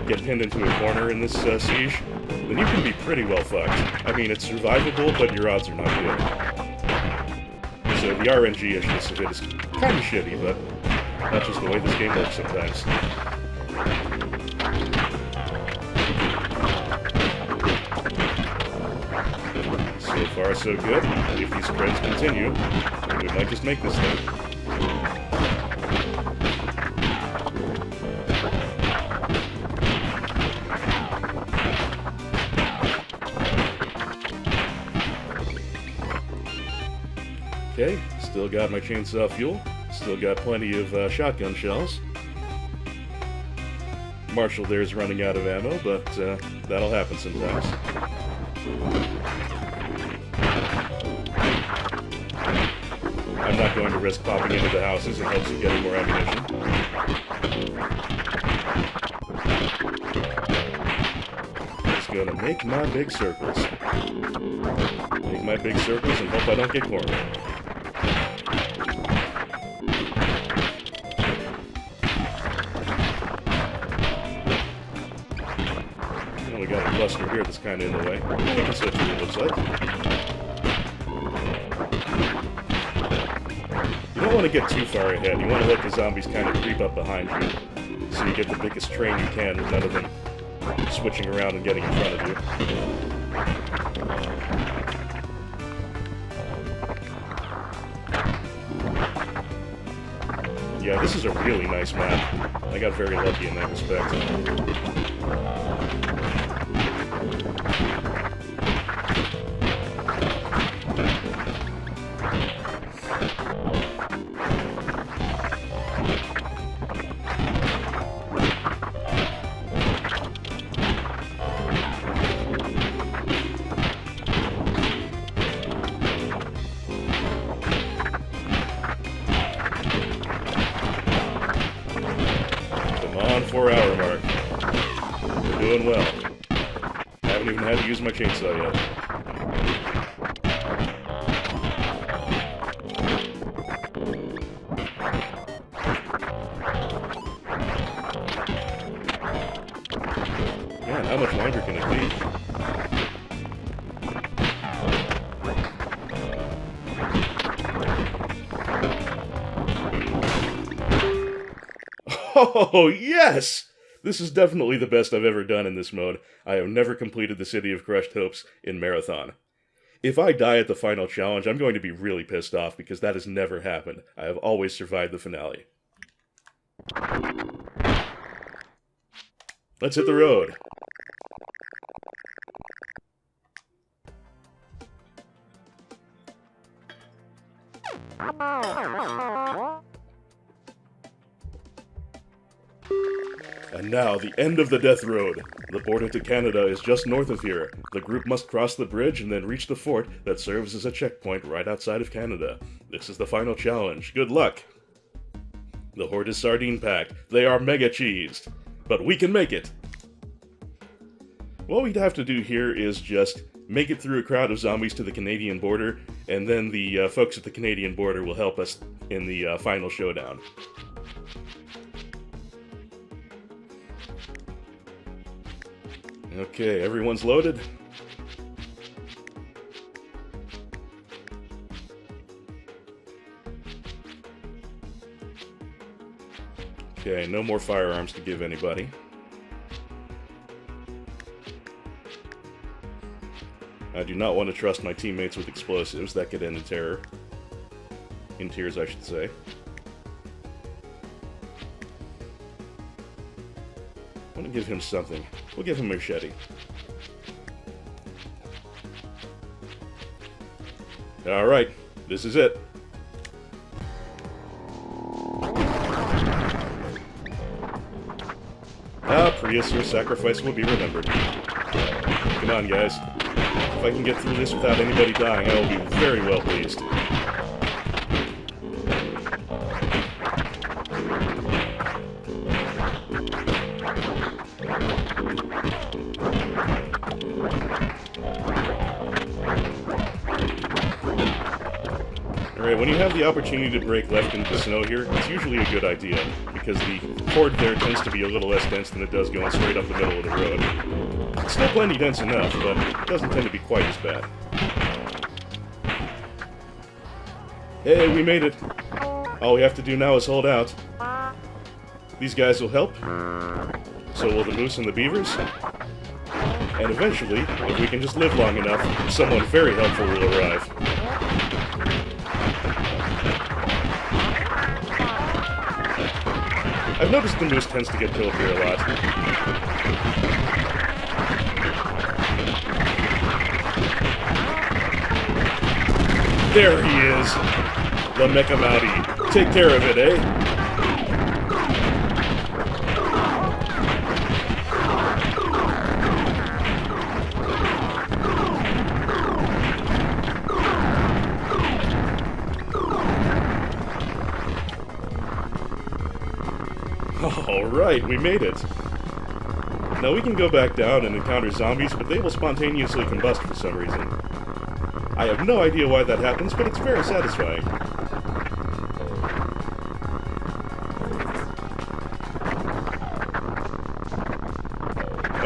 get pinned into a corner in this siege, then you can be pretty well fucked. I mean, it's survivable, but your odds are not good. So the RNG-ishness of it is kind of shitty, but that's just the way this game works sometimes. So far, so good. If these spreads continue, we might just make this thing. Okay, still got my chainsaw fuel, still got plenty of shotgun shells. Marshall there's running out of ammo, but that'll happen sometimes. I'm not going to risk popping into the houses in hopes of getting more ammunition. Just gonna make my big circles. Make my big circles and hope I don't get cornered. We got a cluster here that's kind of in the way. We can switch it looks like. You don't want to get too far ahead. You want to let the zombies kind of creep up behind you, so you get the biggest train you can with none of them switching around and getting in front of you. Yeah, this is a really nice map. I got very lucky in that respect. Come on, 4-hour mark. We're doing well. Haven't even had to use my chainsaw yet. Man, how much longer can it be? Oh, yes! This is definitely the best I've ever done in this mode. I have never completed the City of Crushed Hopes in Marathon. If I die at the final challenge, I'm going to be really pissed off because that has never happened. I have always survived the finale. Let's hit the road. And now, the end of the death road. The border to Canada is just north of here. The group must cross the bridge and then reach the fort that serves as a checkpoint right outside of Canada. This is the final challenge. Good luck! The horde is sardine-packed. They are mega-cheesed. But we can make it! What we'd have to do here is just make it through a crowd of zombies to the Canadian border, and then the folks at the Canadian border will help us in the final showdown. Okay, everyone's loaded. Okay, no more firearms to give anybody. I do not want to trust my teammates with explosives. That could end in terror. In tears, I should say. I want to give him something. We'll give him a machete. Alright, this is it. Prius, your sacrifice will be remembered. Come on, guys. If I can get through this without anybody dying, I will be very well pleased. Alright, when you have the opportunity to break left into the snow here, it's usually a good idea, because the cord there tends to be a little less dense than it does going straight up the middle of the road. It's still plenty dense enough, but it doesn't tend to be quite as bad. Hey, we made it! All we have to do now is hold out. These guys will help. So will the moose and the beavers. And eventually, if we can just live long enough, someone very helpful will arrive. I've noticed the moose tends to get killed here a lot. There he is! The Mecha Mountie. Take care of it, eh? Alright, we made it. Now we can go back down and encounter zombies, but they will spontaneously combust for some reason. I have no idea why that happens, but it's very satisfying.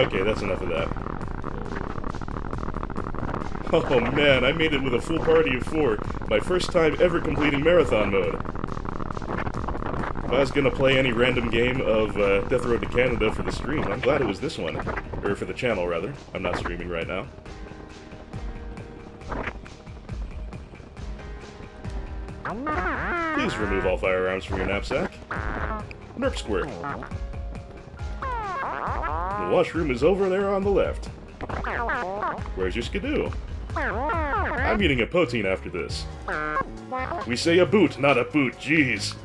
Okay, that's enough of that. Oh man, I made it with a full party of 4. My first time ever completing marathon mode. If I was gonna play any random game of Death Road to Canada for the stream, I'm glad it was this one. Or for the channel, rather. I'm not streaming right now. Please remove all firearms from your knapsack. Nerf squirt. The washroom is over there on the left. Where's your skidoo? I'm eating a poutine after this. We say a boot, not a boot, jeez.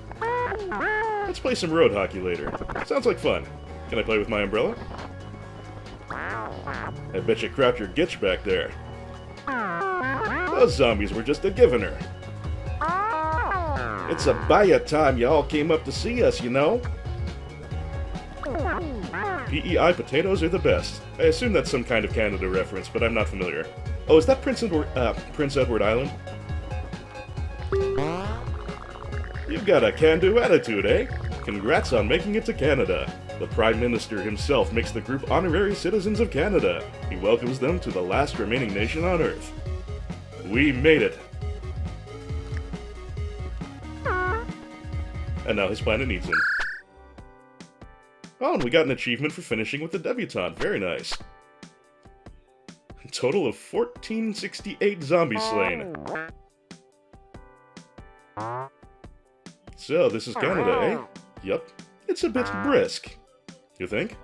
Let's play some road hockey later. Sounds like fun. Can I play with my umbrella? I bet you crapped your gitch back there. Those zombies were just a giving her. It's about time you all came up to see us, you know? PEI potatoes are the best. I assume that's some kind of Canada reference, but I'm not familiar. Oh, is that Prince Edward Island? You've got a can-do attitude, eh? Congrats on making it to Canada. The Prime Minister himself makes the group honorary citizens of Canada. He welcomes them to the last remaining nation on Earth. We made it. And now his planet needs him. Oh, and we got an achievement for finishing with the debutante. Very nice. A total of 1468 zombies slain. So, this is Canada, eh? Yup. It's a bit brisk. You think?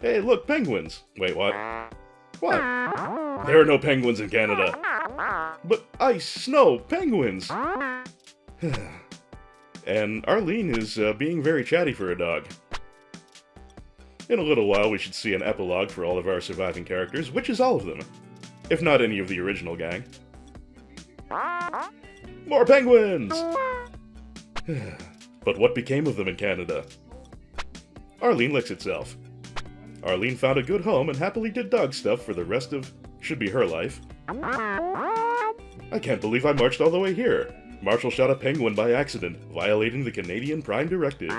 Hey, look, penguins! Wait, what? What? There are no penguins in Canada. But ice, snow, penguins! And Arlene is being very chatty for a dog. In a little while, we should see an epilogue for all of our surviving characters, which is all of them. If not any of the original gang. More penguins! But what became of them in Canada? Arlene licks itself. Arlene found a good home and happily did dog stuff for the rest of, should be her life. I can't believe I marched all the way here. Marshall shot a penguin by accident, violating the Canadian Prime Directive.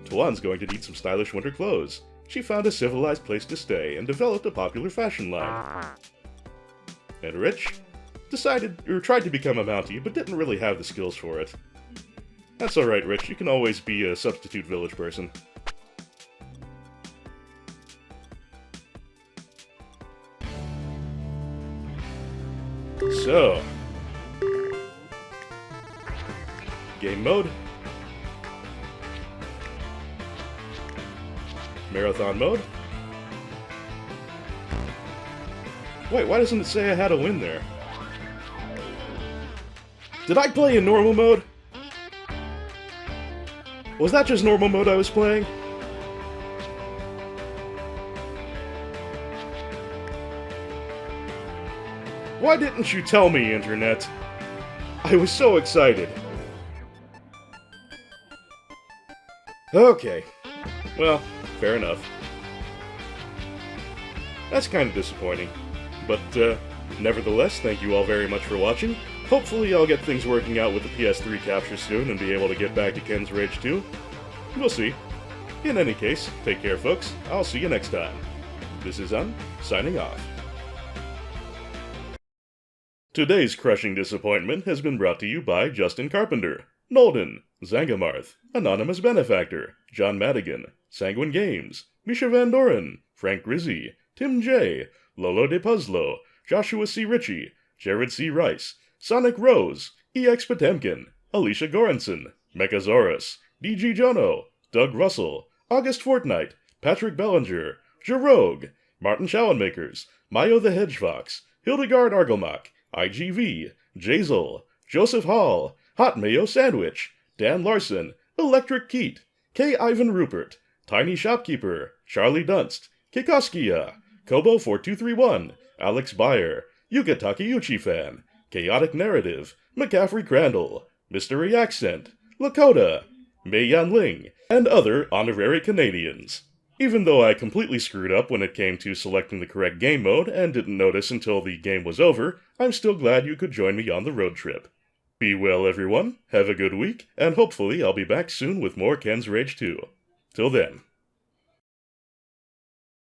Tuan's going to need some stylish winter clothes. She found a civilized place to stay and developed a popular fashion line. And Rich tried to become a Mountie, but didn't really have the skills for it. That's alright, Rich. You can always be a substitute village person. So, game mode, marathon mode. Wait, why doesn't it say I had a win there? Did I play in normal mode? Was that just normal mode I was playing? Why didn't you tell me, Internet? I was so excited. Okay. Well, fair enough. That's kind of disappointing. But, nevertheless, thank you all very much for watching. Hopefully I'll get things working out with the PS3 capture soon and be able to get back to Ken's Rage 2. We'll see. In any case, take care folks, I'll see you next time. This is signing off. Today's crushing disappointment has been brought to you by Justin Carpenter, Nolden, Zangamarth, Anonymous Benefactor, John Madigan, Sanguine Games, Misha Van Doren, Frank Grizzy, Tim J., Lolo De Puzzlo, Joshua C. Ritchie, Jared C. Rice, Sonic Rose, EX Potemkin, Alicia Goranson, Mechasaurus, DG Jono, Doug Russell, August Fortnite, Patrick Bellinger, Jarogue, Martin Schallenmakers, Mayo the Hedgefox, Hildegard Argelmach, IGV, Jazel, Joseph Hall, Hot Mayo Sandwich, Dan Larson, Electric Keat, K. Ivan Rupert, Tiny Shopkeeper, Charlie Dunst, Kikoskia, Kobo4231, Alex Beyer, Yuka Takeuchi Fan, Chaotic Narrative, McCaffrey Crandall, Mystery Accent, Lakota, Mei Yan Ling, and other honorary Canadians. Even though I completely screwed up when it came to selecting the correct game mode and didn't notice until the game was over, I'm still glad you could join me on the road trip. Be well everyone, have a good week, and hopefully I'll be back soon with more Ken's Rage 2. Till then.